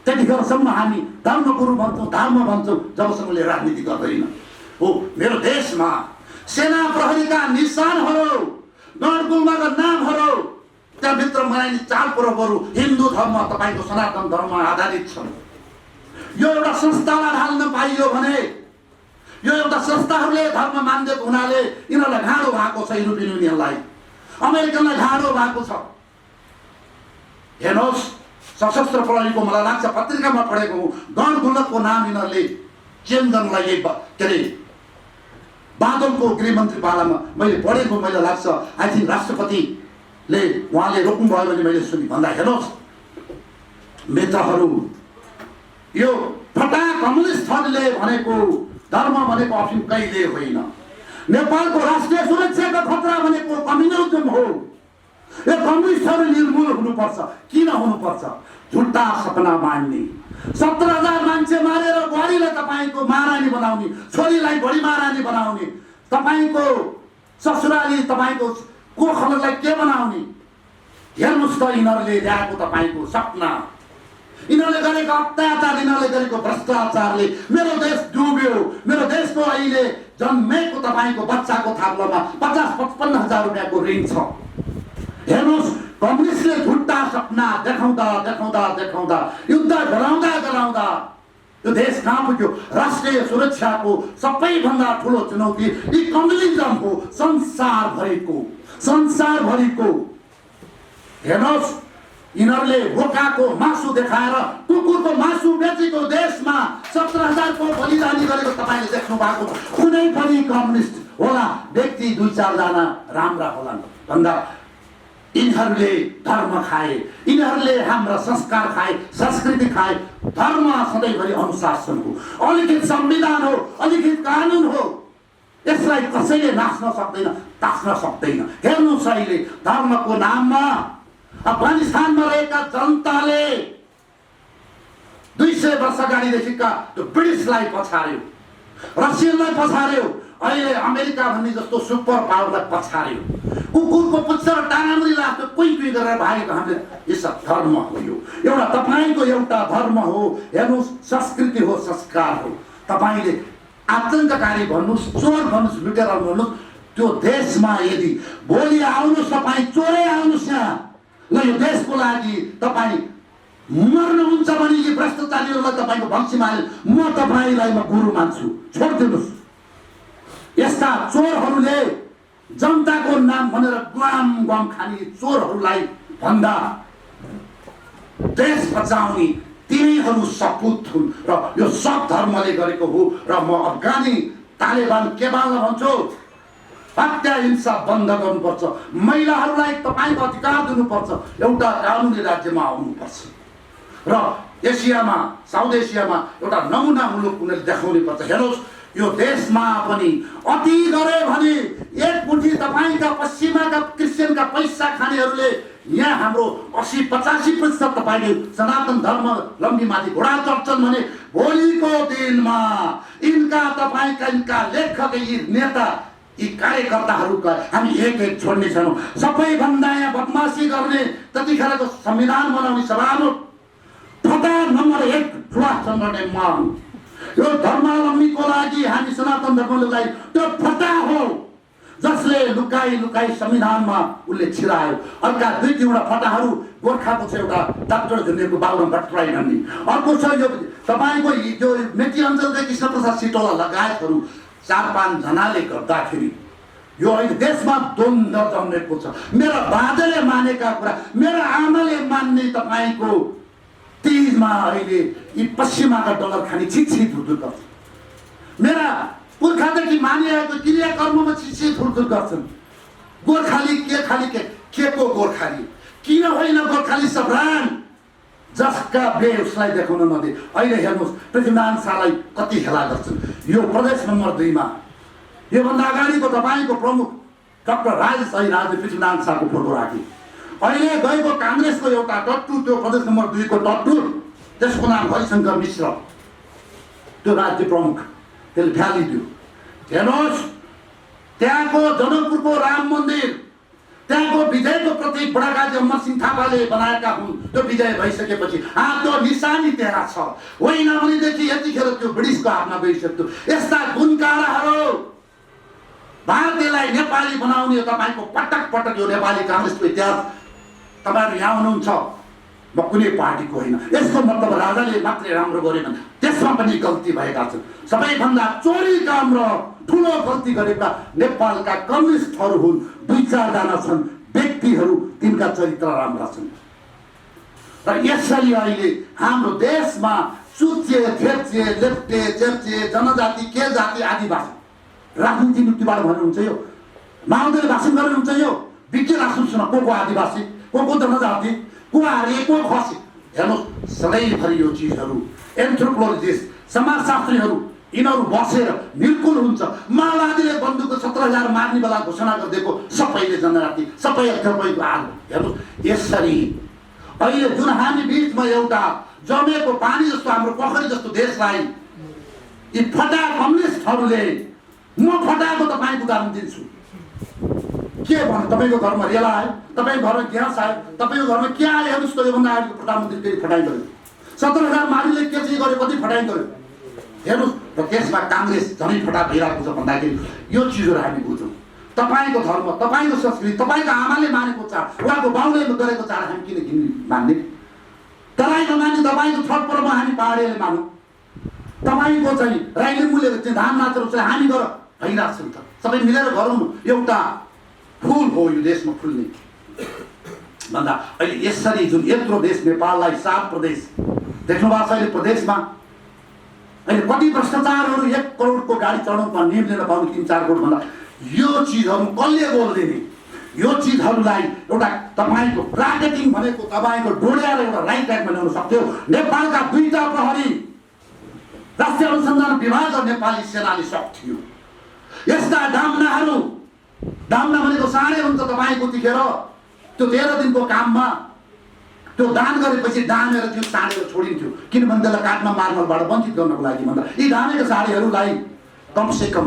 त्यतिखेरसम्म हामी धर्मगुरु भन्छौँ, धर्म भन्छौँ, जबसम्मले राजनीति गर्दैन। हो, मेरो देशमा सेना प्रहरीका निशानहरू, गणगुल्माका नामहरू, त्यहाँभित्र मनाइने चाल पर्वहरू हिन्दू धर्म, तपाईँको सनातन धर्ममा आधारित छन्। यो एउटा संस्थालाई ढाल्न पाइयो भने, यो एउटा संस्थाहरूले धर्म मान्दिएको हुनाले यिनीहरूलाई घाँडो भएको छ। युरोपियन युनियनलाई, अमेरिकनलाई घाँडो भएको छ। हेर्नुहोस्, सशस्त्र प्रहरीको मलाई लाग्छ पत्रिकामा पढेको हुँ, गणगुल्लकको नाम यिनीहरूले चेन्ज गर्नलाई के अरे बादलको गृहमन्त्री पालामा मैले पढेको मैले लाग्छ। आई थिङ्क राष्ट्रपतिले उहाँले रोक्नुभयो भने मैले सुनि भन्दा। हेर्नुहोस् मित्रहरू, यो फटा कम्युनिस्टहरूले भनेको धर्म भनेको अफिम कहिले होइन। नेपालको राष्ट्रिय सुरक्षाको खतरा भनेको कम्युनिजम हो। यो कम्युनिस्टहरू निर्मूल हुनुपर्छ। किन हुनुपर्छ? झुट्टा सपना बाँड्ने, 17,000 मान्छे मारेर बुहारीलाई तपाईँको महारानी बनाउने, छोरीलाई बढी महारानी बनाउने, तपाईँको ससुराली तपाईँको कोखहरूलाई के बनाउने। हेर्नुहोस् त यिनीहरूले ल्याएको तपाईँको सपना, यिनीहरूले गरेको अत्याचार, यिनीहरूले गरेको भ्रष्टाचारले मेरो देश डुब्यो। मेरो देशको अहिले जन्मेको तपाईँको बच्चाको थाप्लोमा 50-55 हजार रुपियाँको ऋण छ। हेर्नुहोस्, कम्युनिस्टले झुट्टा सपना देखाउँदा देखाउँदा देखाउँदा, युद्ध गराउँदा गराउँदा यो देश कहाँ पुग्यो? राष्ट्रिय सुरक्षाको सबैभन्दा ठुलो चुनौती यी कम्युनिजम हो। संसारभरिको हेर्नुहोस्, यिनीहरूले बोकाको मासु देखाएर कुकुरको मासु बेचेको देशमा 17,000 को बलिदानी गरेको तपाईँले देख्नु भएको कुनै पनि कम्युनिस्ट होला व्यक्ति 2-4 जना राम्रा होलान् भन्दा यिनीहरूले धर्म खाए, यिनीहरूले हाम्रा संस्कार खाए, संस्कृति खाए। धर्म सधैँभरि अनुशासन हो, अलिखित संविधान हो, अलिखित कानुन हो। यसलाई कसैले नाच्न सक्दैन, तास्न सक्दैन। हेर्नुहोस् अहिले धर्मको नाममा अफगानिस्तानमा रहेका जनताले 200 वर्ष अगाडिदेखिका त्यो ब्रिटिसलाई पछार्यो, रसियनलाई पछार्यो, अहिले अमेरिका भन्ने जस्तो सुपर पावरलाई पछार्यो। कुकुरको पुच्छ र टाँगामुरी लाग्थ्यो कोही गरेर भागेको हामीले। यो सब धर्म हो, यो एउटा तपाईँको एउटा धर्म हो। हेर्नुहोस् संस्कृति हो, संस्कार हो। तपाईँले आतङ्ककारी भन्नुहोस्, चोर भन्नुहोस्, लुटेर भन्नुहोस्, त्यो देशमा यदि भोलि आउनुहोस् तपाईँ चोरै आउनुहोस् यहाँ ल यो देशको लागि तपाईँ मर्नुहुन्छ भने यी भ्रष्टाचारीहरूलाई तपाईँको भक्ष्यमाले म तपाईँलाई म गुरु मान्छु, छोडिदिनुहोस्। यस्ता चोरहरूले जनताको नाम भनेर गुलाम खाने चोरहरूलाई भन्दा देश बचाउने तिनीहरू सपुत हुन् र यो सब धर्मले गरेको हो। र म अफगानी तालिबान केवाललाई भन्छु, हत्या हिंसा बन्द गर्नुपर्छ, महिलाहरूलाई तपाईँको अधिकार दिनुपर्छ, एउटा कानुनी राज्यमा आउनुपर्छ र एसियामा, साउथ एसियामा एउटा नमुना मुलुक उनीहरूले देखाउनै पर्छ। हेर्नुहोस् यो देशमा पनि अति गरे भने एक मुठी तपाईँका पश्चिमाका क्रिस्चियनका पैसा खानेहरूले यहाँ हाम्रो 80-85% तपाईँले सनातन धर्म लम्बीमाथि घोडा चढ्छन् भने भोलिको दिनमा यिनका तपाईँका यिनका लेखक, यी नेता, यी कार्यकर्ताहरूका हामी एक छोड्ने छैनौँ। सबैभन्दा यहाँ बदमासी गर्ने त्यतिखेरको संविधान बनाउने सभामुख फटा नम्बर 1 सुभाष चन्द्र नेमाङ। यो धर्मावलम्बीको लागि हामी सनातन धर्मलाई त्यो फटा हो जसले लुकाई लुकाई संविधानमा उसले छिरायो। अर्का 2-3वटा फटाहरू गोर्खाको छ, एउटा डाक्टर झुन्डेको बाबुराम भट्टराई भन्ने, अर्को छ यो तपाईँको जो मेची अञ्चलको कृष्णप्रसाद सिटौला लगायतहरू 4-5 जनाले गर्दाखेरि यो अहिले देशमा द्वन्द्व जन्मेको छ। मेरा बाजेले मानेका कुरा, मेरा आमाले मान्ने तपाईँको तीजमा अहिले यी पश्चिमाका डलर खाने छिटछिट हुर्दुर गर्छन्। मेरा पुर्खादेखि मानिआएको क्रियाकर्ममा छिटछिट हुर्दुर गर्छन्। गोर्खाली के को गोर्खाली किन होइन? गोर्खाली सब्रान जसका बे उसलाई देखाउन नदिए। अहिले हेर्नुहोस् पृथ्वीनारायण शाहलाई कति हेला गर्छन्। यो प्रदेश नम्बर 2 मा योभन्दा अगाडिको तपाईँको प्रमुख डाक्टर राजेश राजले पृथ्वीनारायण शाहको फोटो राखे। अहिले गएको काङ्ग्रेसको एउटा टट्टु, त्यो प्रदेश नम्बर 2 को टट्टु, त्यसको नाम हरिशङ्कर मिश्र, त्यो राज्य प्रमुख, त्यसले फ्यालिदियो। हेर्नुहोस् त्यहाँको जनकपुरको राम मन्दिर, त्यहाँको विजयको प्रतीक बडागाजी अमर सिंह थापाले बनाएका हुन्। त्यो विजय भइसकेपछि त्यो निशानी त्यहाँ छ, होइन भनेदेखि यतिखेर त्यो ब्रिटिसको हातमा गइसक्यो। यस्ता गुणकाराहरू भारतीयलाई नेपाली बनाउने तपाईँको पटक पटक यो नेपाली काङ्ग्रेसको इतिहास। तपाईँहरू यहाँ हुनुहुन्छ, म कुनै पार्टीको होइन, यसको मतलब राजाले मात्रै राम्रो गर्यो भने त्यसमा पनि गल्ती भएका छन्। सबैभन्दा चोरी काम र ठुलो गल्ती गरेका नेपालका कम्युनिस्टहरू हुन्। 2-4 जना छन् व्यक्तिहरू, तिनका चरित्र राम्रा छन्। र यसरी अहिले हाम्रो देशमा चुच्चे, थेप्चे, लेप्टे, चेप्चे, जनजाति, के जाति, आदिवासी राजनीति नीतिबाट भन्नुहुन्छ। यो माओवादीले भाषण गर्नुहुन्छ। यो विज्ञ राष्ट्रसँग को आदिवासी, को जनजाति, को आर्य, को खसी। हेर्नुहोस् सधैँभरि यो चिजहरू एन्थ्रोपोलोजिस्ट, समाजशास्त्रीहरू यिनीहरू बसेर निर्कुल हुन्छ। माओवादीले बन्दुकको 17,000 मार्ने बेला घोषणा गरिदिएको सबैले जनजाति, सबै तपाईँको हाल। हेर्नुहोस् यसरी अहिले जुन हामी बिचमा एउटा जमेको पानी जस्तो हाम्रो पोखरी जस्तो देशलाई यी फटा कम्युनिस्टहरूले, म फटाएको तपाईँको उदाहरण दिन्छु। के भन्नु, तपाईँको घरमा रेला आयो, तपाईँको घरमा ग्यास आयो, तपाईँको घरमा के आयो? हेर्नुहोस् त योभन्दा अगाडिको प्रधानमन्त्री फेरि फटाइ गर्यो। 17,000 मार्नेले के चाहिँ गर्यो, कति फटाइ गर्यो। हेर्नुहोस् र त्यसमा काङ्ग्रेस झनै फटा भइरहेको छ भन्दाखेरि यो चिजहरू हामी बुझौँ। तपाईँको धर्म, तपाईँको संस्कृति, तपाईँको आमाले मानेको चाड, उहाँको बाउले गरेको चाड हामी किन मान्ने? तराईको माने तपाईँको छठ पर्वमा हामी पहाडीले मानौँ। तपाईँको चाहिँ राई लिम्बूले चाहिँ धान नाचेर चाहिँ हामी गर भइरहेको छ नि त। सबै मिलेर गरौँ, एउटा फुल हो यो देशमा फुल्ने भन्दा। अहिले यसरी जुन यत्रो देश नेपाललाई 7 प्रदेश देख्नु भएको छ अहिले प्रदेशमा। अहिले कति भ्रष्टाचारहरू 1 करोडको गाडी चढाउनु नियम लिन पाउनु 3-4 करोड भन्दा। यो चिजहरू कसले बोल्दिने? यो चिजहरूलाई एउटा तपाईँको ब्राकेटिङ भनेको तपाईँको डोड्याएर एउटा राइट ट्र्याकमा ल्याउन सक्थ्यो। नेपालका 2टा प्रहरी राष्ट्रिय अनुसन्धान विभाग र नेपाली सेनाले सक्थ्यो। यस्ता डाम्ना भनेको साँडे हुन्छ तपाईँको त्यतिखेर। त्यो 13 दिनको काममा त्यो दान गरेपछि डामेर त्यो साँडेर छोडिन्थ्यो, किनभने त्यसलाई काट्न मार्नलबाट वञ्चित गर्नको लागि भन्दा यी डामेका साँडेहरूलाई कमसेकम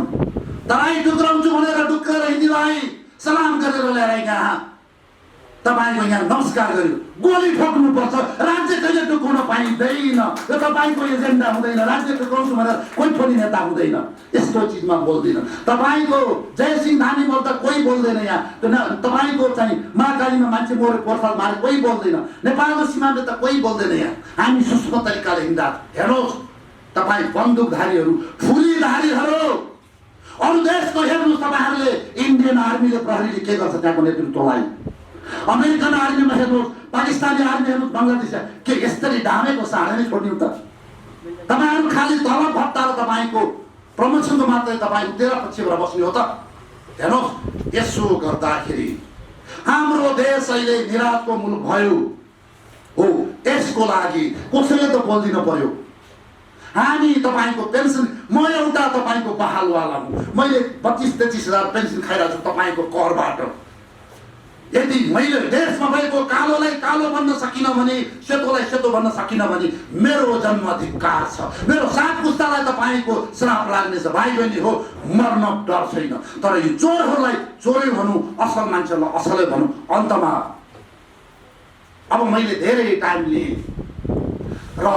तराई टुक्राउँछु भनेर डुक्कर हिन्दीलाई सलाम गरेर ल्याएर यहाँ तपाईँको यहाँ नमस्कार गर्यो। गोली ठोक्नुपर्छ, राज्य कहिले टुकाउन पाइँदैन, र तपाईँको एजेन्डा हुँदैन। राज्य टुकाउँछु भनेर कोही पनि नेता हुँदैन, यस्तो चिजमा बोल्दैन। तपाईँको जयसिंह धामी बोल्दा कोही बोल्दैन यहाँ। तपाईँको चाहिँ महाकालीमा मान्छे मरे पर्साल मारे कोही बोल्दैन। नेपालको सीमामा त कोही बोल्दैन यहाँ। हामी सूक्ष्म तरिकाले हिँड्दा हेर्नुहोस्, तपाईँ बन्दुकधारीहरू, फुलीधारीहरू, अरू देशको हेर्नुहोस् तपाईँहरूले। इन्डियन आर्मीले प्रहरीले के गर्छ त्यहाँको नेतृत्वलाई। अमेरिकन आर्मीमा हेर्नुहोस्, पाकिस्तानी आर्मी हेर्नुहोस्, बङ्गलादेश के यसरी डामेको साँडे नै छोड्ने त? तपाईँहरू खालि तलब भत्ता र तपाईँको प्रमोसनको मात्रै तपाईँको 13 पक्षबाट बस्ने हो त? हेर्नुहोस्, यसो गर्दाखेरि हाम्रो देश अहिले निर्यातको मुलुक भयो हो। यसको लागि कसैले त बोलिदिनु पर्यो। हामी तपाईँको पेन्सन, म एउटा तपाईँको बहालवाला हुँ, मैले 25-23 हजार पेन्सन खाइरहेको छु तपाईँको करबाट। यदि मैले देशमा भएको कालोलाई कालो भन्न सकिनँ भने, सेतोलाई सेतो भन्न सकिनँ भने मेरो जन्म अधिकार छ। मेरो 7 पुस्तालाई तपाईँको श्राप लाग्नेछ। भाइ बहिनी हो, मर्न डर छैन। तर यो चोरहरूलाई चोरै भनौँ, असल मान्छेहरूलाई असलै भनौँ। अन्तमा अब मैले धेरै टाइम लिएँ र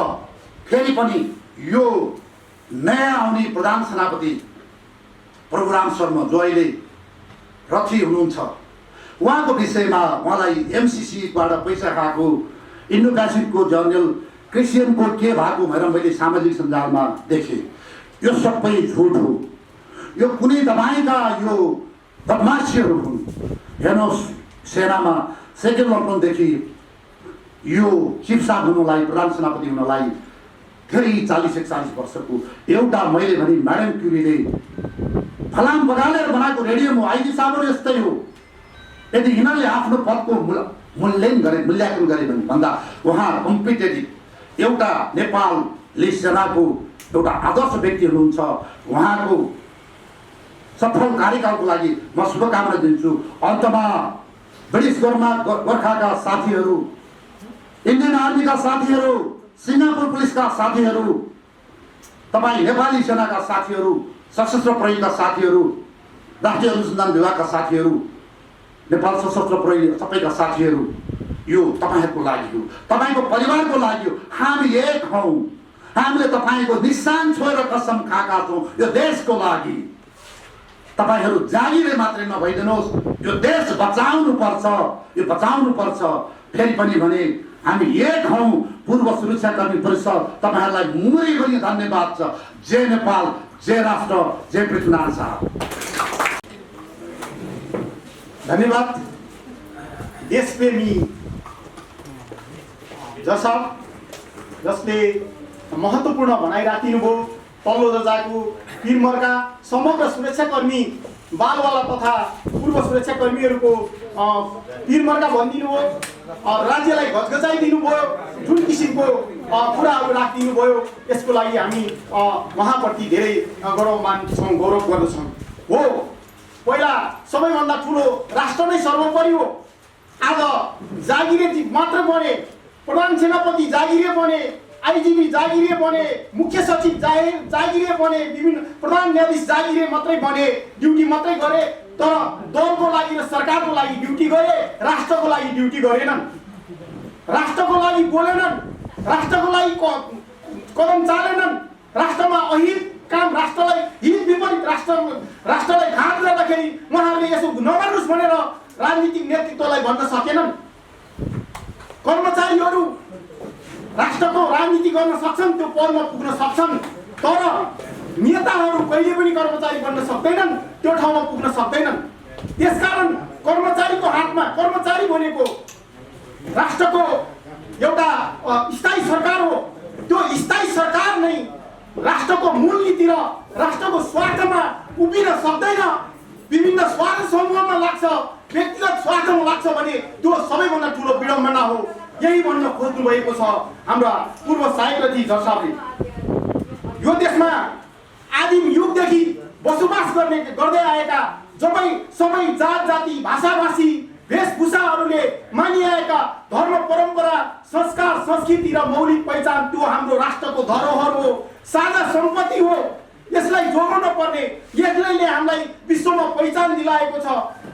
फेरि पनि यो नयाँ आउने प्रधान सेनापति प्रोग्राम शर्मा जो अहिले रथी हुनुहुन्छ, उहाँको विषयमा उहाँलाई एमसिसीबाट पैसा खाएको, इन्डो पेसिफिकको जनरल क्रिस्चियनको के भएको भनेर मैले सामाजिक सञ्जालमा देखेँ। यो सबै झुट हो। यो कुनै तपाईँका यो बदमासीहरू हुन्। हेर्नुहोस्, सेनामा सेकेन्ड लकडाउनदेखि यो चिफ साहब हुनलाई, प्रधान सेनापति हुनलाई धेरै 40-41 वर्षको एउटा मैले भने म्याडम क्युरीले फलाम बगालेर बनाएको रेडियम हो। आइजी साहबहरू यस्तै हो। यदि यिनीहरूले आफ्नो पदको मूल्याङ्कन गरे भने भन्दा उहाँ कम्पिटेटिभ एउटा नेपालले सेनाको एउटा आदर्श व्यक्ति हुनुहुन्छ। उहाँको सफल कार्यकालको लागि म शुभकामना दिन्छु। अन्तमा ब्रिटिस गोर्खाका साथीहरू, इन्डियन आर्मीका साथीहरू, सिङ्गापुर पुलिसका साथीहरू, तपाईँ नेपाली सेनाका साथीहरू, सशस्त्र प्रहरीका साथीहरू, राष्ट्रिय अनुसन्धान विभागका साथीहरू, नेपाल सशस्त्र प्रहरी सबैका साथीहरू, यो तपाईँहरूको लागि हो, तपाईँको परिवारको लागि हो। हामी एक हौँ। हामीले तपाईँको निशान छोएर कसम खाएका छौँ यो देशको लागि। तपाईँहरू जागिरे मात्रै नभइदिनुहोस्, यो देश बचाउनु पर्छ, यो बचाउनु पर्छ। फेरि पनि भने हामी एक हौँ। पूर्व सुरक्षाकर्मी परिषद तपाईँहरूलाई मुरीभरि धन्यवाद छ। जय नेपाल, जय राष्ट्र, जय पृथ्वीनारायण साहब। धन्यवाद। देशप्रेमी जसले महत्त्वपूर्ण भनाइ राखिनुभयो। तल्लो दर्जाको वीरमर्का समग्र सुरक्षाकर्मी बालवाला तथा पूर्व सुरक्षाकर्मीहरूको वीरमर्का भनिदिनु भयो। राज्यलाई घचघचाइदिनु भयो। जुन किसिमको कुराहरू राखिदिनु भयो, यसको लागि हामी उहाँप्रति धेरै गौरवमान छौँ, गौरव गर्दछौँ। हो, पहिला सबैभन्दा ठुलो राष्ट्र नै सर्वोपरि हो। आज जागिरे मात्र बने, प्रधान सेनापति जागिरे बने, आइजिपी जागिरे बने, मुख्य सचिव जागिरे बने, विभिन्न प्रधान न्यायाधीश जागिरे मात्रै बने, ड्युटी मात्रै गरे। तर दलको लागि र सरकारको लागि ड्युटी गरे, राष्ट्रको लागि ड्युटी गरेनन्। राष्ट्रको लागि बोलेनन्, राष्ट्रको लागि कदम चालेनन्। राष्ट्रमा अहित काम, राष्ट्रलाई हित विपरीत राष्ट्रलाई घात गर्दाखेरि उहाँहरूले यसो नगर्नुहोस् भनेर राजनीतिक नेतृत्वलाई भन्न सकेनन्। कर्मचारीहरू राष्ट्रको राजनीति गर्न सक्छन्, त्यो पदमा पुग्न सक्छन्। तर नेताहरू कहिले पनि कर्मचारी बन्न सक्दैनन्, त्यो ठाउँमा पुग्न सक्दैनन्। त्यसकारण कर्मचारीको हातमा, कर्मचारी भनेको राष्ट्रको एउटा स्थायी सरकार हो। त्यो स्थायी सरकार नै राष्ट्रको मूलनीति र राष्ट्रको स्वार्थमा उभिन सक्दैन। विभिन्न स्वार्थ समूहमा लाग्छ। व्यक्तिगत स्वार्थमा लाग्छ भने त्यो सबैभन्दा ठुलो विडम्बना हो। यही भन्न खोज्नु भएको छ हाम्रा पूर्व सहायक जर्साले। यो देशमा आदिम युगदेखि बसोबास गर्दै आएका सबै जात जाति भाषा भाषी वेशभूषाहरूले मानिआएका धर्म परम्परा संस्कार संस्कृति र मौलिक पहिचान त्यो हाम्रो राष्ट्रको धरोहर हो, साझा सम्पत्ति हो। यसलाई जोगाउन पर्ने, यसले हामीलाई विश्वमा पहिचान दिलाएको छ।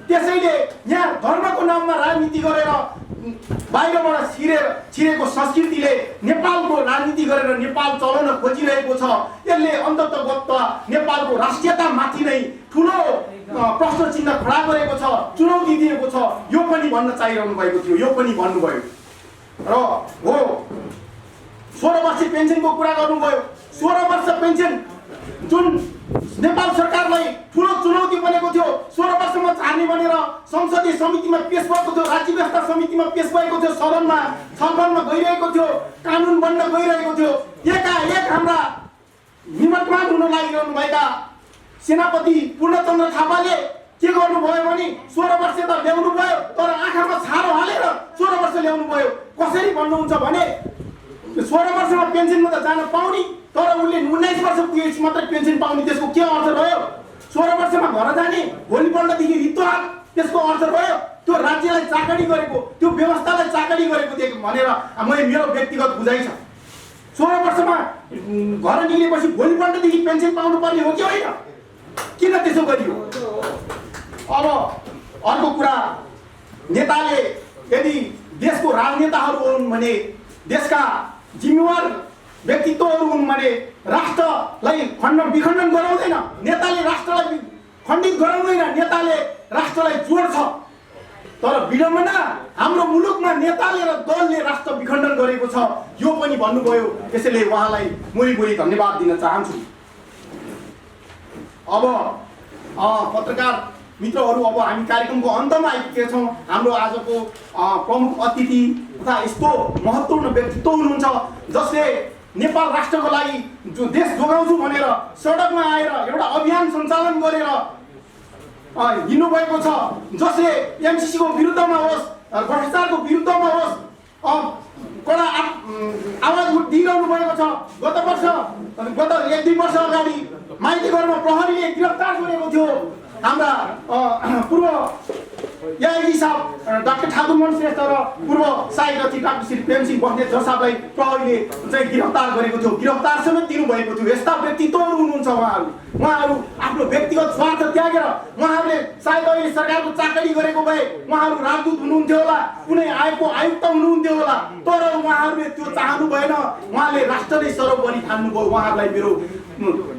त्यसैले यहाँ धर्मको नाममा राजनीति गरेर बाहिरबाट छिरेको संस्कृतिले नेपालको राजनीति गरेर नेपाल चलाउन खोजिरहेको छ। यसले अन्ततः नेपालको राष्ट्रियतामाथि नै ठुलो प्रश्न चिन्ह खडा गरेको छ, चुनौती दिएको छ। यो पनि भन्न चाहिरहनु भएको थियो, यो पनि भन्नुभयो र हो। 16 वर्ष पेन्सनको कुरा गर्नुभयो। 16 वर्ष पेन्सन जुन नेपाल सरकारलाई ठुलो चुनौती बनेको थियो, 16 वर्षमा छाड्ने भनेर संसदीय समितिमा पेश भएको थियो, राज्य व्यवस्था समितिमा पेश भएको थियो, सदनमा छलफलमा गइरहेको थियो, कानुन बन्न गइरहेको थियो। एकाएक हाम्रा निवर्तमान हुन लागिरहनु भएका सेनापति पूर्णचन्द्र थापाले के गर्नुभयो भने 16 वर्ष त ल्याउनु भयो, तर आँखामा छारो हालेर 16 वर्ष ल्याउनु भयो। कसरी भन्नुहुन्छ भने 16 वर्षमा पेन्सनमा त जान पाउने, तर उनले 19 वर्ष पुगेपछि मात्रै पेन्सन पाउने। त्यसको के अर्थ रह्यो? 16 वर्षमा घर जाने, भोलिपल्टदेखि रित्वाहात, त्यसको अर्थ रह्यो त्यो राज्यलाई चाकडी गरेको, त्यो व्यवस्थालाई चाकडी गरेको देख भनेर मेरो व्यक्तिगत बुझाइ छ। 16 वर्षमा घर निक्लेपछि भोलिपल्टदेखि पेन्सन पाउनु पर्ने हो कि होइन? किन त्यसो गरियो? अब अर्को कुरा, नेताले यदि देशको राजनेताहरू हुन् भने, देशका जिम्मेवार व्यक्तित्वहरू हुन् भने राष्ट्रलाई विखण्डन गराउँदैन। नेताले राष्ट्रलाई खण्डित गराउँदैन, नेताले राष्ट्रलाई जोड्छ। तर विडम्बना हाम्रो मुलुकमा नेताले र दलले राष्ट्र विखण्डन गरेको छ, यो पनि भन्नुभयो। त्यसैले उहाँलाई मुरी धन्यवाद दिन चाहन्छु। अब पत्रकार मित्रहरू, अब हामी कार्यक्रमको अन्तमा आइपुगेका छौँ। हाम्रो आजको प्रमुख अतिथि तथा यस्तो महत्त्वपूर्ण व्यक्तित्व हुनुहुन्छ जसले नेपाल राष्ट्रको लागि जो देश जोगाउँछु भनेर सडकमा आएर एउटा अभियान सञ्चालन गरेर हिँड्नुभएको छ, जसले एमसीसीको विरुद्धमा होस्, भ्रष्टाचारको विरुद्धमा होस् कडा आवाज दिइरहनु भएको छ। गत 1-2 वर्ष अगाडि माइतीघरमा प्रहरीले गिरफ्तार गरेको थियो हाम्रा पूर्व एआइजी साहब डाक्टर ठाकुरमन श्रेष्ठ र पूर्व सहायक डाक्टर श्री प्रेमसिंह बस्नेत जसाबलाई प्रहरीले चाहिँ गिरफ्तार गरेको थियो, गिरफ्तार समेत दिनुभएको थियो। यस्ता व्यक्तित्वहरू हुनुहुन्छ उहाँहरू आफ्नो व्यक्तिगत स्वार्थ त्यागेर उहाँहरूले सायद अहिले सरकारको चाकरी गरेको भए उहाँहरू राजदूत हुनुहुन्थ्यो होला, कुनै आयोगको आयुक्त हुनुहुन्थ्यो होला, तर उहाँहरूले त्यो चाहनु भएन। उहाँले राष्ट्रले सर्वोपरि ठान्नुभयो। उहाँहरूलाई मेरो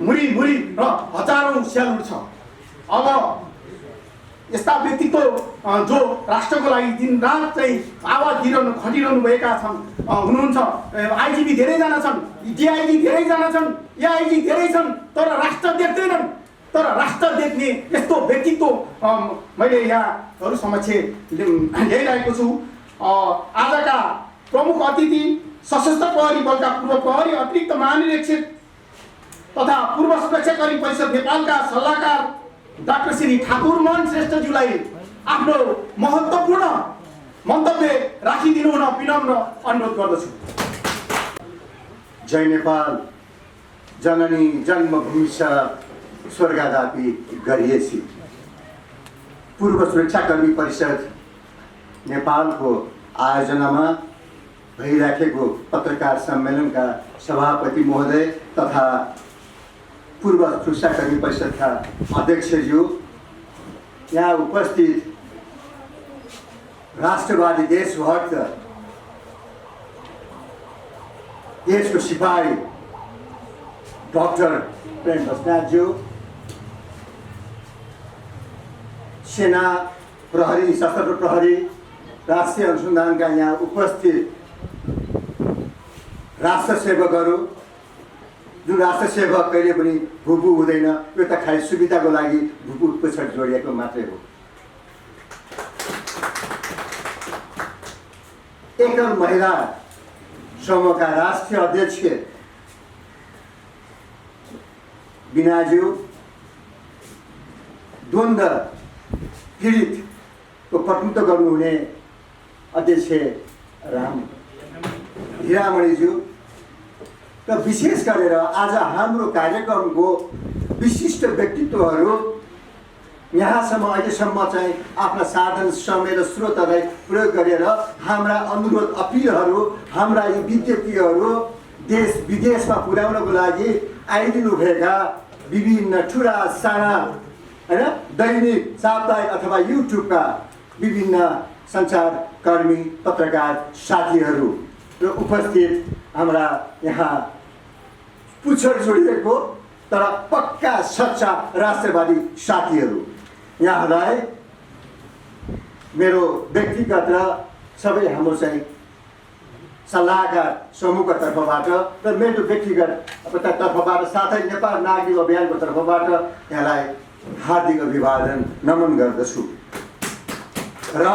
मुरी र हजारौँ स्यालुट छ। अब यस्ता व्यक्तित्व जो राष्ट्रको लागि दिनरात चाहिँ आवाज दिइरहनु खटिरहनु भएका हुनुहुन्छ। आइजिपी धेरैजना छन्, डिआइजी धेरैजना छन्, एआइजी धेरै छन्, तर राष्ट्र देख्दैनन्। तर राष्ट्र देख्ने यस्तो व्यक्तित्व मैले यहाँहरू समक्ष ल्याइरहेको छु। आजका प्रमुख अतिथि सशस्त्र प्रहरी बलका पूर्व प्रहरी अतिरिक्त महानिरीक्षक तथा पूर्व सुरक्षाकर्मी परिषद नेपालका सल्लाहकार डाक्टर श्री ठाकुरमन श्रेष्ठज्यूलाई आफ्नो महत्त्वपूर्ण मन्तव्य राखिदिनु हुन विनम्र अनुरोध गर्दछु। जय नेपाल, जननी जन्मभूमि स्वर्गदापी गरिएसी। पूर्व सुरक्षाकर्मी परिषद नेपालको आयोजनामा भइराखेको पत्रकार सम्मेलनका सभापति महोदय तथा पूर्व सुरक्षाकर्मी परिषदका अध्यक्षज्यू, यहाँ उपस्थित राष्ट्रवादी देशभक्त देशको सिपाही डाक्टर प्रेम बस्नेतज्यू, सेना प्रहरी, सशस्त्र प्रहरी, राष्ट्रिय अनुसन्धानका यहाँ उपस्थित राष्ट्र सेवकहरू, जुन राष्ट्र सेवक कहिले पनि भुपु हुँदैन, यो त खालि सुविधाको लागि भुपु पछाडि जोडिएको मात्रै हो। एकल महिला समूहका राष्ट्रिय अध्यक्ष बिनाज्यू, द्वन्द्व पीडित को प्रतिनिधित्व गर्नुहुने अध्यक्ष राम हिरामणिज्यू र विशेष गरेर आज हाम्रो कार्यक्रमको विशिष्ट व्यक्तित्वहरू यहाँसम्म अहिलेसम्म चाहिँ आफ्ना साधन समय र स्रोतलाई प्रयोग गरेर हाम्रा अनुरोध अपिलहरू हाम्रा यी विज्ञप्तिहरू देश विदेशमा पुर्याउनको लागि आइदिनुभएका विभिन्न ठुला साना होइन दैनिक साप्ताहिक अथवा युट्युबका विभिन्न सञ्चारकर्मी पत्रकार साथीहरू र उपस्थित हाम्रा यहाँ पुच्छर जोडिएको तर पक्का सच्चा राष्ट्रवादी साथीहरू, यहाँलाई मेरो व्यक्तिगत र सबै हाम्रो चाहिँ सल्लाहकार समूहको तर्फबाट र मेरो व्यक्तिगत तर्फबाट साथै नेपाल नागरिक अभियानको तर्फबाट यहाँलाई हार्दिक अभिवादन नमन गर्दछु। र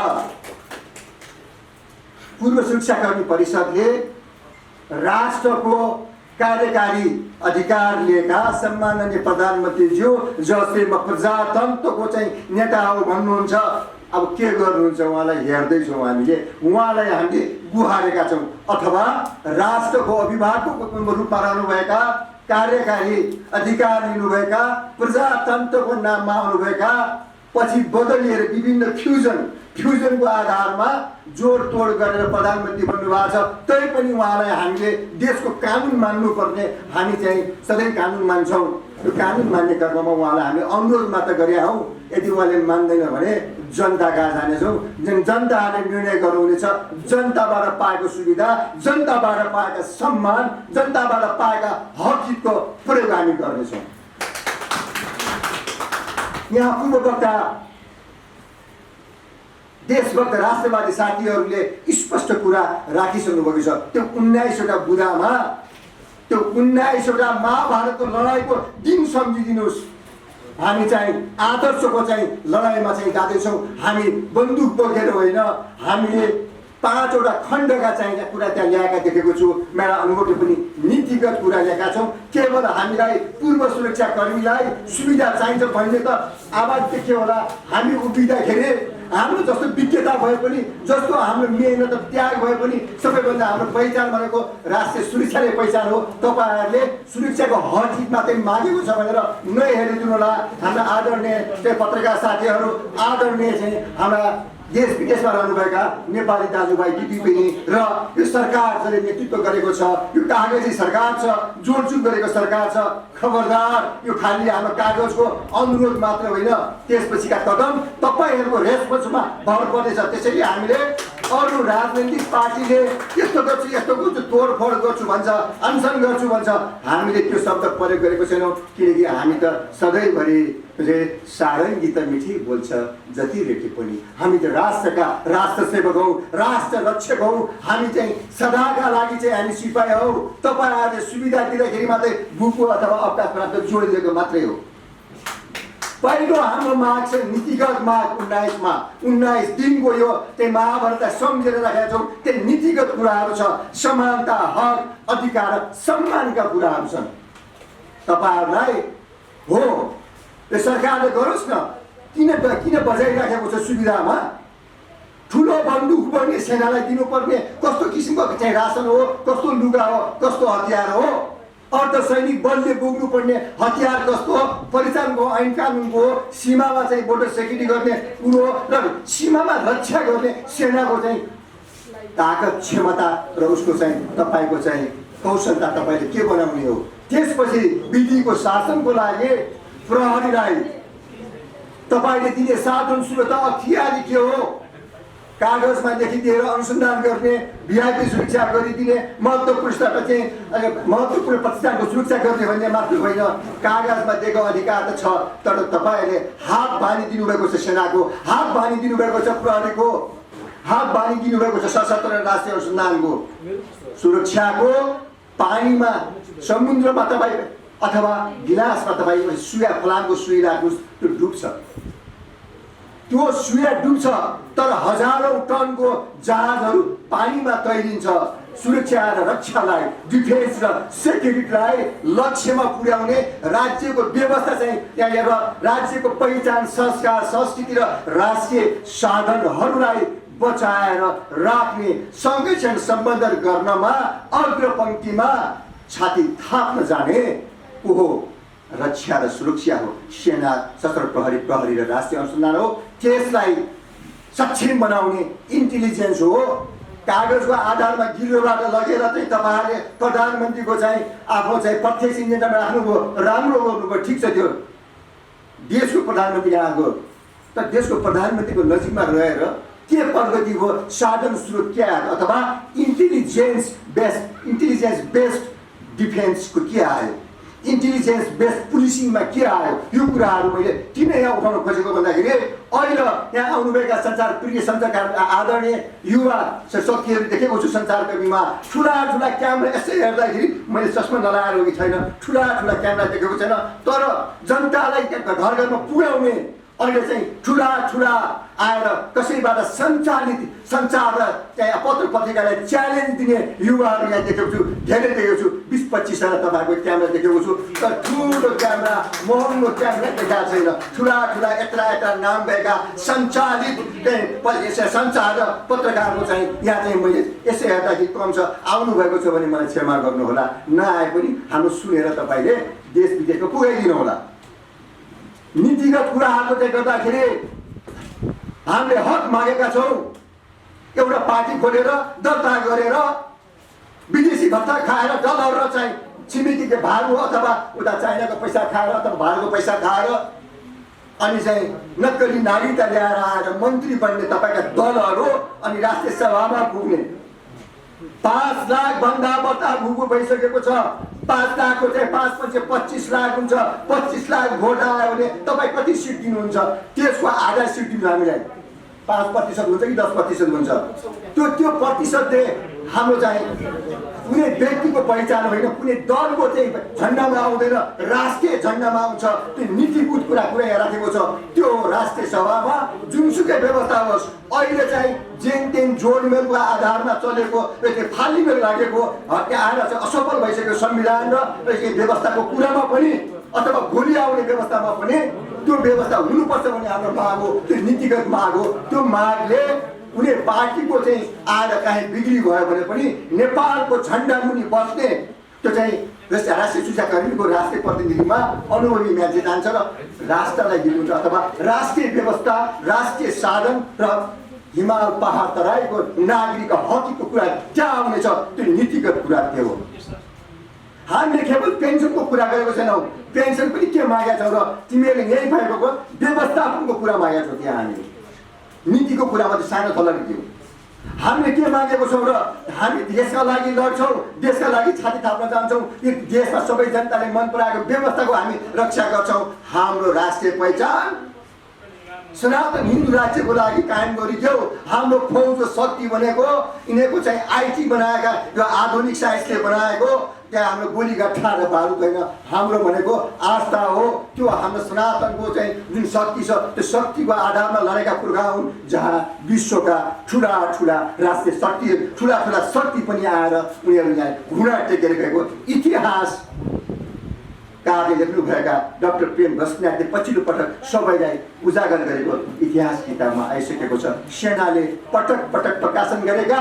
पूर्व सुरक्षाकर्मी परिषदले राष्ट्रको कार्यकारी अधिकार लिएका सम्माननीय प्रधानमन्त्रीज्यू जसले म प्रजातन्त्रको चाहिँ नेता हो भन्नुहुन्छ, अब के गर्नुहुन्छ उहाँलाई हेर्दैछौँ हामीले, उहाँलाई हामीले गुहारेका छौँ। अथवा राष्ट्रको अभिभावकको रूपमा रहनुभएका कार्यकारी अधिकार लिनुभएका प्रजातन्त्रको नाममा आउनुभएका पछि बदलिएर विभिन्न फ्युजनको आधारमा जोडतोड गरेर प्रधानमन्त्री बन्नुभएको छ। तैपनि उहाँलाई हामीले देशको कानुन मान्नुपर्ने, हामी चाहिँ सधैँ कानुन मान्छौँ। यो कानुन मान्ने क्रममा उहाँलाई हामीले अनुरोध मात्र गरे हौँ। यदि उहाँले मान्दैन भने जनता कहाँ जानेछौँ, जनताले निर्णय गर्नुहुनेछ। जनताबाट पाएको सुविधा, जनताबाट पाएका सम्मान, जनताबाट पाएका हक-हितको प्रयोग हामी गर्नेछौँ। यहाँ पूर्ववक्ता देशभक्त राष्ट्रवादी साथीहरूले स्पष्ट कुरा राखिसक्नुभएको छ। त्यो 19वटा बुँदामा, त्यो 19वटा महाभारतको लडाइँको दिन सम्झिदिनुहोस्। हामी चाहिँ आदर्शको चाहिँ लडाइँमा चाहिँ जाँदैछौँ। हामी बन्दुक बोकेर होइन, हामीले 5वटा खण्डका चाहिँ कुरा त्यहाँ ल्याएका देखेको छु। मेरा अनुभवले पनि नीतिगत कुरा ल्याएका छौँ। केवल हामीलाई पूर्व सुरक्षाकर्मीलाई सुविधा चाहिन्छ भन्ने त आवाज देख्यो होला। हामी उभिँदाखेरि हाम्रो जस्तो विज्ञता भए पनि, जस्तो हाम्रो मेहनत त्याग भए पनि सबैभन्दा हाम्रो पहिचान भनेको राष्ट्रिय सुरक्षा नै पहिचान हो। तपाईँहरूले सुरक्षाको हक मात्रै मागेको छ भनेर नहेरिदिनु होला। हाम्रा आदरणीय पत्रकार साथीहरू, आदरणीय चाहिँ हाम्रा देश विदेशमा रहनुभएका नेपाली दाजुभाइ दिदीबहिनी र यो सरकार जसले नेतृत्व गरेको छ, यो कागजी सरकार छ, जोडचुक गरेको सरकार छ, खबरदार यो खालि हाम्रो कागजको अनुरोध मात्र होइन, त्यसपछिका कदम तपाईँहरूको रेस्पोन्समा भर पर्नेछ। त्यसैले हामीले अरू राजनैतिक पार्टीले यस्तो गर्छु तोडफोड गर्छु भन्छ, अनसन गर्छु भन्छ, हामीले त्यो शब्द प्रयोग गरेको छैनौँ। किनकि हामी त सधैँभरि सारङ्गी त मिठी बोल्छ जति रेटी पनि। हामी त राष्ट्रका राष्ट्रसेवक हौ, राष्ट्र रक्षक हौ। हामी चाहिँ सदाका लागि चाहिँ हामी सिपाही हौ। तपाईँहरूले सुविधा दिँदाखेरि मात्रै बुकु अथवा अवकाश प्राप्त जोडिदिएको मात्रै हो। पहिलो हाम्रो माग छ नीतिगत माग। 19 दिनको यो त्यही महाभारतलाई सम्झेर राखेका छौँ। त्यही नीतिगत कुराहरू छ। समानता, हक, अधिकार, सम्मानका कुराहरू छन्। तपाईँहरूलाई हो यो सरकारले गरोस् न। किन बजाइराखेको छ सुविधामा? ठुलो बन्दुक पर्ने सेनालाई दिनुपर्ने कस्तो किसिमको चाहिँ रासन हो, कस्तो लुगा हो, कस्तो हतियार हो? अर्धसैनिक बलले बोक्नुपर्ने हतियार कस्तो हो, परिचालनको ऐन कानुनको हो, सीमामा चाहिँ बोर्डर सेक्युरिटी गर्ने कुरो र सीमामा रक्षा गर्ने सेनाको चाहिँ ताकत, क्षमता र उसको चाहिँ तपाईँको चाहिँ कौशलता तपाईँले के बनाउने हो? त्यसपछि विधिको शासनको लागि प्रहरीलाई तपाईँले दिने साधन स्रोत अख्तियारी के हो? कागजमा लेखिदिएर अनुसन्धान गर्ने, भिआइपी सुरक्षा गरिदिने, महत्त्वपूर्ण प्रतिष्ठानको सुरक्षा गर्ने भन्ने मात्र होइन। कागजमा दिएको अधिकार त छ, तर तपाईँहरूले हात बाँधिदिनु भएको छ सेनाको, हात बाँधिदिनु भएको छ प्रहरीको, हात बाँधिदिनु भएको छ सशस्त्र राष्ट्रिय अनुसन्धानको। सुरक्षाको पानीमा, समुद्रमा तपाईँ अथवा गिलासमा तपाईँ सुया, फलामको सुई राख्नुहोस्, त्यो डुब्छ। त्यो सुया डुब्छ, तर हजारौँ टनको जहाजहरू पानीमा तैरिन्छ। सुरक्षा र रक्षालाई, डिफेन्स र सेक्युरिटीलाई लक्ष्यमा पुर्याउने राज्यको व्यवस्था चाहिँ यहाँ हेर, राज्यको पहिचान, संस्कार, संस्कृति र राष्ट्रिय साधनहरूलाई बचाएर राख्ने, सँगैसँग सम्बन्ध गर्नमा अग्रपङ्क्तिमा छाती थाप्न जाने को हो रक्षा र सुरक्षा हो। सेना, सशस्त्र प्रहरी, प्रहरी र राष्ट्रिय अनुसन्धान हो। त्यसलाई सक्षम बनाउने इन्टेलिजेन्स हो। कागजको आधारमा गिरोबाट लगेर चाहिँ तपाईँहरूले प्रधानमन्त्रीको चाहिँ आफ्नो चाहिँ प्रत्यक्ष इन्जिनमा राख्नुभयो, राम्रो गर्नुभयो, ठिक छ। त्यो देशको प्रधानमन्त्री यहाँ गयो, तर देशको प्रधानमन्त्रीको नजिकमा रहेर के प्रगति हो, साधन स्रोत क्या अथवा इन्टेलिजेन्स बेस्ड डिफेन्सको के आयो, इन्टेलिजेन्स बेस्ड पुलिसिङमा के आयो, यो कुराहरू मैले किन यहाँ उठाउन खोजेको भन्दाखेरि अहिले यहाँ आउनुभएका सञ्चारप्रिय सञ्चारकार आदरणीय युवा शक्तिहरू देखेको छु सञ्चारकर्मीमा। ठुला ठुला क्यामेरा यसै हेर्दाखेरि मैले चस्मा नलाएर हो कि छैन, ठुला ठुला क्यामेरा देखेको छैन, तर जनतालाई घर घरमा पुर्याउने अहिले चाहिँ ठुला ठुला आएर कसैबाट सञ्चालित सञ्चार र त्यहाँ पत्र पत्रिकालाई च्यालेन्ज दिने युवाहरू यहाँ देखेको छु, धेरै देखेको छु। 20-25 तपाईँको क्यामेरा देखेको छु, तर ठुलो क्यामेरा, महँगो क्यामेरा देखाएको छैन। ठुला ठुला यत्रा नाम भएका सञ्चालित सञ्चार र पत्रकारको चाहिँ यहाँ चाहिँ मैले यसै हेर्दाखेरि कम छ। आउनुभएको छ भने मलाई क्षमा गर्नुहोला, नआए पनि हाम्रो सुनेर तपाईँले देश विदेशको पुगाइदिनु होला। नीतिगत कुराहरूले गर्दाखेरि हामीले हक मागेका छौँ। एउटा पार्टी खोलेर दर्ता गरेर विदेशी भत्ता खाएर डलर चाहिँ छिमेकीको भागो अथवा उता चाइनाको पैसा खाएर अथवा भारतको पैसा खाएर अनि चाहिँ नक्कली नागरिकता ल्याएर आएर मन्त्री बन्ने तपाईँका दलहरू अनि राष्ट्रिय सभामा पुग्ने 5 लाख भन्दा बढ्ता भुगु भइसकेको छ। 5 लाखको चाहिँ 5-25 लाख हुन्छ। 25 लाख भोट आयो भने तपाईँ कति सिट दिनुहुन्छ? त्यसको आधा सिट दिनु हामीलाई। 5% हुन्छ कि 10% हुन्छ। त्यो प्रतिशतले हाम्रो चाहिँ कुनै व्यक्तिको पहिचान होइन, कुनै दलको चाहिँ झन्डामा आउँदैन, राष्ट्रिय झन्डामा आउँछ। त्यो नीतिगत कुरा राखेको छ। त्यो राष्ट्रिय सभामा जुनसुकै व्यवस्था होस्, अहिले चाहिँ जेन तेन जोडमेलको आधारमा चलेको फालिमेल लागेको त्यहाँ आएर चाहिँ असफल भइसक्यो संविधान र व्यवस्थाको कुरामा पनि अथवा भोलि आउने व्यवस्थामा पनि त्यो व्यवस्था हुनुपर्छ भन्ने हाम्रो माग हो। त्यो नीतिगत माग हो। त्यो मागले कुनै पार्टीको चाहिँ आएर काहीँ बिग्री भयो भने पनि नेपालको झन्डा मुनि बस्ने त्यो चाहिँ राष्ट्रिय सुरक्षाकर्मीको राष्ट्रिय प्रतिनिधिमा अनुभवी मान्छे जान्छ र राष्ट्रलाई दिनुहुन्छ अथवा राष्ट्रिय व्यवस्था, राष्ट्रिय साधन र हिमाल पहाड तराईको नागरिक हकको कुरा त्यहाँ आउनेछ। त्यो नीतिगत कुरा के हो? हामीले केवल पेन्सनको कुरा गरेको छैनौँ। पेन्सन पनि के मागेका छौँ र तिमीहरूले यही भएको व्यवस्थापनको कुरा मागेका छौ। त्यहाँ हामीले नीतिको कुरामा चाहिँ सानो थलरी दियौँ। हामीले के मागेको छौँ र हामी देशका लागि लड्छौँ, देशका लागि छाती थाप्न जान्छौँ। यो देशमा सबै जनताले मन पराएको व्यवस्थाको हामी रक्षा गर्छौँ। हाम्रो राष्ट्रिय पहिचान सनातन हिन्दू राज्यको लागि कायम गरिदियो। हाम्रो फौजको शक्ति भनेको यिनीहरूको चाहिँ आइटी बनाएका यो आधुनिक साइन्सले बनाएको त्यहाँ हाम्रो गोलीगट्ठा र बारुद होइन, हाम्रो भनेको आस्था हो। त्यो हाम्रो सनातनको चाहिँ जुन शक्ति छ त्यो शक्तिको आधारमा लडेका पुर्खा हुन्, जहाँ विश्वका ठुला ठुला राष्ट्रिय शक्ति ठुला ठुला शक्ति पनि आएर उनीहरू यहाँ घुँडा टेकेर गएको इतिहास कार्य लेख्नुभएका डाक्टर प्रेम बस्नेतले पछिल्लो पटक सबैलाई उजागर गरेको इतिहास किताबमा आइसकेको छ। सेनाले पटक पटक प्रकाशन गरेका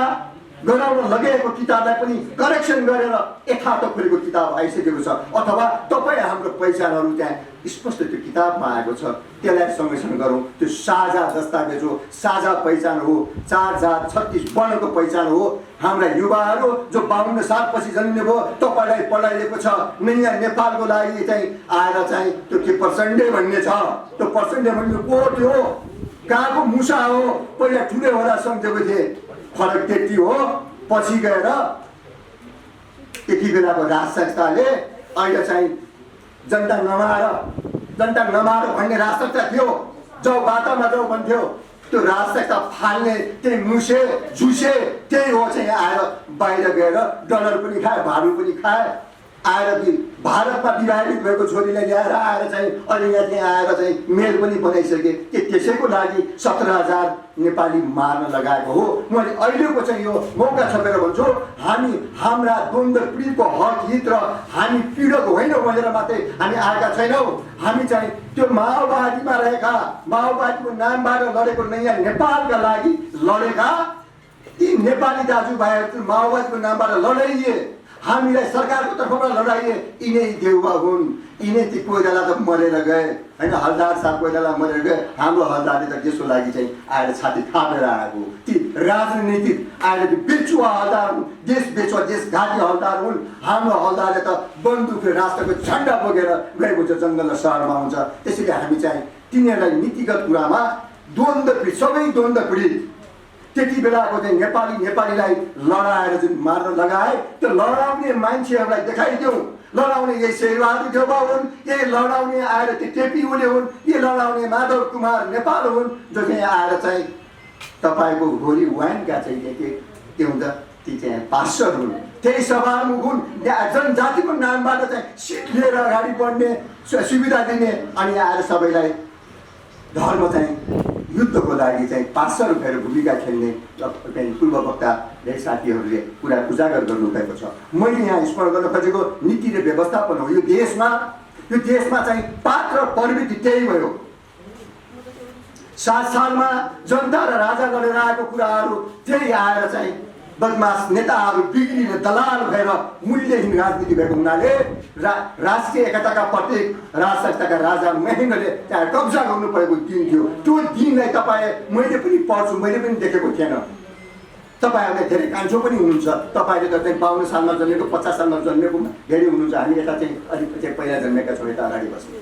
गराउन लगेको किताबलाई पनि करेक्सन गरेर यथार्थ खोलेको किताब आइसकेको छ। अथवा तपाईँ हाम्रो पहिचानहरू त्यहाँ स्पष्ट त्यो किताबमा आएको छ। त्यसलाई सँगैसँग गरौँ। त्यो साझा दस्तावेज हो, साझा पहिचान हो, 4 जात 36 वर्णको पहिचान हो। हाम्रा युवाहरू जो 52 सालपछि जन्मिने भयो, तपाईँलाई पढाइएको छ नयाँ नेपालको लागि चाहिँ आएर चाहिँ त्यो के पर्सेन्टे भन्ने छ। त्यो पर्सेन्टे भन्ने को थियो? कहाँको मुसा हो? पहिला ठुलो होला सम्झेको थिए, फरक त्यति हो। पछि गएर यति बेलाको राज संस्थाले अहिले चाहिँ जनता नमार भन्ने राज संस्था थियो। जाउ बाटामा जाउ भन्थ्यो। त्यो राज संस्था फाल्ने त्यही मुसे झुसे त्यही हो। चाहिँ आएर बाहिर गएर डलर पनि खाए, भाडु पनि खाए। आएर कि भारतमा विवाहित भएको छोरीलाई ल्याएर आएर चाहिँ अहिले यहाँ चाहिँ आएर चाहिँ मेल पनि बनाइसके कि त्यसैको लागि 17,000 नेपाली मार्न लगाएको हो। मैले अहिलेको चाहिँ यो मौका छपेर भन्छु, हामी हाम्रा द्वन्द्व पीडितको हक हित र हामी पीडक होइनौँ भनेर मात्रै हामी आएका छैनौँ। हामी चाहिँ त्यो माओवादीमा रहेका, माओवादीको नामबाट लडेको नयाँ नेपालका लागि लडेका ती नेपाली दाजुभाइहरू माओवादीको नामबाट लडाइए, हामीलाई सरकारको तर्फबाट लडाइए, यिनै देउबा हुन्। यिनै ती कोइराला त मरेर गए होइन, हलदार साहब कोइराला मरेर गए। हाम्रो हलदारले त त्यसको लागि चाहिँ आएर छाती थापेर आएको। ती राजनीतिक आएर बेचुवा हलदार हुन्, देश बेचुवा देशघाती हलदार हुन्। हाम्रो हलदारले त बन्दुक राष्ट्रको झन्डा बोकेर गएको छ जङ्गल र सहरमा हुन्छ। त्यसैले हामी चाहिँ तिनीहरूलाई नीतिगत कुरामा द्वन्द्व पीडित, सबै द्वन्द्व पीडित त्यति बेलाको चाहिँ नेपालीलाई लडाएर जुन मार्न लगाए, त्यो लडाउने मान्छेहरूलाई देखाइदिउँ। लडाउने यही शेरबहादुर देउबा हुन्, यही लडाउने आएर त्यो टेपी ओले हुन्, यही लडाउने माधव कुमार नेपाल हुन्, जो चाहिँ आएर चाहिँ तपाईँको घोरी वाइनका चाहिँ के हुन्छ ती चाहिँ पास्टर हुन्, त्यही सभामुख हुन्। जनजातिको नामबाट चाहिँ सिट लिएर अगाडि बढ्ने सुविधा दिने अनि आएर सबैलाई धर्म चाहिँ युद्धको लागि चाहिँ पास्टर भएर भूमिका खेल्ने पूर्व वक्ता धेरै साथीहरूले कुरा उजागर गर्नुभएको छ। मैले यहाँ स्मरण गर्न खोजेको नीति र व्यवस्थापन हो। यो देशमा चाहिँ पात्र प्रवृत्ति त्यही भयो। 7 सालमा जनता र राजा लडेर आएको कुराहरू त्यही आएर चाहिँ बदमास नेताहरू बिग्रिने दलाल भएर मूल्यहीन राजनीति भएको हुनाले राष्ट्रिय एकताका प्रत्येक राजसत्ताका राजा महेन्द्रले त्यहाँ कब्जा गर्नु परेको दिन थियो। त्यो दिनलाई मैले पनि पढ्छु, मैले पनि देखेको थिएन। तपाईँहरूले धेरै कान्छो पनि हुनुहुन्छ, तपाईँले त चाहिँ 52 सालमा जन्मेको 50 सालमा जन्मेको धेरै हुनुहुन्छ। हामी यता चाहिँ अलिक चाहिँ पहिला जन्मेका छौँ, यता अगाडि बस्ने।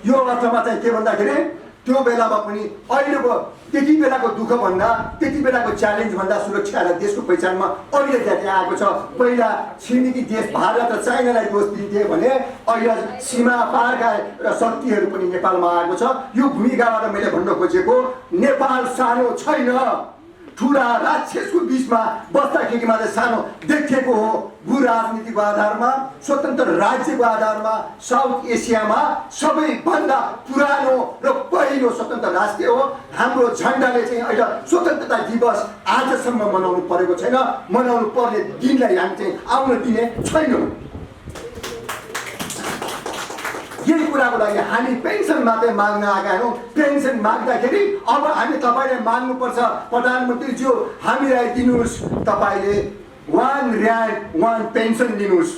यो अर्थमा चाहिँ के भन्दाखेरि त्यो बेलामा पनि अहिलेको त्यति बेलाको दुःख भन्दा, त्यति बेलाको च्यालेन्ज भन्दा सुरक्षा र देशको पहिचानमा अहिले त्यहाँ आएको छ। पहिला छिमेकी देश भारत र चाइनालाई दोष दिन्थे भने अहिले सीमा पारका र शक्तिहरू पनि नेपालमा आएको छ। यो भूमिकाबाट मैले भन्न खोजेको नेपाल सानो छैन, ठुला राक्षसको बिचमा बस्दाखेरि मात्रै सानो देखिएको हो। भू राजनीतिको आधारमा, स्वतन्त्र राज्यको आधारमा साउथ एसियामा सबैभन्दा पुरानो र पहिलो स्वतन्त्र राष्ट्र हो। हाम्रो झन्डाले चाहिँ अहिले स्वतन्त्रता दिवस आजसम्म मनाउनु परेको छैन। मनाउनु पर्ने दिनलाई हामी चाहिँ आउन दिने छैनौँ। यही कुराको लागि हामी पेन्सन मात्रै माग्न आएका हौँ। पेन्सन माग्दाखेरि अब हामी तपाईँले माग्नुपर्छ, प्रधानमन्त्रीज्यू हामीलाई दिनुहोस्, तपाईँले 1 रयाड 1 पेन्सन दिनुहोस्,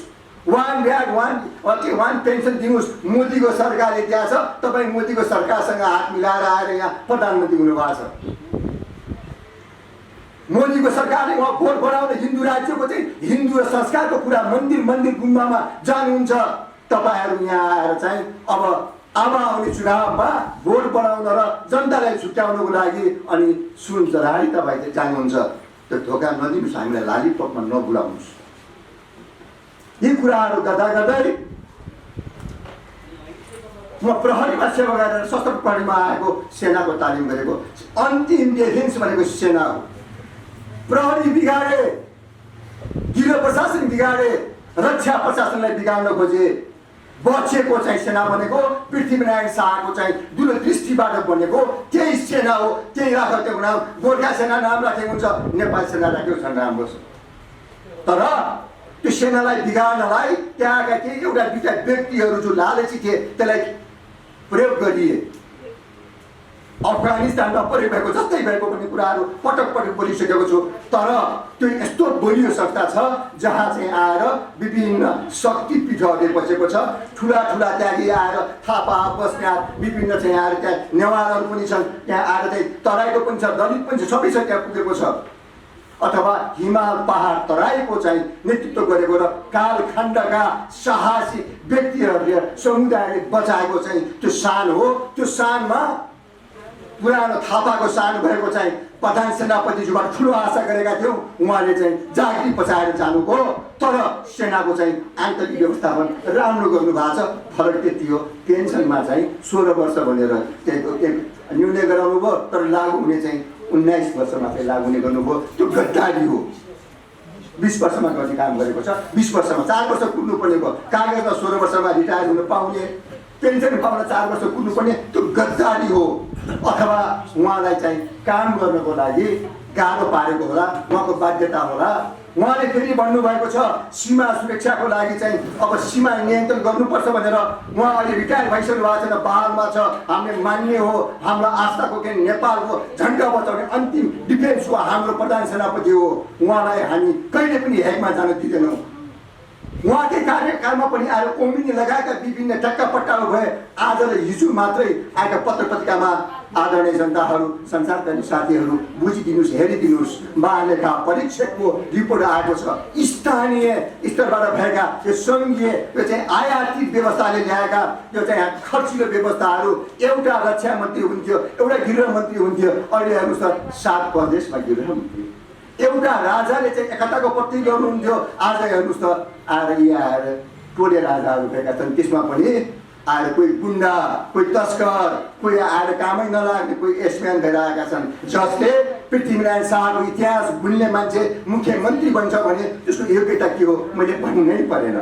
1 रयाड 1 पेन्सन दिनुहोस्। मोदीको सरकारले दिएको छ, तपाईँ मोदीको सरकारसँग हात मिलाएर आएर यहाँ प्रधानमन्त्री हुनुभएको छ। मोदीको सरकारले उहाँ भोट बनाउने हिन्दू राज्यको चाहिँ हिन्दू र संस्कारको कुरा मन्दिर गुम्बामा जानुहुन्छ। तपाईहरू यहाँ आएर चाहिँ अब आउने चुनावमा भोट बनाउन र जनतालाई छुट्याउनको लागि अनि सुन चढाई तपाईँ जानुहुन्छ। त्यो धोका नदिनुहोस्, हामीलाई लालीपपमा नबुलाउनुहोस्। यी कुराहरू गर्दा गर्दै म प्रहरीमा सेवा गरेर सशस्त्र प्रहरीमा आएको, सेनाको तालिम गरेको। अन्तिम डिफेन्स भनेको सेना हो। प्रहरी बिगाडे, गृह प्रशासन बिगाडे, रक्षा प्रशासनलाई बिगाड्न खोजे, बचेको चाहिँ सेना बनेको। पृथ्वीनारायण शाहको चाहिँ दूरदृष्टिबाट बनेको त्यही सेना हो। त्यही राखेको नाम गोर्खा सेना नाम राखेको हुन्छ, नेपाल सेना राखेको छ राम्रो छ। तर त्यो सेनालाई बिगार्नलाई त्यहाँका केही एउटा दुईटा व्यक्तिहरू जो लालची थिए त्यसलाई प्रयोग गरिए। अफगानिस्तानमा प्रयोग भएको जस्तै भएको भन्ने कुराहरू पटक पटक बोलिसकेको छु। तर त्यो यस्तो बलियो संस्था छ जहाँ चाहिँ आएर विभिन्न शक्तिपीठहरूले बसेको छ। ठुला त्यागी आएर थापा बस्नेत विभिन्न चाहिँ आएर त्यहाँ नेवारहरू पनि छन्, त्यहाँ आएर चाहिँ तराईको पनि छ, दलित पनि छ, सबै छ त्यहाँ पुगेको छ। अथवा हिमाल पहाड तराईको चाहिँ नेतृत्व गरेको र कालखण्डका साहसी व्यक्तिहरूले समुदायले बचाएको चाहिँ त्यो शान हो। त्यो शानमा पुरानो थापाको शान भएको चाहिँ प्रधान सेनापतिज्यूबाट ठुलो आशा गरेका थियौँ। उहाँले चाहिँ जागिरी बचाएर जानुभयो। तर सेनाको चाहिँ आन्तरिक व्यवस्थापन राम्रो गर्नुभएको छ। फरक त्यति हो, पेन्सनमा चाहिँ 16 वर्ष भनेर निर्णय गराउनु भयो, तर लागु हुने चाहिँ 19 वर्षमा चाहिँ लागु हुने गर्नुभयो। त्यो गद्दारी हो। 20 वर्षमा गर्ने काम गरेको छ। 20 वर्षमा 4 वर्ष कुद्नु पर्ने भयो। कागजमा 16 वर्षमा रिटायर हुन पाउने, पेन्सन पाउन 4 वर्ष कुद्नु पर्ने, त्यो गद्दारी हो। अथवा उहाँलाई चाहिँ काम गर्नको लागि गाह्रो पारेको होला, उहाँको बाध्यता होला। उहाँले फेरि भन्नुभएको छ सीमा सुरक्षाको लागि चाहिँ अब सीमा नियन्त्रण गर्नुपर्छ भनेर। उहाँ अहिले रिटायर भइसक्नु भएको छैन, बहालमा छ। हामीले मान्ने हो, हाम्रो आस्थाको के नेपालको झन्डा बचाउने अन्तिम डिफेन्स हो, हाम्रो प्रधान सेनापति हो। उहाँलाई हामी कहिले पनि हेगमा जान दिँदैनौँ। उहाँकै कार्यकालमा पनि आएर ओमिनी लगाएका विभिन्न टक्कापट्टाहरू भए। आज र हिजो मात्रै आएका पत्र पत्रिकामा आदरणीय जनताहरू, संसारका साथीहरू बुझिदिनुहोस्, हेरिदिनुहोस्। महालेखा परीक्षकको रिपोर्ट आएको छ। स्थानीय स्तरबाट भएका यो सङ्घीय यो चाहिँ आयातित व्यवस्थाले ल्याएका यो चाहिँ खर्चिलो व्यवस्थाहरू। एउटा रक्षा मन्त्री हुन्थ्यो, एउटा गृह मन्त्री हुन्थ्यो, अहिले हेर्नुहोस् त 7 प्रदेशमा गृह मन्त्री। एउटा राजाले चाहिँ एकताको प्रतीक गर्नुहुन्थ्यो, आज हेर्नुहोस् त आएर यहाँ आएर टोले राजाहरू भएका छन्। त्यसमा पनि आएर कोही गुन्डा, कोही तस्कर, कोही आएर कामै नलाग्ने, कोही एसम्यान भएर आएका छन्। जसले पृथ्वीनारायण शाहको इतिहास भुल्ने मान्छे मुख्यमन्त्री बन्छ भने त्यसको योग्यता के हो मैले भन्नै परेन।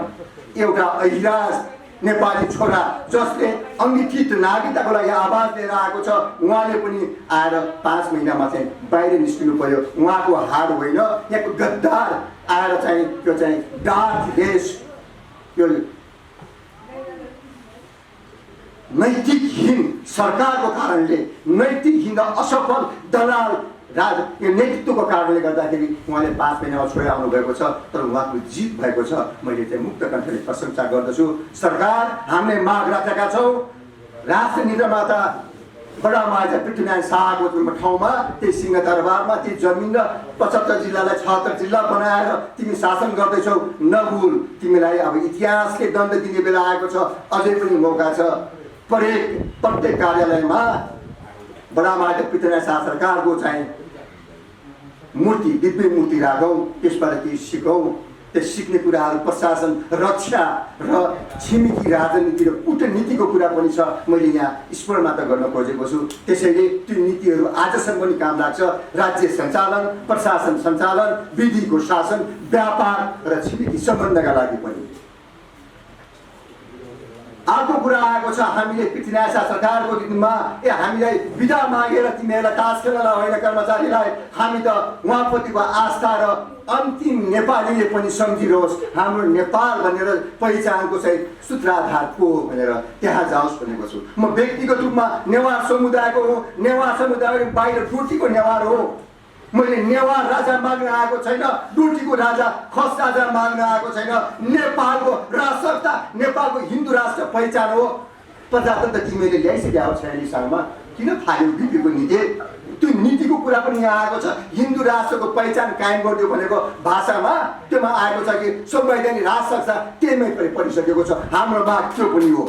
एउटा ऐराज नेपाली छोरा जसले अङ्गीकृत नागरिकताको लागि आवाज लिएर आएको छ, उहाँले पनि आएर 5 महिनामा चाहिँ बाहिर निस्किनु पर्यो। उहाँको हार होइन, यहाँको गद्दार आएर चाहिँ त्यो चाहिँ डार्क देश, यो नैतिकहीन सरकारको कारणले, नैतिकहीन असफल दलाल यो नेतृत्वको कारणले गर्दाखेरि उहाँले 5 महिनामा छोडेर आउनु भएको छ। तर उहाँको जित भएको छ। मैले चाहिँ मुक्त कण्ठले प्रशंसा गर्दछु। सरकार हामीले माग राखेका छौँ, राष्ट्र निर्माता बडा महाराजा पृथ्वीनारायण शाहको ठाउँमा त्यही सिंहदरबारमा ती जमिन र 75 जिल्लालाई 76 जिल्ला बनाएर तिमी शासन गर्दैछौ। नभुल, तिमीलाई अब इतिहासले दण्ड दिने बेला आएको छ। अझै पनि मौका छ। प्रत्येक कार्यालयमा बडा महाराजा पृथ्वीनारायण शाह सरकारको चाहिँ मूर्ति, दिव्य मूर्ति राखौँ, त्यसबाट केही सिकौँ। त्यो सिक्ने कुराहरू प्रशासन, रक्षा र छिमेकी राजनीति र कूटनीतिको कुरा पनि छ। मैले यहाँ स्मरण मात्र गर्न खोजेको छु। त्यसैले त्यो नीतिहरू आजसम्म पनि काम लाग्छ। राज्य सञ्चालन, प्रशासन सञ्चालन, विधिको शासन, व्यापार र छिमेकी सम्बन्धका लागि पनि। अर्को कुरा आएको छ, हामीले पृथ्वीनारायण शाह सरकारको दिनमा हामीलाई बिदा मागेर तिमीहरूलाई तास खेल्नलाई होइन कर्मचारीलाई, हामी त उहाँप्रतिको आस्था र अन्तिम नेपालीले पनि सम्झिरहोस् हाम्रो नेपाल भनेर पहिचानको चाहिँ सूत्राधार को हो भनेर त्यहाँ जाओस् भनेको छु। म व्यक्तिगत रूपमा नेवार समुदायको हो। नेवार समुदाय बाहिर डोटीको नेवार हो। मैले नेवार राजा माग्न आएको छैन, डोटीको राजा खस राजा माग्न आएको छैन। नेपालको राष्ट्रता, नेपालको हिन्दू राष्ट्र पहिचान हो। प्रजातन्त्र तिमीले ल्याइसक्यो हो 46 सालमा। किन थाल्यो बिपीको नीति? त्यो नीतिको कुरा पनि यहाँ आएको छ। हिन्दू राष्ट्रको पहिचान कायम गरिदियो भनेको भाषामा त्योमा आएको छ कि संवैधानिक राष्ट्र संस्था त्यसमै परिसकेको छ। हाम्रो माग त्यो पनि हो।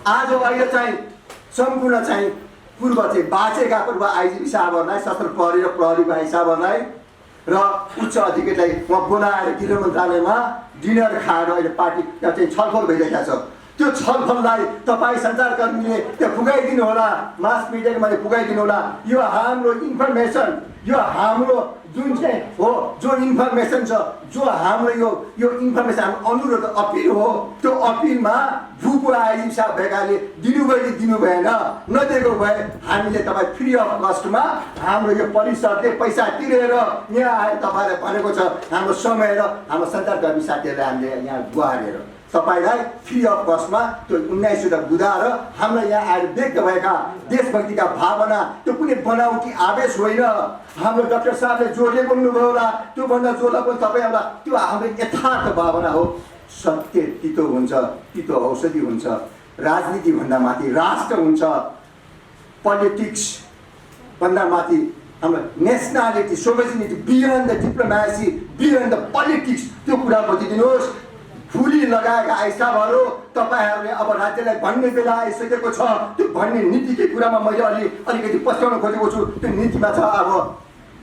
आज अहिले चाहिँ सम्पूर्ण चाहिँ पूर्व चाहिँ बाँचेका पूर्व आइजिपी साहबहरूलाई, सशस्त्र प्रहरी र प्रहरी भाइ साहबहरूलाई र उच्च अधिकारीलाई उहाँ बोलाएर गृह मन्त्रालयमा डिनर खाएर अहिले पार्टी त्यहाँ चाहिँ छलफल भइरहेको छ। त्यो छलफललाई तपाईँ सञ्चारकर्मीले त्यहाँ पुगाइदिनु होला, मास मिडियाको मान्छे पुगाइदिनु होला। यो हाम्रो इन्फर्मेसन, यो हाम्रो जुन चाहिँ हो जो इन्फर्मेसन छ, जो हाम्रो यो इन्फर्मेसन हाम्रो अनुरोध अपिल हो, त्यो अपिलमा भूको आइजिपी साहब भएकाले दिनुभयो कि दिनु भएन, नदिएको भए हामीले तपाईँ फ्री अफ कस्टमा हाम्रो यो परिषदले पैसा तिरेर यहाँ आएर तपाईँलाई भनेको छ। हाम्रो समय र हाम्रो सञ्चारकर्मी साथीहरूलाई हामीले यहाँ गुहारेर तपाईँलाई फ्री अफ कस्टमा त्यो 1900 बुझाएर हाम्रो यहाँ आएर व्यक्त भएका देशभक्तिका भावना, त्यो कुनै बनावटी आवेश होइन। हाम्रो डाक्टर साहबले जोडले बोल्नुभयो होला, त्योभन्दा जोडला पनि तपाईँहरूलाई त्यो हाम्रो यथार्थ भावना हो। सत्य तितो हुन्छ, तितो औषधि हुन्छ। राजनीतिभन्दा माथि राष्ट्र हुन्छ। पोलिटिक्स भन्दा माथि हाम्रो nationality, sovereignty, beyond the diplomacy, beyond the politics, त्यो कुरा बुझिदिनुहोस्। फुली लगाएका आइसाबहरू तपाईँहरूले अब राज्यलाई भन्ने बेला आइसकेको छ। त्यो भन्ने नीतिकै कुरामा मैले अलिकति पस्काउन खोजेको छु। त्यो नीतिमा छ अब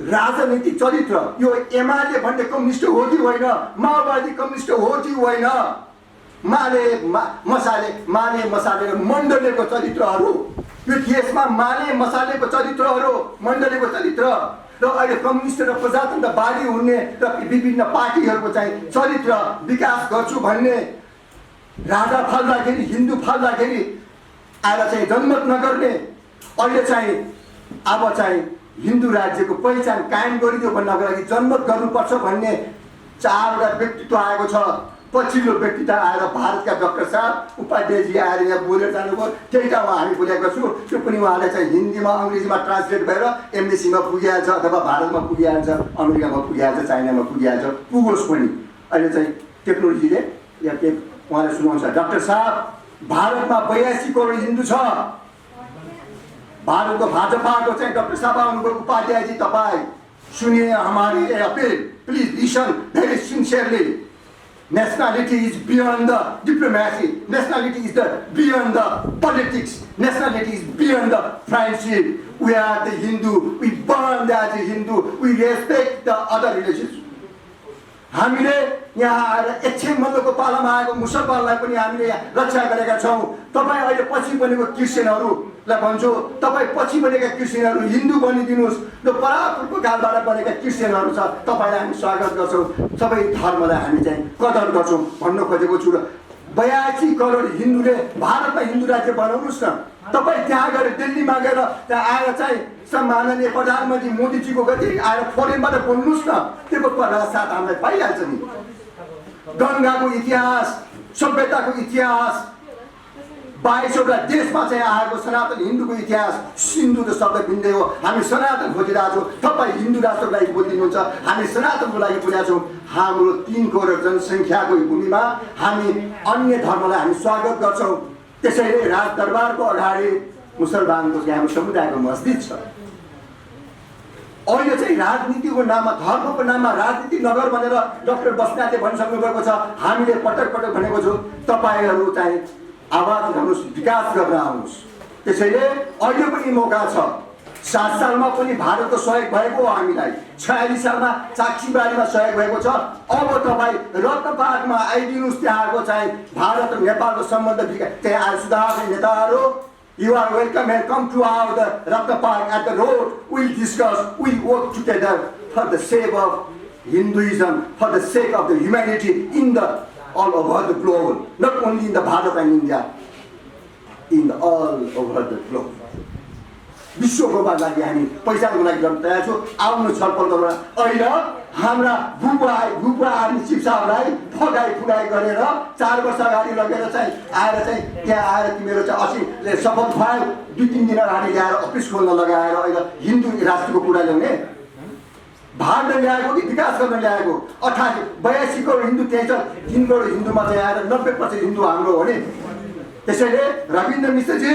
राजनीतिक चरित्र। यो एमाले भन्ने कम्युनिस्ट हो कि होइन, माओवादी कम्युनिस्ट हो कि होइन, माले मसाले र मण्डलेको चरित्रहरू, यो देशमा माले मसालेको चरित्रहरू, मण्डलेको चरित्र र अहिले कम्युनिस्ट र प्रजातन्त्रवादी हुने र विभिन्न पार्टीहरूको चाहिँ चरित्र विकास गर्छु भन्ने राजा फाल्दाखेरि हिन्दू फाल्दाखेरि आएर चाहिँ जनमत नगर्ने अहिले चाहिँ अब चाहिँ हिन्दू राज्यको पहिचान कायम गरिदियो भन्नको लागि जनमत गर्नुपर्छ भन्ने 4वटा व्यक्तित्व आएको छ। पछिल्लो व्यक्तित्व आएर भारतका डाक्टर साहब उपाध्यायजी आएर यहाँ बोलेर जानुभयो। त्यही ठाउँमा हामी बोलेको छु। त्यो पनि उहाँले चाहिँ हिन्दीमा अङ्ग्रेजीमा ट्रान्सलेट भएर एमबिसीमा पुगिहाल्छ अथवा भारतमा पुगिहाल्छ, अमेरिकामा पुगिहाल्छ, चाइनामा पुगिहाल्छ, पुगोस् पनि। अहिले चाहिँ टेक्नोलोजीले या के उहाँले सुनाउँछ, डाक्टर साहब भारतमा 82 करोड हिन्दू छ। भारतको भाजपाको चाहिँ डाक्टर साहब आउनुभयो, उपाध्यायजी तपाईँ सुनिए हमारी appeal, please listen very sincerely. Nationality is beyond the diplomacy. Nationality is beyond the politics. Nationality is beyond the friendship. We are the Hindu. We burn as a Hindu. We respect the other religions. हामीले यहाँ आएर एकछिन मल्लको पालामा आएको मुसलमानलाई पनि हामीले रक्षा गरेका छौँ। तपाईँ अहिले पछि बनेको क्रिस्चियनहरूलाई भन्छु, तपाईँ पछि बनेका क्रिस्चियनहरू हिन्दू बनिदिनुहोस्। र परापुरको कालबाट बनेका क्रिस्चियनहरू छ, तपाईँलाई हामी स्वागत गर्छौँ। सबै धर्मलाई हामी चाहिँ कदर गर्छौँ भन्न खोजेको छु। र 82 करोड हिन्दूले भारतमा हिन्दू राज्य बनाउनुहोस् न। तपाईँ त्यहाँ गएर दिल्लीमा गएर त्यहाँ आएर चाहिँ सम्माननीय प्रधानमन्त्री मोदीजीको गति आएर फोरेनबाट बोल्नुहोस् न। त्यो साथ हामीलाई पाइहाल्छ नि। गङ्गाको इतिहास, सभ्यताको इतिहास, 22वटा देशमा चाहिँ आएको सनातन हिन्दूको इतिहास। सिन्धु त शब्द भिन्दै हो। हामी सनातन खोजिरहेको छौँ, तपाईँ हिन्दू राष्ट्रको लागि बोलिदिनुहुन्छ, हामी सनातनको लागि बोलेका छौँ। हाम्रो 3 करोड जनसङ्ख्याको भूमिमा हामी अन्य धर्मलाई हामी स्वागत गर्छौँ। त्यसैले राजदरबारको अगाडि मुसलमानको हाम्रो समुदायको मस्जिद छ। अहिले चाहिँ राजनीतिको नाममा, धर्मको नाममा राजनीति नगर भनेर डाक्टर बस्नेतले भनिसक्नु भएको छ। हामीले पटक पटक भनेको छु, तपाईँहरू चाहिँ आवाज उठाउनुहोस्, विकास गर्न आउनुहोस्। त्यसैले अहिले पनि मौका छ। 7 सालमा पनि भारतको सहयोग भएको हो हामीलाई। 46 सालमा चाक्सीबारीमा सहयोग भएको छ। अब तपाईँ रत्नपार्कमा आइदिनुहोस्। त्यहाँको चाहिँ भारत र नेपालको सम्बन्ध त्यहाँ आएर सुधार्ने नेताहरू, you are welcome and come to our Ratna Park at the road. We'll discuss, we'll work together for the sake of Hinduism, for the sake of the humanity in the all over the globe, not only in the Bharat and India, in the all over the globe. विश्वको लागि हामी पैसाको लागि गर्न तयार छौँ। आउनु छलफल गरौँ। अहिले हाम्रा बुबा आर्मी चिफ साहबलाई फगाई फुगाई गरेर 4 वर्ष अगाडि लगेर चाहिँ आएर चाहिँ त्यहाँ आएर तिमीहरू चाहिँ 80ले शपथ खायो। 2-3 दिन अगाडि ल्याएर अफिस खोल्न लगाएर अहिले हिन्दू राष्ट्रको कुरा ल्याउने भाग्न ल्याएको कि विकास गर्न ल्याएको। 82 करोड हिन्दू त्यही छ। 3 करोड हिन्दूमा चाहिँ आएर 90% हिन्दू हाम्रो हो नि। त्यसैले रविन्द्र मिश्रजी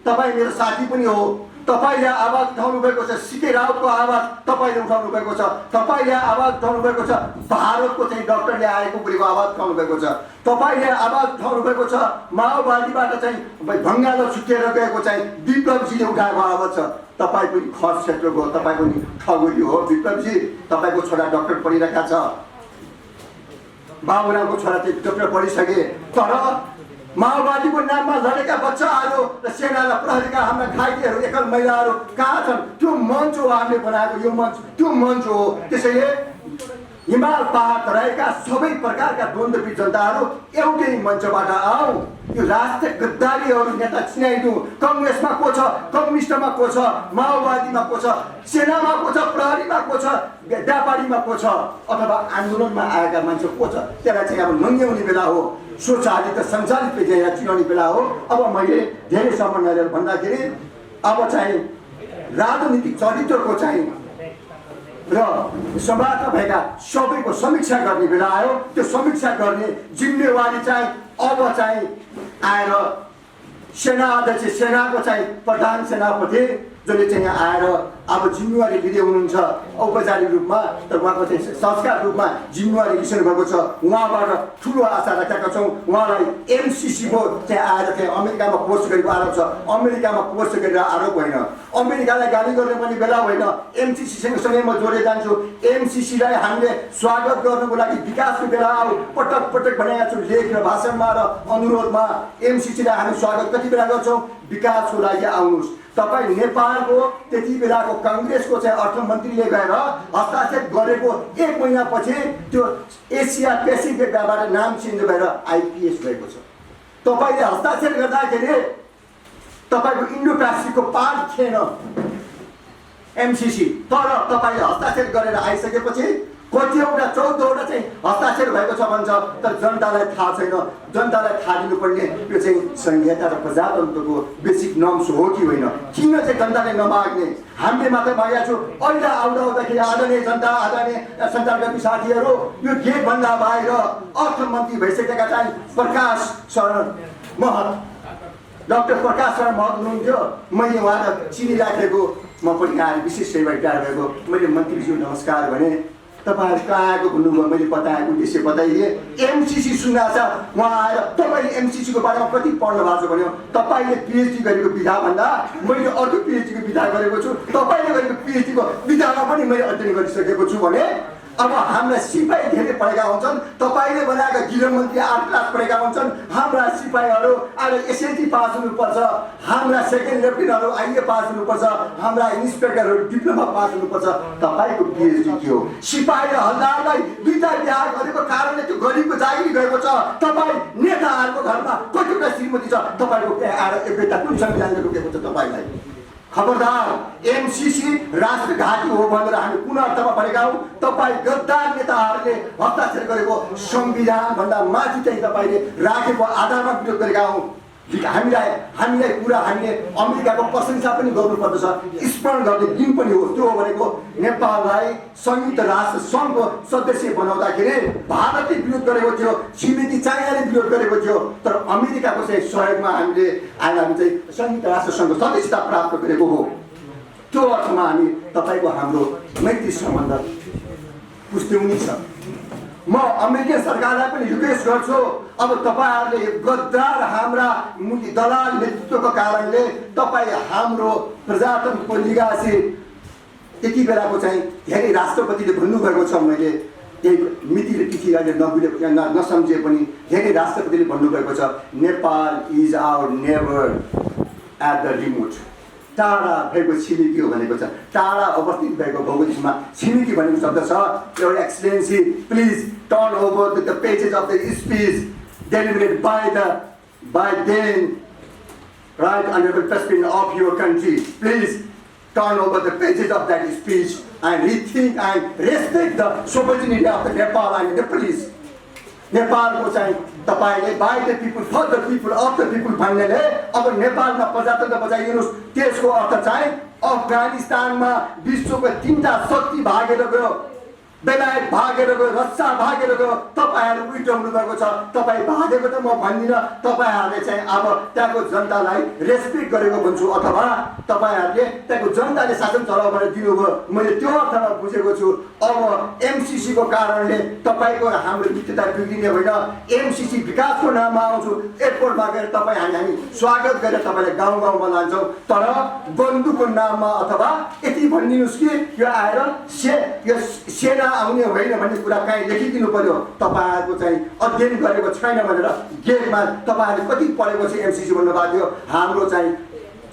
तपाईँ मेरो साथी पनि हो। तपाईँले आवाज उठाउनु भएको छ। सिके रावतको आवाज तपाईँले उठाउनु भएको छ। तपाईँले आवाज उठाउनु भएको छ। भारतको चाहिँ डाक्टरले आएको बुढीको आवाज उठाउनु भएको छ। तपाईँले आवाज उठाउनु भएको छ। माओवादीबाट चाहिँ बङ्गाल छुटेर गएको चाहिँ विप्लवजीले उठाएको आवाज छ। तपाईँ पनि खस क्षेत्रको, तपाईँ पनि ठगुरी हो विप्लवजी। तपाईँको छोरा डाक्टर पढिरहेका छ। बाबुरामको छोरा चाहिँ डाक्टर पढिसके। तर माओवादीको नाममा लडेका बच्चाहरू र सेना र प्रहरीका हाम्रा घाइतेहरू, एकल महिलाहरू कहाँ छन्? त्यो मञ्च हो हामीले बनाएको। यो मञ्च त्यो मञ्च हो। त्यसैले हिमाल पहाड रहेका सबै प्रकारका द्वन्द्वपीडित जनताहरू एउटै मञ्चबाट आऊ। यो राष्ट्रिय गद्दारीहरू नेता चिनाइदिउँ। कङ्ग्रेसमा को छ, कम्युनिस्टमा को छ, माओवादीमा को छ, सेनामा को छ, प्रहरीमा को छ, व्यापारीमा को छ, अथवा आन्दोलनमा आएका मान्छे को छ, त्यसलाई चाहिँ अब नङ्ग्याउने बेला हो। स्वचालित र सञ्चालित पेजमा चिनाउने बेला हो। अब मैले धेरै समय गरेर भन्दाखेरि अब चाहिँ राजनीतिक चरित्रको चाहिँ र समाजमा भएका सबैको समीक्षा गर्ने बेला आयो। त्यो समीक्षा गर्ने जिम्मेवारी चाहिँ अब चाहिँ आएर सेना अध्यक्ष, सेनाको चाहिँ प्रधान सेनापति जसले चाहिँ यहाँ आएर अब जिम्मेवारी लिँदै हुनुहुन्छ औपचारिक रूपमा, तर उहाँको चाहिँ संस्कार रूपमा जिम्मेवारी लिइसक्नु भएको छ। उहाँबाट ठुलो आशा राखेका छौँ। उहाँलाई एमसिसीको चाहिँ आएर चाहिँ अमेरिकामा पोस्ट गरेको आरोप छ। अमेरिकामा पोस्ट गरेर आरोप होइन, अमेरिकालाई गाली गर्ने पनि बेला होइन। एमसिसीसँगसँगै म जोडेर जान्छु। एमसिसीलाई हामीले स्वागत गर्नुको लागि विकासको बेला आऊ। पटक पटक भनेका छु लेख र भाषणमा र अनुरोधमा। एमसिसीलाई हामी स्वागत कति बेला गर्छौँ? विकासको लागि आउनुहोस्। तपाईँ नेपालको त्यति बेलाको काङ्ग्रेसको चाहिँ अर्थमन्त्रीले गएर हस्ताक्षर गरेको 1 महिनापछि त्यो एसिया पेसिफिकबाट नाम चेन्ज भएर आइपिएस भएको छ। तपाईँले हस्ताक्षर गर्दाखेरि तपाईँको इन्डो पेसिफिकको पार्ट थिएन एमसिसी, तर तपाईँले हस्ताक्षर गरेर आइसकेपछि कतिवटा 14वटा चाहिँ हस्ताक्षर भएको छ भन्छ, तर जनतालाई थाहा छैन। जनतालाई थाहा दिनुपर्ने यो चाहिँ संहिता र प्रजातन्त्रको बेसिक नर्म्स हो कि होइन, किन चाहिँ जनताले नमाग्ने? हामीले मात्र मागेका छौँ। अहिले आउँदाखेरि आदरणीय जनता, आदरणीय सञ्चारकर्मी साथीहरू, यो गेटभन्दा बाहिर अर्थमन्त्री भइसकेका चाहिँ प्रकाश शरण महत, डाक्टर प्रकाश शरण महत हुनुहुन्थ्यो। मैले उहाँलाई चिनिराखेको, म पनि आएर विशेष सेवा रिटायर भएको, मैले मन्त्रीज्यू नमस्कार भने तपाईँहरू कहाँ आएको भन्नुभयो, मैले बताएको उद्देश्य बताइदिएँ। एमसिसी सुन्दा छ, उहाँ आएर तपाईँले एमसिसीको बारेमा कति पढ्नु भएको छ भन्यो। तपाईँले पिएचडी गरेको विधाभन्दा मैले अर्को पिएचडीको विधा गरेको छु, तपाईँले गरेको पिएचडीको विधामा पनि मैले अध्ययन गरिसकेको छु भने अब हाम्रा सिपाही धेरै पढेका हुन्छन्। तपाईँले बनाएका गृहमन्त्री 8 क्लास पढेका हुन्छन्। हाम्रा सिपाहीहरू आएर एसएलटी पास हुनुपर्छ, हाम्रा सेकेन्ड लेफ्टिनेन्टहरू आइए पास हुनुपर्छ, हाम्रा इन्सपेक्टरहरू डिप्लोमा पास हुनुपर्छ। तपाईँको पिएचडी के हो? सिपाही र हल्दारलाई दुईटा बिहा गरेको कारणले त्यो गरिबको जागिरी गएको छ। तपाईँ नेताहरूको घरमा कतिवटा श्रीमती छ, तपाईँको आएर एकैटा कुन संविधानले रोकेको छ तपाईँलाई? खबरदार, एमसिसी राष्ट्रघाती हो भनेर हामी कुन अर्थमा भनेका हौँ? तपाईँ गद्दार नेताहरूले हस्ताक्षर गरेको संविधानभन्दा माथि चाहिँ तपाईँले राखेको आधारमा विरोध गरेका हौँ। हामीलाई पुरा हामीले अमेरिकाको प्रशंसा पनि गर्नुपर्दछ, स्मरण गर्ने दिन पनि हो। त्यो भनेको नेपाललाई संयुक्त राष्ट्र सङ्घको सदस्य बनाउँदाखेरि भारतले विरोध गरेको थियो, छिमेकी चाइनाले विरोध गरेको थियो, तर अमेरिकाको चाहिँ सहयोगमा हामीले आएर हामी चाहिँ संयुक्त राष्ट्र सङ्घको सदस्यता प्राप्त गरेको हो। त्यो अर्थमा हामी तपाईँको हाम्रो मैत्री सम्बन्ध पुष्टि छ। म अमेरिकन सरकारलाई पनि रिक्वेस्ट गर्छु, अब तपाईँहरूले गद्दार हाम्रा दलाल नेतृत्वको कारणले तपाईँ हाम्रो प्रजातन्त्रको लिगासी त्यति बेलाको चाहिँ धेरै राष्ट्रपतिले भन्नुभएको छ। मैले त्यही मिति र तिथि अहिले नसम्झे पनि धेरै राष्ट्रपतिले भन्नुभएको छ, Nepal is our neighbour at the remote. टाढा भएको छिमेकी हो भनेको छ, टाढा अवस्थित भएको भौगोलिकमा छिमेकी भनेको शब्द छ। Your excellency, please turn over the pages of the speech delivered by then right honorable president of your country. Please turn over the pages of that speech and rethink and respect the sovereignty of the Nepal and Nepalese. नेपालको चाहिँ तपाईँले by the people for the people of the people भन्नेले अब नेपालमा प्रजातन्त्र बचाइदिनुहोस्। त्यसको अर्थ चाहिँ अफगानिस्तानमा विश्वको 3टा शक्ति भागेर गयो, बेलायत भागेर गयो, रसिया भागेर गयो, तपाईँहरू उल्टाउनु भएको छ। तपाईँ भागेको त म भन्दिनँ, तपाईँहरूले चाहिँ अब त्यहाँको जनतालाई रेस्पेक्ट गरेको भन्छु, अथवा तपाईँहरूले त्यहाँको जनताले शासन चलाउ भनेर दिनुभयो। मैले त्यो अर्थमा बुझेको छु। अब एमसिसीको कारणले तपाईँको हाम्रो मित्रता बिग्रिने होइन। एमसिसी विकासको नाममा आउँछु, एयरपोर्टमा गएर हामी स्वागत गरेर तपाईँलाई गाउँ गाउँमा लान्छौँ, तर बन्दुकको नाममा अथवा यति भनिदिनुहोस् कि यो आएर सेना आउने होइन भन्ने कुरा कहीँ लेखिदिनु पर्यो। तपाईँहरूको चाहिँ अध्ययन गरेको छैन भनेर गेटमा तपाईँहरूले कति पढेको छ एमसिसी भन्नुभएको थियो। हाम्रो चाहिँ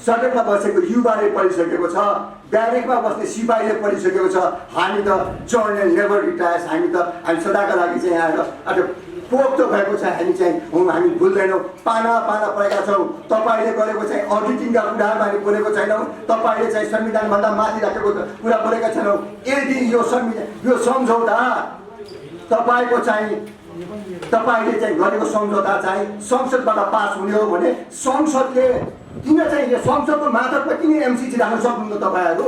सडकमा बसेको युवाले पढिसकेको छ, ब्यारेकमा बस्ने सिपाहीले पढिसकेको छ। हामी त जर्नल नेभर रिटायर्स, हामी सदाका लागि चाहिँ आएर आज पोख्तो भएको छ। हामी भुल्दैनौँ, पाना पढेका छौँ। तपाईँले गरेको चाहिँ अडिटिङका कुराहरूमा हामी बोलेको छैनौँ, तपाईँले चाहिँ संविधानभन्दा माथि राखेको कुरा बोलेका छैनौँ। यदि यो सम्झौता तपाईँको चाहिँ तपाईँले चाहिँ गरेको सम्झौता चाहिँ संसदबाट पास हुने हो भने संसदले किन चाहिँ यो संसदको मार्फतमा किन एमसिसी राख्न सक्नुहुन्न? तपाईँहरू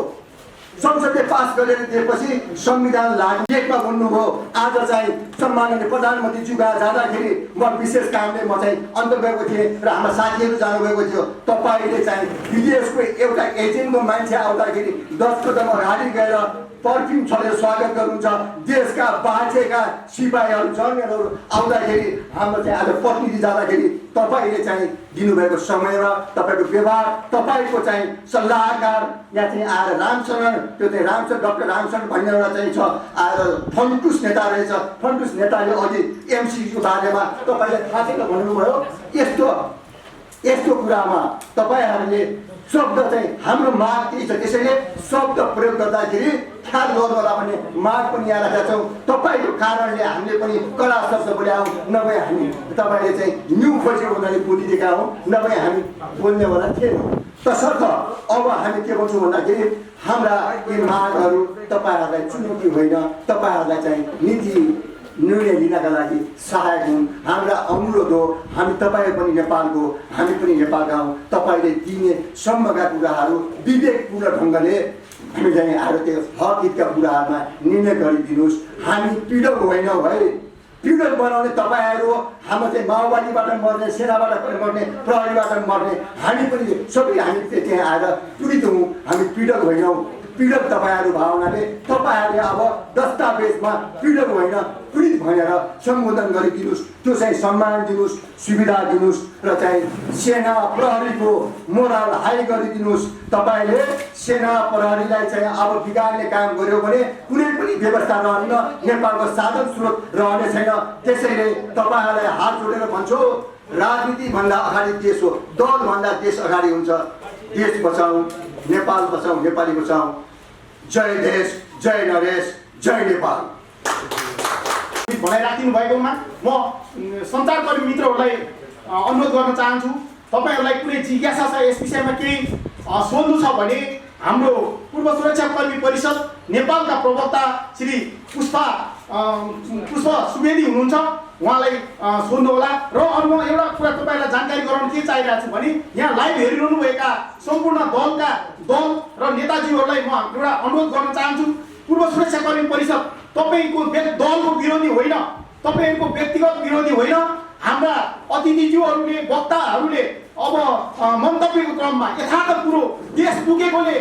संसदले पास गरेर दिएपछि संविधान लागू एकमा भन्नुभयो। आज चाहिँ सम्माननीय प्रधानमन्त्रीज्यू जाँदाखेरि म विशेष कामले म चाहिँ अन्तर गएको थिएँ र हाम्रा साथीहरू जानुभएको थियो। तपाईँले चाहिँ विदेशको एउटा एजेन्टको मान्छे आउँदाखेरि 10 कदम अगाडि गएर पर्फ्युम छलेर स्वागत गर्नुहुन्छ। देशका बाँचेका सिपाहीहरू जर्नलहरू आउँदाखेरि हाम्रो चाहिँ आज प्रतिनिधि जाँदाखेरि तपाईँले चाहिँ दिनुभएको समयमा तपाईँको व्यवहार, तपाईँको चाहिँ सल्लाहकार यहाँ चाहिँ आएर रामशरण, त्यो चाहिँ डाक्टर रामशरण भन्ने एउटा चाहिँ छ, आएर फन्टुस नेता रहेछ। फन्टुस नेताले अघि एमसिसीको बारेमा तपाईँले थाहा छैन भन्नुभयो। यस्तो कुरामा तपाईँहरूले शब्द चाहिँ हाम्रो माग त्यही छ। त्यसैले शब्द प्रयोग गर्दाखेरि ख्याल गर्नु होला भन्ने माग पनि यहाँ राखेका छौँ। तपाईँको कारणले हामीले पनि कडा शब्द बोल्यायौँ, नभए हामी तपाईँले चाहिँ न्यु खोजेको हुनाले बोलिदिएका हौँ, नभए हामी बोल्नेवाला थिएनौँ। तसर्थ अब हामी के भन्छौँ भन्दाखेरि हाम्रा यी मागहरू तपाईँहरूलाई चुनौती होइन, तपाईँहरूलाई चाहिँ नीति निर्णय लिनका लागि सहायक हुन्। हाम्रा अनुरोध हो, हामी तपाईँ पनि नेपालको, हामी पनि नेपालका हौँ। तपाईँले दिने सम्मका कुराहरू विवेकपूर्ण ढङ्गले हामी चाहिँ आएर त्यो हक हितका कुराहरूमा निर्णय गरिदिनुहोस्। हामी पीडक होइनौँ है, पीडक बनाउने तपाईँहरू हो। हाम्रो चाहिँ माओवादीबाट मर्ने, सेनाबाट मर्ने, प्रहरीबाट मर्ने, हामी पनि सबै हामी त्यहाँ आएर पीडित हौँ। हामी पीडक होइनौँ, पीडक तपाईँहरू भावनाले तपाईँहरूले अब दस्तावेजमा पीडक होइन पीडित भनेर सम्बोधन गरिदिनुहोस्। त्यो चाहिँ सम्मान दिनुहोस्, सुविधा दिनुहोस् र चाहिँ सेना प्रहरीको मोरल हाई गरिदिनुहोस्। तपाईँले सेना प्रहरीलाई चाहिँ अब बिगार्ने काम गर्यो भने कुनै पनि व्यवस्था रहन्न, नेपालको साधन स्रोत रहने छैन। त्यसैले तपाईँहरूलाई हात जोडेर भन्छु, राजनीतिभन्दा अगाडि देश हो, दलभन्दा देश अगाडि हुन्छ। देश बचाऊ, नेपाल बचाऊ, नेपाली बचाऊ। जय देश, जय नरेश, जय नेपाल। भनाइराखिदिनु भएकोमा म सञ्चारकर्मी मित्रहरूलाई अनुरोध गर्न चाहन्छु, तपाईँहरूलाई कुनै जिज्ञासा छ, यस विषयमा केही सोध्नु छ भने हाम्रो पूर्व सुरक्षाकर्मी परिषद नेपालका प्रवक्ता श्री पुष्पा सुवेदी हुनुहुन्छ, उहाँलाई सोध्नुहोला। र अरू म एउटा कुरा तपाईँलाई जानकारी गराउन के चाहिरहेको छु भने यहाँ लाइभ हेरिरहनुभएका सम्पूर्ण दल र नेताजीहरूलाई म एउटा अनुरोध गर्न चाहन्छु। पूर्व सुरक्षाकर्मी परिषद तपाईँको दलको विरोधी होइन, तपाईँहरूको व्यक्तिगत विरोधी होइन। हाम्रा अतिथिज्यूहरूले, वक्ताहरूले अब मन्तव्यको क्रममा यथार्थ कुरो देश पुगेकोले,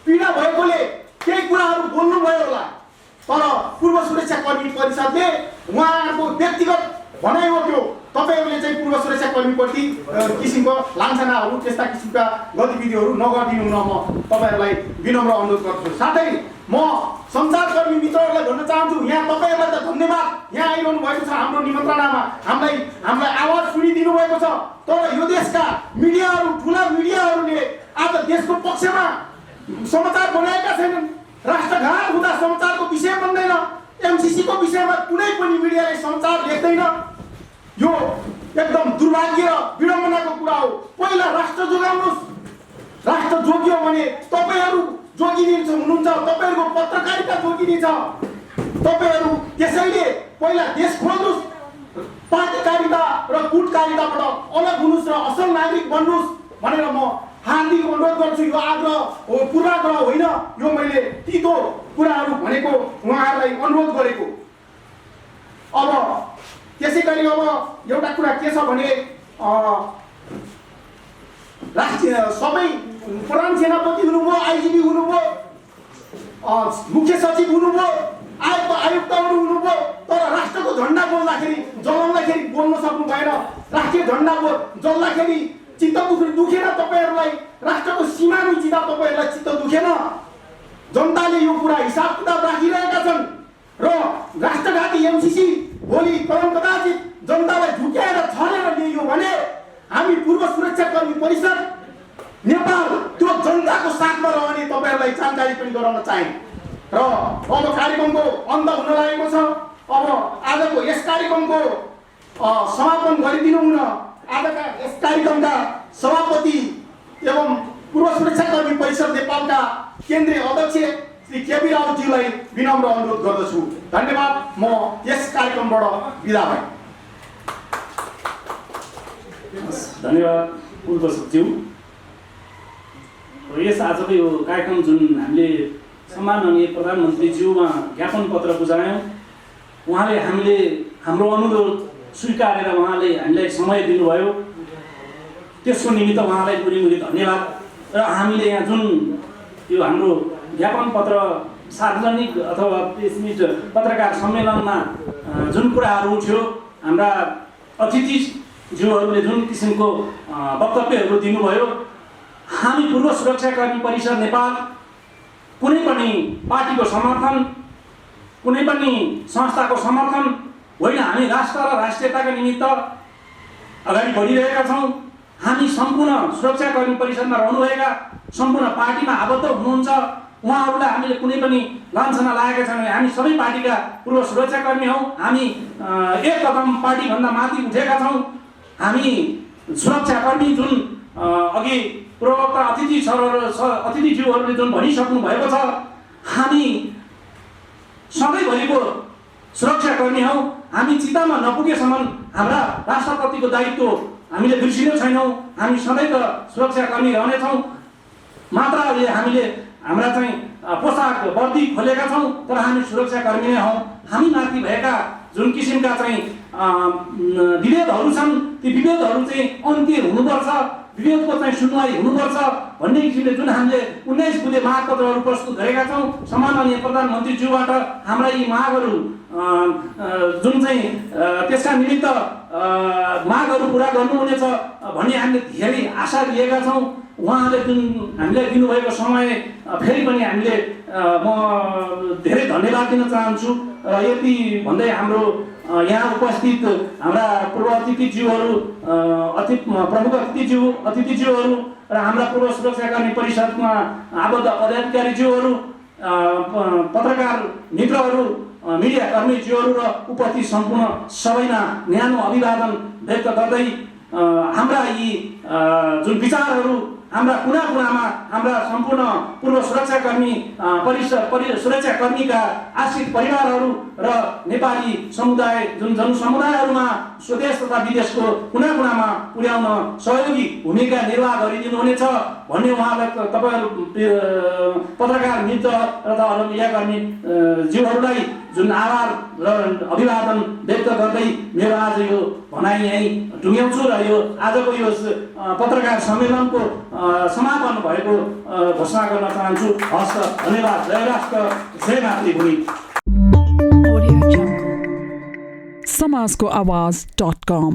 पीडा भएकोले केही कुराहरू बोल्नुभयो होला, तर पूर्व सुरक्षाकर्मी परिषदले उहाँहरूको व्यक्तिगत भनाइ हो त्यो। तपाईँहरूले चाहिँ पूर्व सुरक्षाकर्मीप्रति किसिमको लान्छनाहरू, त्यस्ता किसिमका गतिविधिहरू नगरिदिनु न, म तपाईँहरूलाई विनम्र अनुरोध गर्छु। साथै म सञ्चारकर्मी मित्रहरूलाई भन्न चाहन्छु, यहाँ तपाईँहरूलाई त धन्यवाद, यहाँ आइरहनु भएको छ हाम्रो निमन्त्रणामा, हामीलाई आवाज सुनिदिनु भएको छ। तर यो देशका मिडियाहरू, ठुला मिडियाहरूले आज देशको पक्षमा समाचार बनाएका छैनन्। राष्ट्रघात हुँदा समाचारको विषय बन्दैन, एमसीसीको विषयमा कुनै पनि मिडियाले समाचार लेख्दैन। यो एकदम दुर्भाग्य र विडम्बनाको कुरा हो। पहिला राष्ट्र जोगाउनुहोस्, राष्ट्र जोगियो भने तपाईँहरू जोगिने हुनुहुन्छ, तपाईँहरूको पत्रकारिता जोगिने छ। तपाईँहरू त्यसैले पहिला देश खोल्नुहोस्, पार्टीकारिता र गुटकारिताबाट अलग हुनुहोस् र असल नागरिक बन्नुहोस् भनेर म हार्दिक अनुरोध गर्छु। यो आग्रह हो, पूर्वाग्रह होइन, यो मैले तितो कुराहरू भनेको उहाँहरूलाई अनुरोध गरेको। अब त्यसै गरी अब एउटा कुरा के छ भने राष्ट्रिय सबै प्रधान सेनापति हुनुभयो, आइजिपी हुनुभयो, मुख्य सचिव हुनुभयो, आयुक्तहरू हुनुभयो, तर राष्ट्रको झन्डा बोल्दाखेरि जलाउँदाखेरि बोल्न सक्नु भएन। राष्ट्रिय झन्डा जल्दाखेरि चित्त दुखेन तपाईँहरूलाई, राष्ट्रको सीमा मिचिँदा तपाईँहरूलाई चित्त दुखेन। जनताले यो कुरा हिसाब किताब राखिरहेका छन् र राष्ट्रघाती एमसीसी भोलि कदाचित जनतालाई झुक्याएर छरेर ल्याइयो भने हामी पूर्व सुरक्षाकर्मी परिषद नेपाल त्यो जनताको साथमा रहने तपाईँहरूलाई जानकारी पनि गराउन चाहे। र अब कार्यक्रमको अन्त हुन लागेको छ। अब आजको यस कार्यक्रमको समापन गरिदिनु हुन आजका यस कार्यक्रमका सभापति एवं पूर्व सुरक्षाकर्मी परिषद नेपालका केन्द्रीय अध्यक्ष श्री केबी राउतज्यूलाई विनम्र अनुरोध गर्दछु। धन्यवाद। म यस कार्यक्रमबाट बिदा भएँ। धन्यवाद पूर्व सचिव। यस आजको यो कार्यक्रम जुन हामीले सम्माननीय प्रधानमन्त्रीज्यूमा ज्ञापन पत्र बुझायौँ, उहाँले हामीले हाम्रो अनुरोध स्वीकारेर उहाँले हामीलाई समय दिनुभयो, त्यसको निमित्त उहाँलाई मुरी धन्यवाद। र हामीले यहाँ जुन यो हाम्रो ज्ञापन पत्र सार्वजनिक अथवा प्रेस मिट पत्रकार सम्मेलनमा जुन कुराहरू उठ्यो, हाम्रा अतिथिज्यूहरूले जुन किसिमको वक्तव्यहरू दिनुभयो, हामी पूर्व सुरक्षाकर्मी परिषद नेपाल कुनै पनि पार्टीको समर्थन, कुनै पनि संस्थाको समर्थन होइन। हामी राष्ट्र र राष्ट्रियताका निमित्त अगाडि बढिरहेका छौँ। हामी सम्पूर्ण सुरक्षाकर्मी परिषदमा रहनुभएका सम्पूर्ण पार्टीमा आबद्ध हुनुहुन्छ उहाँहरूलाई हामीले कुनै पनि लान्छना लागेका छैनौँ। हामी सबै पार्टीका पूर्व सुरक्षाकर्मी हौँ। हामी एक कदम पार्टीभन्दा माथि उठेका छौँ। हामी सुरक्षाकर्मी जुन अघि प्रवक्ता अतिथिज्यूहरूले जुन भनिसक्नु भएको छ, हामी सधैँभरिको सुरक्षाकर्मी हौँ। हामी चितामा नपुगेसम्म हाम्रा राष्ट्रपतिको दायित्व हामीले बिर्सिने छैनौँ। हामी सधैँका सुरक्षाकर्मी रहनेछौँ। मात्र अहिले हामीले हाम्रा चाहिँ पोसाक वर्दी खोलेका छौँ, तर हामी सुरक्षाकर्मी नै हौँ। हामी माथि भएका जुन किसिमका चाहिँ विभेदहरू छन्, ती विभेदहरू चाहिँ अन्त्य हुनुपर्छ, विभेदको चाहिँ सुनवाई हुनुपर्छ भन्ने किसिमले जुन हामीले 19 बुँदे मागपत्रहरू प्रस्तुत गरेका छौँ, सम्माननीय प्रधानमन्त्रीज्यूबाट हाम्रा यी मागहरू जुन चाहिँ त्यसका निमित्त मागहरू पुरा गर्नुहुनेछ भन्ने हामीले धेरै आशा लिएका छौँ। उहाँले जुन हामीलाई दिनुभएको समय फेरि पनि हामीले म धेरै धन्यवाद दिन चाहन्छु। यति भन्दै हाम्रो यहाँ उपस्थित हाम्रा पूर्व अतिथिज्यूहरू, प्रमुख अतिथिज्यूहरू र हाम्रा पूर्व सुरक्षाकर्मी परिषदमा आबद्ध पदाधिकारीज्यूहरू, पत्रकार मित्रहरू, मिडिया कर्मीज्यूहरू र उपस्थित सम्पूर्ण सबैमा न्यानो अभिवादन व्यक्त गर्दै हाम्रा यी जुन विचारहरू हाम्रा कुना कुनामा हाम्रा सम्पूर्ण पूर्व सुरक्षाकर्मी सुरक्षाकर्मीका आश्रित परिवारहरू र नेपाली समुदाय जुन जनसमुदायहरूमा स्वदेश तथा विदेशको कुना कुनामा पुर्याउन सहयोगी भूमिका निर्वाह गरिदिनुहुनेछ भन्ने उहाँलाई तपाईँहरू पत्रकार मित्र र अरू मिडियाकर्मी ज्यूहरूलाई जुन आभार र अभिवादन व्यक्त गर्दै मेरो आज यो भनाइ यहीँ टुङ्ग्याउँछु र यो आजको यो पत्रकार सम्मेलनको समापन भएको घोषणा गर्न चाहन्छु। हस्त, धन्यवाद। जय राष्ट्र, जय मातृभूमि। समाजको आवाज.com